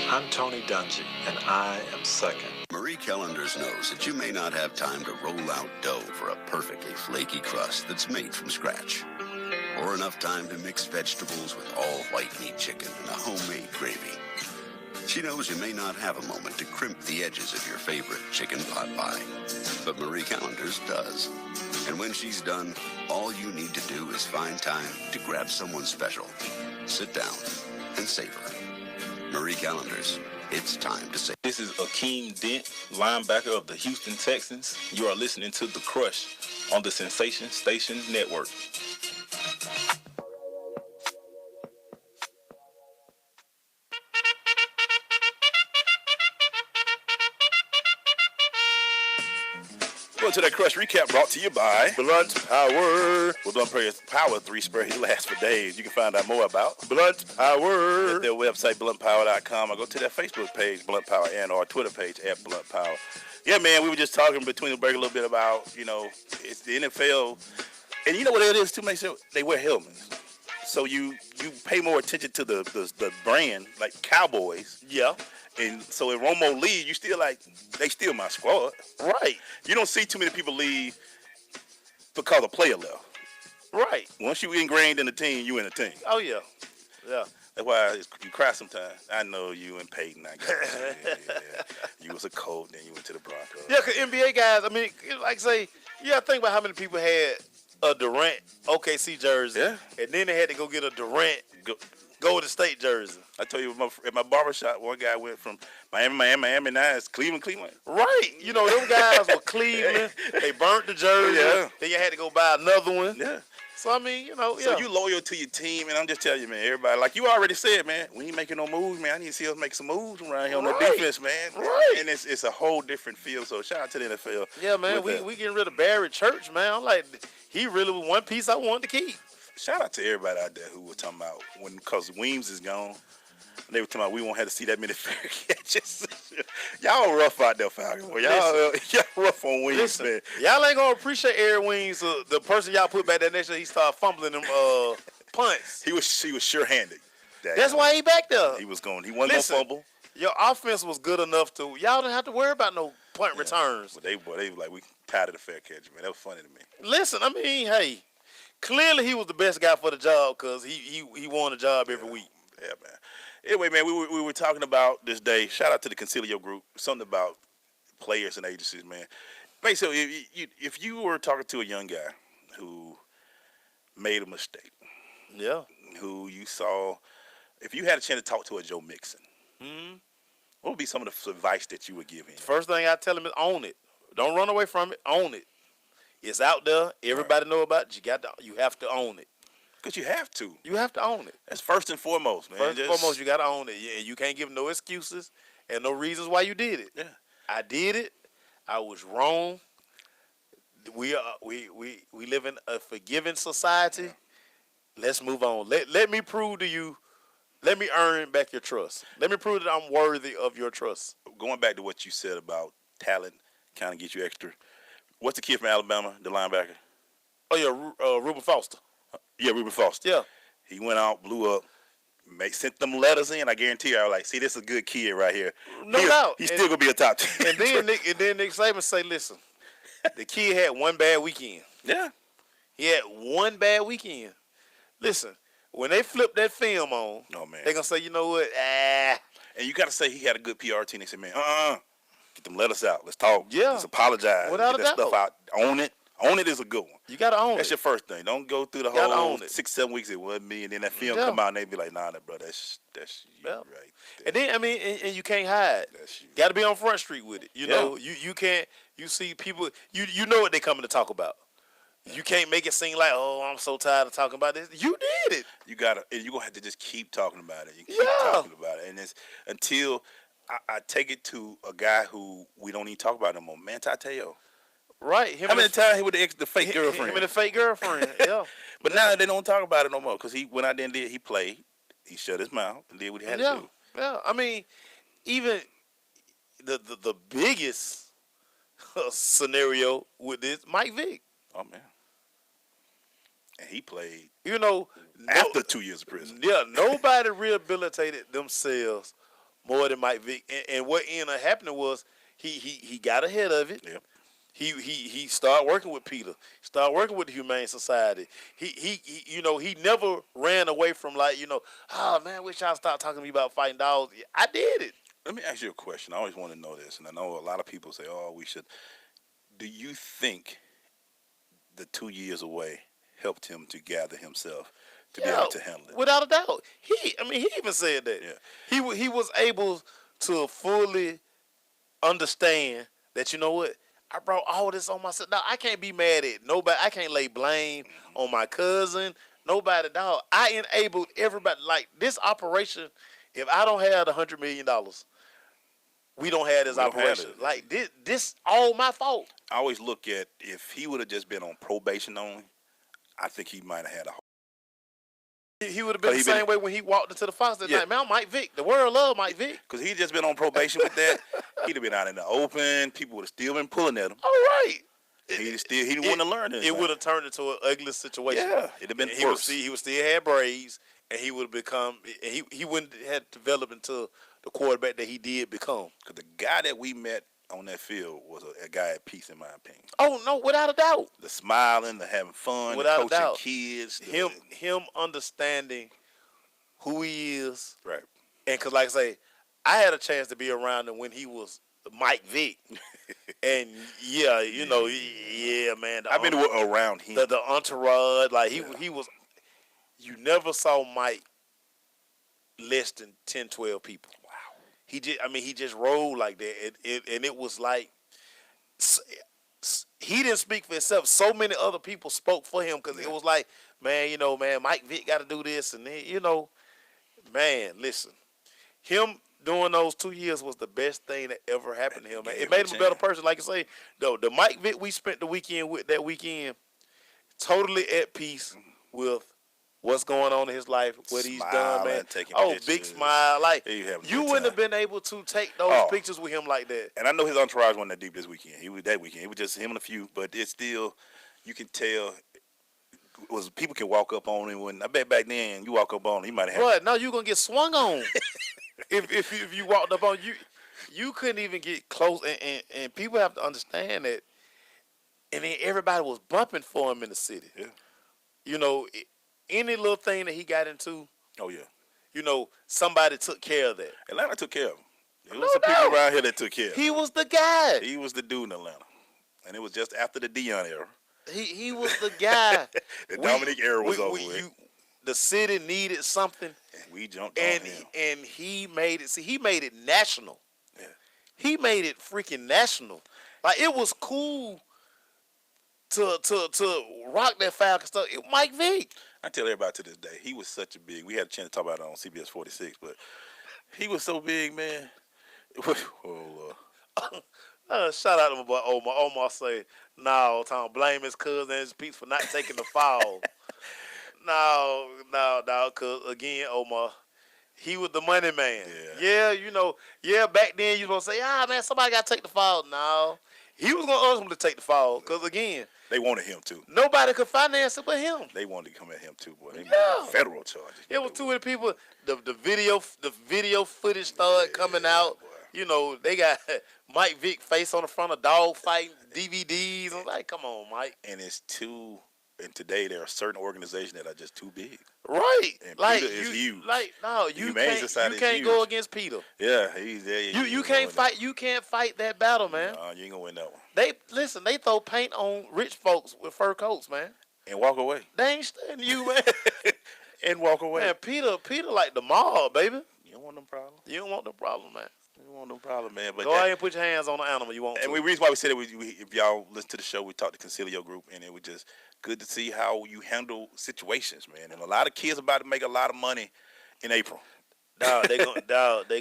I'm Tony Dungy, and I am second. Marie Callender's knows that you may not have time to roll out dough for a perfectly flaky crust that's made from scratch, or enough time to mix vegetables with all white meat chicken and a homemade gravy. She knows you may not have a moment to crimp the edges of your favorite chicken pot pie, but Marie Callender's does. And when she's done, all you need to do is find time to grab someone special, sit down, and savor. Marie Callender's, it's time to savor. This is Akeem Dent, linebacker of the Houston Texans. You are listening to The Crush on the Sensation Station Network. Going to that Crush recap brought to you by Blunt Power. Well, Blunt Power 3 spray lasts for days. You can find out more about Blunt Power at their website, bluntpower.com, or go to their Facebook page, Blunt Power, and our Twitter page at Blunt Power. Yeah, man, we were just talking between the break a little bit about, it's the NFL. And you know what it is, too, man? They wear helmets. So you pay more attention to the brand, like Cowboys. Yeah. And so in Romo leave, you still they still my squad. Right. You don't see too many people leave because a player left. Right. Once you ingrained in the team, you in the team. Oh, yeah. Yeah. That's why you cry sometimes. I know you and Peyton. I got yeah. You was a coach, then you went to the Broncos. Yeah, because NBA guys, I mean, like say, think about how many people had a Durant OKC jersey. Yeah. And then they had to go get a Durant Golden State jersey. I told you at my barbershop, one guy went from Miami, now it's Cleveland. Right. Them guys were Cleveland. They burnt the jersey. Yeah. Then you had to go buy another one. Yeah. So, I mean, yeah. So you loyal to your team, and I'm just telling you, man, everybody, like you already said, man, we ain't making no moves, man. I need to see us make some moves around here on the defense, man. Right. And it's a whole different feel, so shout out to the NFL. Yeah, man, we getting rid of Barry Church, man. I'm like, he really was one piece I wanted to keep. Shout out to everybody out there who was talking about because Weems is gone. They were talking about we won't have to see that many fair catches. Y'all rough out there, Falcon. Y'all rough on Weems, man. Y'all ain't gonna appreciate Eric Weems, the person y'all put back there next year. He started fumbling them punts. He was sure-handed. That's why he back there. He was going. He wasn't gonna fumble. Your offense was good enough to y'all didn't have to worry about no punt returns. But they were like, we tired of the fair catch, man. That was funny to me. Listen, I mean, hey. Clearly, he was the best guy for the job because he won a job every week. Yeah, man. Anyway, man, we were talking about this day. Shout out to the Consilio group. Something about players and agencies, man. Basically, if you were talking to a young guy who made a mistake, yeah, who you saw, if you had a chance to talk to a Joe Mixon, what would be some of the advice that you would give him? First thing I tell him is own it. Don't run away from it. Own it. It's out there. Everybody know about it. You have to own it. Because you have to. You have to own it. That's first and foremost, man. First and foremost, you got to own it. And you can't give no excuses and no reasons why you did it. Yeah. I did it. I was wrong. We live in a forgiving society. Yeah. Let's move on. Let me prove to you. Let me earn back your trust. Let me prove that I'm worthy of your trust. Going back to what you said about talent kind of get you extra. What's the kid from Alabama, the linebacker? Oh, yeah, Reuben Foster. Yeah, Reuben Foster. Yeah. He went out, blew up, sent them letters in. I guarantee you, I was like, see, this is a good kid right here. No doubt. He's still going to be a top 10. And then Nick Saban say, listen, the kid had one bad weekend. Yeah. He had one bad weekend. Listen, when they flip that film on, they're going to say, you know what, And you got to say he had a good PR team. They said, man, get them letters out. Let's talk. Yeah. Let's apologize. Without get a that doubt. stuff out. Own it. Own it is a good one. You got to own That's it. your first thing. Don't go through the whole 6-7 weeks. It wasn't me. And then that film come out and they be like, nah, bro, that's you right there. And then, I mean, and you can't hide. Got to be on Front Street with it. You know, you can't, you see people, you know what they coming to talk about. You can't make it seem like, oh, I'm so tired of talking about this. You did it. You gotta, and you're gonna have to just keep talking about it. You keep Yeah. talking about it, and it's until I take it to a guy who we don't even talk about no more. Man, Tateo. Right. How many times he with the fake girlfriend? Him and the fake girlfriend. Yeah. But now they don't talk about it no more because he went out there and did. He played. He shut his mouth and did what he had to do. Yeah. I mean, even the biggest scenario with this, Mike Vick. Oh man. And he played. You know, after 2 years of prison. Yeah. Nobody rehabilitated themselves more than Mike Vick. And what ended up happening was he got ahead of it. Yep. He started working with Peter. Started working with the Humane Society. He never ran away from oh man, wish y'all stop talking to me about fighting dogs. I did it. Let me ask you a question. I always want to know this, and I know a lot of people say, "Oh, we should." Do you think the 2 years away helped him to gather himself to be able to handle it? Without a doubt. He even said that. Yeah. He was able to fully understand that, you know what, I brought all this on myself. Now, I can't be mad at nobody. I can't lay blame on my cousin. Nobody, dog. I enabled everybody. Like, this operation, if I don't have the $100 million, we don't have this operation. Like, this all my fault. I always look at if he would have just been on probation only, I think he might have had a He would have been the same way when he walked into the Fox that night. Man, I'm Mike Vick. The world love Mike Vick. Because he'd just been on probation with that. He'd have been out in the open. People would have still been pulling at him. All right. He wouldn't have learned it. It would have turned into an ugly situation. Yeah, it'd have been worse. He would still have braids, and he would have become. He wouldn't have developed into the quarterback that he did become. Because the guy that we met on that field was a guy at peace, in my opinion. Oh no, without a doubt. The smiling, the having fun, without the coaching a doubt. kids. Him understanding who he is. Right. And because, like I say, I had a chance to be around him when he was Mike Vick. And, man. I've been around him. The entourage. Like, he was, you never saw Mike less than 10, 12 people. Wow. He just rolled like that. And it was like, he didn't speak for himself. So many other people spoke for him because it was like, man, Mike Vick got to do this. And then, man, listen, him doing those 2 years was the best thing that ever happened to him, man. It made him a better person. Like I say, the Mike Vick we spent the weekend with that weekend, totally at peace with what's going on in his life, what he's done, man. Big smile. Like, you wouldn't have been able to take those pictures with him like that. And I know his entourage wasn't that deep this weekend. It was just him and a few, but it's still, you can tell, people can walk up on him. When I bet back then you walk up on him, he might have. But now you're gonna get swung on. if you walked up on you couldn't even get close. And people have to understand that. And then everybody was bumping for him in the city. Yeah. Any little thing that he got into. Oh yeah. Somebody took care of that. Atlanta took care of him. There was some people around here that took care of him. He was the guy. He was the dude in Atlanta, and it was just after the Deion era. He was the guy. The Dominic era was over with. The city needed something. And we jumped on him. And he made it. See, he made it national. Yeah. He made it freaking national. Like, it was cool to rock that Falcon stuff. Mike Vick. I tell everybody to this day, he was such a big. We had a chance to talk about it on CBS 46, but he was so big, man. Oh, Lord. Shout out to my boy Omar. Omar say, no, Tom, blame his cousin and his Pete for not taking the foul. No, because, again, Omar, he was the money man. Yeah, back then you was going to say, man, somebody got to take the foul. No, he was going to ask him to take the foul because, again, they wanted him to. Nobody could finance it but him. They wanted to come at him too, boy. They made federal charges. It was too many people. The video footage started coming out. Boy. They got Mike Vick face on the front of dog fighting DVDs. I'm like, come on, Mike. And it's too. And today there are certain organizations that are just too big. Right. And like Peter is huge. Like, no, you can't go against Peter. Yeah, he's there. You can't fight. You can't fight that battle, man. No, you ain't gonna win that one. They throw paint on rich folks with fur coats, man. And walk away. They ain't studying you, man. And walk away. Man, Peter like the mob, baby. You don't want them problems. You don't want no problem, man. You want no problem, man. But Go ahead and put your hands on the animal you want. And the reason why we said it, if y'all listen to the show, we talked to Consilio group, and it was just good to see how you handle situations, man. And a lot of kids about to make a lot of money in April. They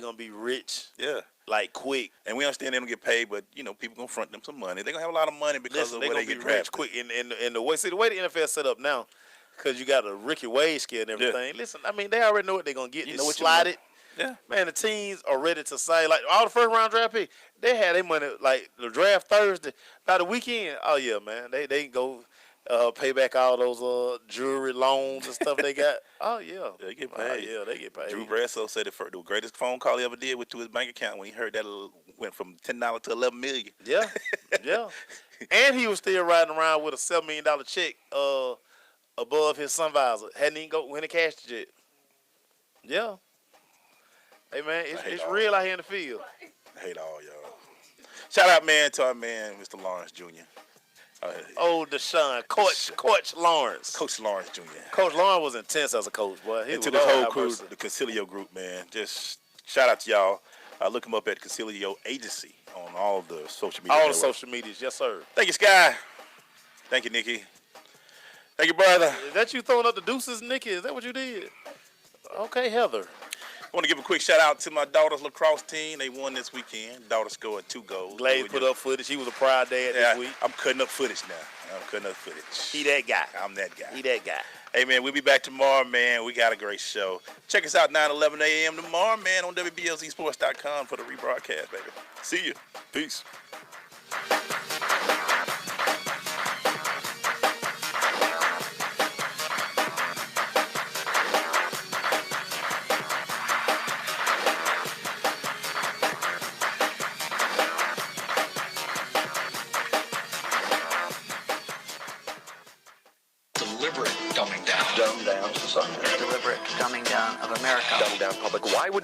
gonna be rich. Yeah. Like quick. And we understand they don't get paid, but you know, people gonna front them some money. They're gonna have a lot of money because of where they get drafted. Quick. In the way the NFL set up now, because you got a Ricky Wade scale and everything. Yeah. Listen, I mean, they already know what they're gonna get. They slide it. Yeah. Man, the teams are ready to say, like, all the first round draft picks, they had their money, like, the draft Thursday. By the weekend, oh, yeah, man, they can go pay back all those jewelry loans and stuff they got. Oh, yeah. They get paid. Yeah, they get paid. Drew Bledsoe said the greatest phone call he ever did was to his bank account when he heard that went from $10 to $11 million. Yeah, yeah. And he was still riding around with a $7 million check above his sun visor. Hadn't even went and cashed it yet. Yeah. Hey, man, it's real out here in the field. I hate all y'all. Shout out, man, to our man, Mr. Lawrence Jr. Deshon, Coach Lawrence. Coach Lawrence Jr. Coach Lawrence was intense as a coach, boy. And to the whole crew, the Consilio group, man. Just shout out to y'all. Look him up at Consilio Agency on all of the social media. All the social medias, yes, sir. Thank you, Sky. Thank you, Nikki. Thank you, brother. Is that you throwing up the deuces, Nikki? Is that what you did? Okay, Heather. I want to give a quick shout out to my daughter's lacrosse team. They won this weekend. Daughter scored 2 goals. Glaze put up footage. He was a proud dad this week. I'm cutting up footage now. He that guy. I'm that guy. He that guy. Hey, man, we'll be back tomorrow, man. We got a great show. Check us out 9-11 a.m. tomorrow, man, on WBLZSports.com for the rebroadcast, baby. See you. Peace. Deliberate dumbing down. Dumb down society. Deliberate dumbing down of America. Dumb down public. Why would